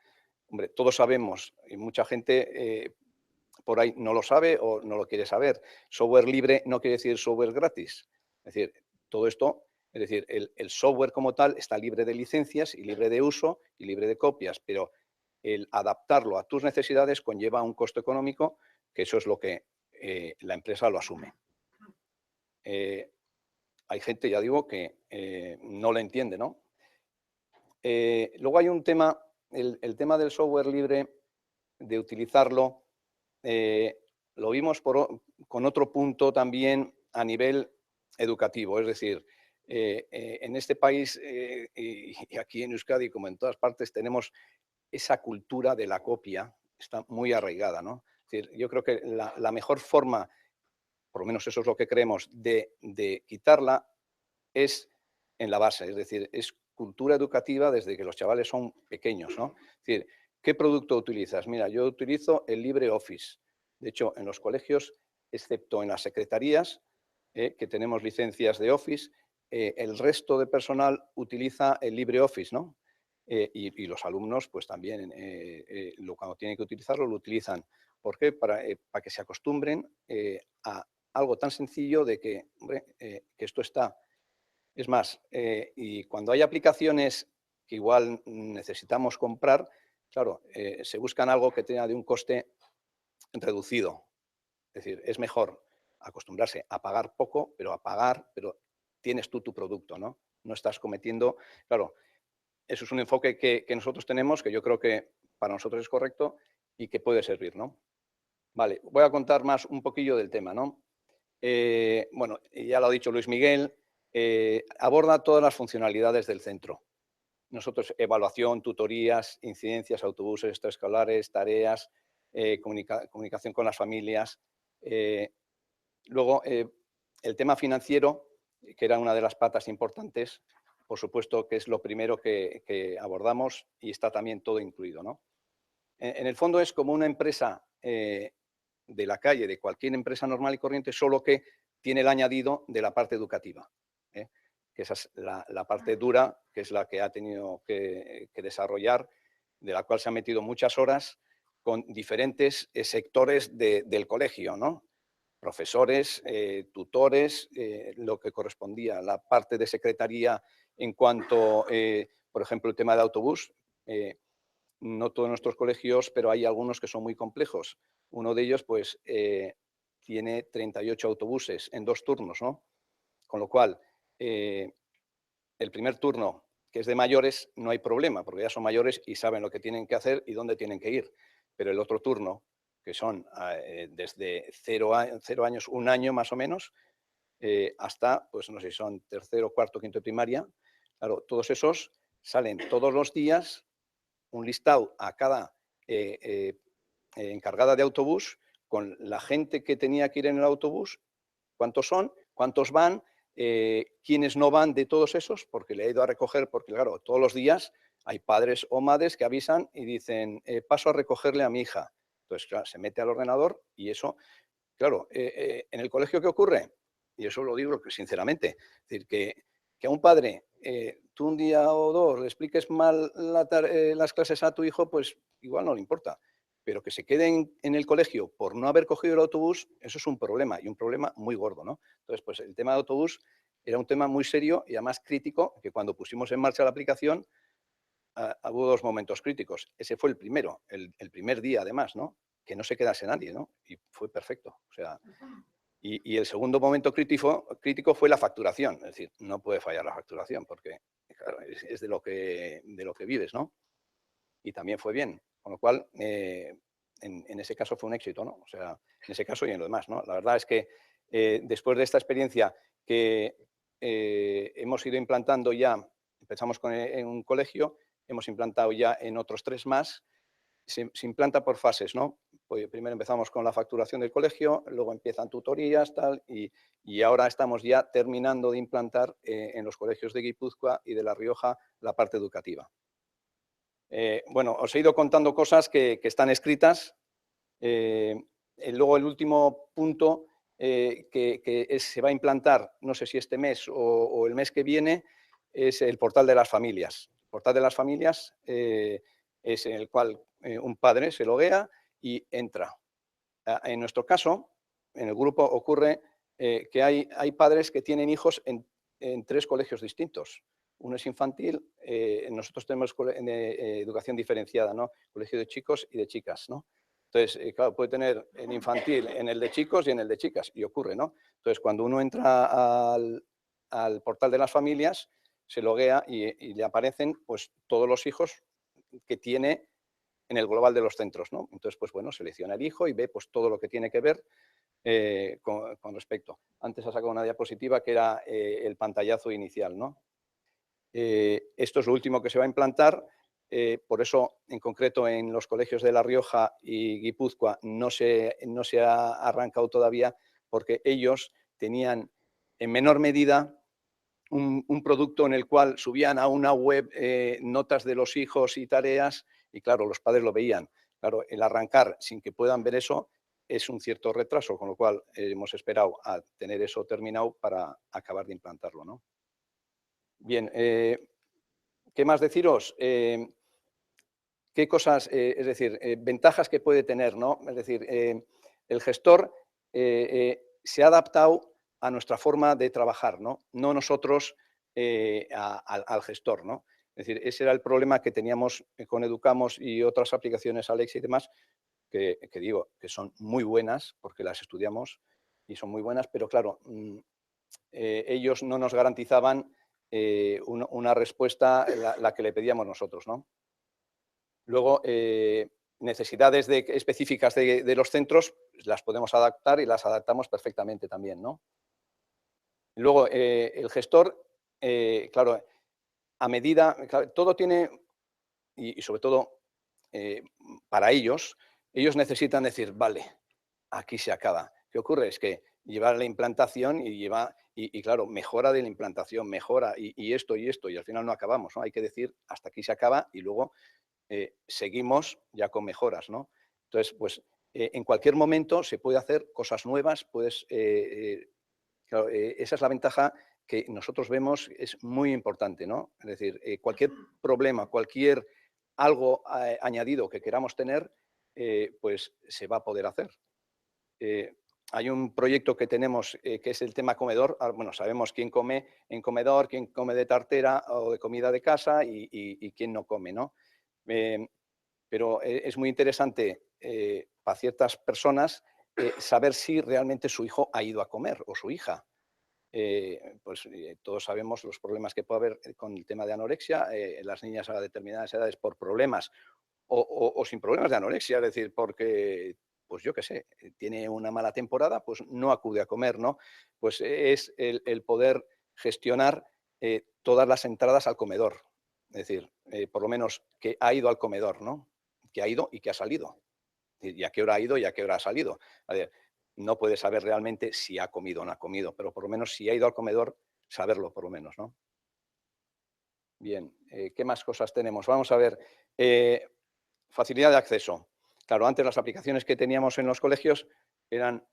Hombre, todos sabemos, y mucha gente por ahí no lo sabe o no lo quiere saber. Software libre no quiere decir software gratis. Es decir, todo esto, es decir, el software como tal está libre de licencias y libre de uso y libre de copias, pero el adaptarlo a tus necesidades conlleva un costo económico, que eso es lo que la empresa lo asume. Hay gente, ya digo, que no lo entiende, ¿no? Luego hay un tema, el tema del software libre, de utilizarlo, lo vimos con otro punto también a nivel educativo, es decir, en este país y aquí en Euskadi, como en todas partes, tenemos esa cultura de la copia, está muy arraigada, ¿no? Es decir, yo creo que la mejor forma, por lo menos eso es lo que creemos, de quitarla es en la base, es decir, es cultura educativa desde que los chavales son pequeños, ¿no? Es decir, ¿qué producto utilizas? Mira, yo utilizo el LibreOffice. De hecho, en los colegios, excepto en las secretarías, que tenemos licencias de Office, el resto de personal utiliza el LibreOffice, ¿no? Y los alumnos, pues también, cuando tienen que utilizarlo, lo utilizan. ¿Por qué? Para que se acostumbren a algo tan sencillo de que, hombre, que esto está. Es más, y cuando hay aplicaciones que igual necesitamos comprar, claro, se buscan algo que tenga de un coste reducido. Es decir, es mejor acostumbrarse a pagar poco, pero tienes tú tu producto, ¿no? No estás cometiendo... Claro, eso es un enfoque que nosotros tenemos, que yo creo que para nosotros es correcto y que puede servir, ¿no? Vale, voy a contar más un poquillo del tema, ¿no? Bueno, ya lo ha dicho Luis Miguel, aborda todas las funcionalidades del centro. Nosotros, evaluación, tutorías, incidencias, autobuses extraescolares, tareas, comunicación con las familias. Luego, el tema financiero, que era una de las patas importantes, por supuesto que es lo primero que abordamos y está también todo incluido, ¿no? En el fondo es como una empresa de la calle, de cualquier empresa normal y corriente, solo que tiene el añadido de la parte educativa, que esa es la parte dura, que es la que ha tenido que desarrollar, de la cual se han metido muchas horas con diferentes sectores del colegio, ¿no? Profesores, tutores, lo que correspondía, la parte de secretaría en cuanto, por ejemplo, el tema de autobús. No todos nuestros colegios, pero hay algunos que son muy complejos. Uno de ellos, pues, tiene 38 autobuses en 2 turnos, ¿no? Con lo cual, el primer turno, que es de mayores, no hay problema, porque ya son mayores y saben lo que tienen que hacer y dónde tienen que ir. Pero el otro turno, que son desde 0 años, 1 año más o menos, hasta, pues no sé si son tercero, cuarto, quinto de primaria, claro, todos esos salen todos los días un listado a cada encargada de autobús con la gente que tenía que ir en el autobús, cuántos son, cuántos van, quiénes no van de todos esos, porque le he ido a recoger, porque claro, todos los días hay padres o madres que avisan y dicen, paso a recogerle a mi hija. Entonces, claro, se mete al ordenador y eso, claro, en el colegio, ¿qué ocurre? Y eso lo digo sinceramente, es decir, que a un padre tú un día o dos le expliques mal las clases a tu hijo, pues igual no le importa. Pero que se queden en el colegio por no haber cogido el autobús, eso es un problema, y un problema muy gordo, ¿no? Entonces, pues el tema de autobús era un tema muy serio y además crítico, que cuando pusimos en marcha la aplicación hubo 2 momentos críticos. Ese fue el primero, el primer día además, ¿no? Que no se quedase nadie, ¿no? Y fue perfecto. O sea, y el segundo momento crítico fue la facturación. Es decir, no puede fallar la facturación porque claro, es de lo que vives, ¿no? Y también fue bien. Con lo cual, en ese caso fue un éxito, ¿no? O sea, en ese caso y en lo demás, ¿no? La verdad es que después de esta experiencia que hemos ido implantando ya, empezamos en un colegio, hemos implantado ya en otros 3 más, se implanta por fases, ¿no? Pues primero empezamos con la facturación del colegio, luego empiezan tutorías, tal, y ahora estamos ya terminando de implantar en los colegios de Guipúzcoa y de La Rioja la parte educativa. Bueno, os he ido contando cosas que están escritas. Luego el último punto se va a implantar, no sé si este mes o el mes que viene, es el portal de las familias. El portal de las familias es en el cual un padre se loguea y entra En nuestro caso, en el grupo ocurre que hay padres que tienen hijos en 3 colegios distintos. Uno es infantil, nosotros tenemos educación diferenciada, ¿no? Colegio de chicos y de chicas, ¿no? Entonces, claro, puede tener en infantil en el de chicos y en el de chicas, y ocurre, ¿no? Entonces, cuando uno entra al portal de las familias, se loguea y le aparecen pues, todos los hijos que tiene en el global de los centros, ¿no? Entonces, pues bueno, selecciona el hijo y ve pues, todo lo que tiene que ver con respecto. Antes ha sacado una diapositiva que era el pantallazo inicial, ¿no? Esto es lo último que se va a implantar, por eso, en concreto, en los colegios de La Rioja y Guipúzcoa no se ha arrancado todavía porque ellos tenían en menor medida un producto en el cual subían a una web notas de los hijos y tareas y, claro, los padres lo veían. Claro, el arrancar sin que puedan ver eso es un cierto retraso, con lo cual hemos esperado a tener eso terminado para acabar de implantarlo, ¿no? Bien, ¿qué más deciros? ¿Qué cosas, es decir, ventajas que puede tener, ¿no? Es decir, el gestor se ha adaptado a nuestra forma de trabajar, ¿no? No nosotros al gestor, ¿no? Es decir, ese era el problema que teníamos con Educamos y otras aplicaciones, Alexa y demás, que digo, que son muy buenas, porque las estudiamos y son muy buenas, pero claro, ellos no nos garantizaban una respuesta, la que le pedíamos nosotros, ¿no? Luego, necesidades específicas de los centros las podemos adaptar y las adaptamos perfectamente también, ¿no? Luego, el gestor, claro, a medida, claro, todo tiene, y sobre todo para ellos necesitan decir, vale, aquí se acaba. ¿Qué ocurre? Es que llevar la implantación y claro, mejora de la implantación, mejora y esto, y al final no acabamos, ¿no? Hay que decir, hasta aquí se acaba y luego seguimos ya con mejoras, ¿no? Entonces, pues en cualquier momento se puede hacer cosas nuevas, claro, esa es la ventaja que nosotros vemos, es muy importante, ¿no? Es decir, cualquier problema, cualquier algo añadido que queramos tener, pues se va a poder hacer. Hay un proyecto que tenemos que es el tema comedor. Bueno, sabemos quién come en comedor, quién come de tartera o de comida de casa y quién no come, ¿no? Pero es muy interesante para ciertas personas saber si realmente su hijo ha ido a comer o su hija. Todos sabemos los problemas que puede haber con el tema de anorexia, las niñas a determinadas edades por problemas o sin problemas de anorexia, es decir, porque, pues yo qué sé, tiene una mala temporada, pues no acude a comer, ¿no? Pues es el poder gestionar todas las entradas al comedor, es decir, por lo menos que ha ido al comedor, ¿no? Que ha ido y que ha salido. Y a qué hora ha ido y a qué hora ha salido. A ver, no puede saber realmente si ha comido o no ha comido, pero por lo menos si ha ido al comedor, saberlo por lo menos, ¿no? Bien, ¿qué más cosas tenemos? Vamos a ver, facilidad de acceso. Claro, antes las aplicaciones que teníamos en los colegios eran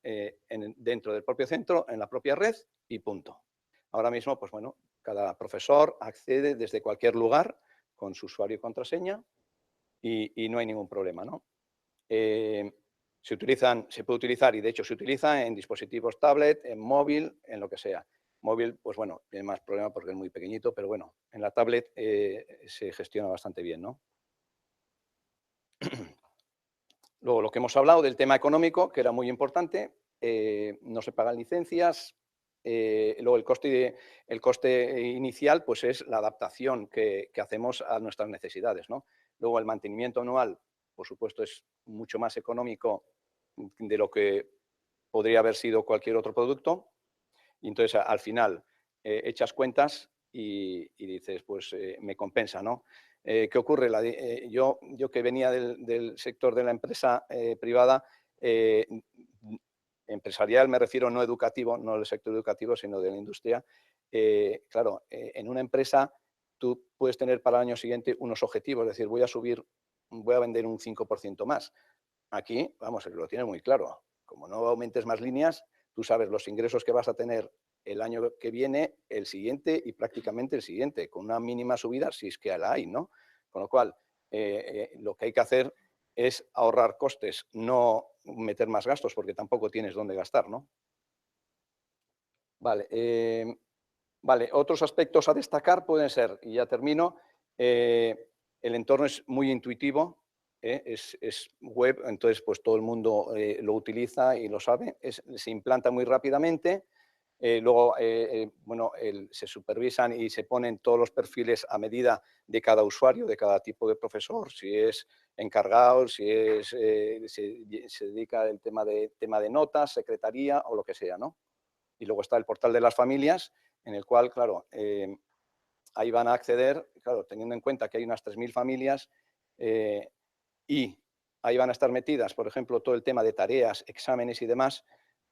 dentro del propio centro, en la propia red y punto. Ahora mismo, pues bueno, cada profesor accede desde cualquier lugar con su usuario y contraseña y no hay ningún problema, ¿no? Se puede utilizar y de hecho se utiliza en dispositivos tablet, en móvil, en lo que sea. Móvil, pues bueno, tiene más problema porque es muy pequeñito, pero bueno, en la tablet se gestiona bastante bien, ¿no? Luego, lo que hemos hablado del tema económico, que era muy importante, no se pagan licencias. Luego, el coste inicial pues es la adaptación que hacemos a nuestras necesidades, ¿no? Luego, el mantenimiento anual, por supuesto, es mucho más económico de lo que podría haber sido cualquier otro producto. Y entonces, al final, echas cuentas y dices, pues me compensa, ¿no? ¿Qué ocurre? Yo que venía del sector de la empresa privada, empresarial me refiero, no educativo, no del sector educativo, sino de la industria, claro, en una empresa tú puedes tener para el año siguiente unos objetivos, es decir, voy a vender un 5% más. Aquí, vamos, lo tienes muy claro. Como no aumentes más líneas, tú sabes los ingresos que vas a tener el año que viene, el siguiente y prácticamente el siguiente, con una mínima subida si es que la hay, ¿no? Con lo cual, lo que hay que hacer es ahorrar costes, no meter más gastos porque tampoco tienes dónde gastar, ¿no? Vale, vale, otros aspectos a destacar pueden ser, y ya termino, el entorno es muy intuitivo, es web, entonces pues todo el mundo lo utiliza y lo sabe, se implanta muy rápidamente. Luego, bueno, se supervisan y se ponen todos los perfiles a medida de cada usuario, de cada tipo de profesor, si es encargado, si es, se dedica al tema de notas, secretaría o lo que sea, ¿no? Y luego está el portal de las familias, en el cual, claro, ahí van a acceder, claro, teniendo en cuenta que hay unas 3.000 familias y ahí van a estar metidas, por ejemplo, todo el tema de tareas, exámenes y demás,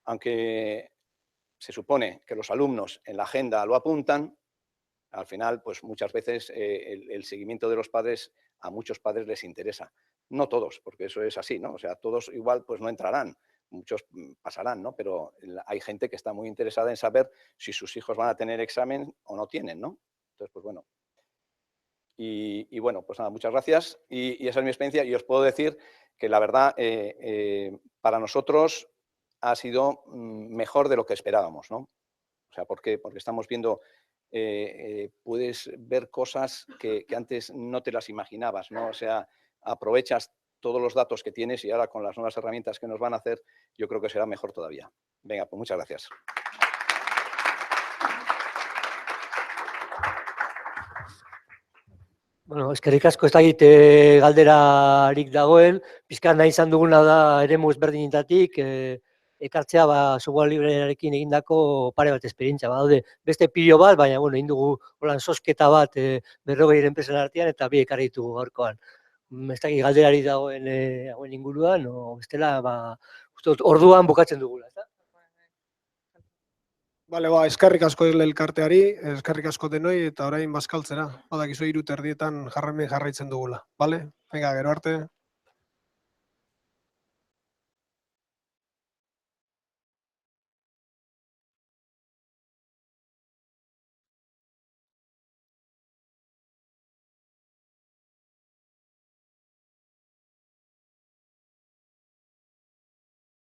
aunque se supone que los alumnos en la agenda lo apuntan, al final, pues muchas veces el seguimiento de los padres, a muchos padres les interesa. No todos, porque eso es así, ¿no? O sea, todos igual pues no entrarán, muchos pasarán, ¿no? Pero hay gente que está muy interesada en saber si sus hijos van a tener examen o no tienen, ¿no? Entonces, pues bueno. Y bueno, pues nada, muchas gracias. Y esa es mi experiencia. Y os puedo decir que la verdad, para nosotros ha sido mejor de lo que esperábamos, ¿no? O sea, ¿por qué? Porque estamos viendo, puedes ver cosas que antes no te las imaginabas, ¿no? O sea, aprovechas todos los datos que tienes y ahora con las nuevas herramientas que nos van a hacer, yo creo que será mejor todavía. Venga, pues muchas gracias. Bueno, eskerrik asko, ez dakit galderarik dagoen, pizkat nahi izan duguna da eremu ezberdinetatik, ekartzea software librearekin egindako pare bat esperientzia. Badaude beste pilo bat, baina bueno, egin dugu holan zozketa bat 40 enpresen artean eta bi ekarri ditugu gaurkoan. Ez dakit galderari dagoen hauen inguruan, o bestela, uste dut orduan bukatzen dugula, ezta? Bale, eskerrik asko elkarteari, eskerrik asko denoi, eta orain bazkaltzera. Badakizu 3:30 jarraitzen dugula. Bale? Venga, gero arte.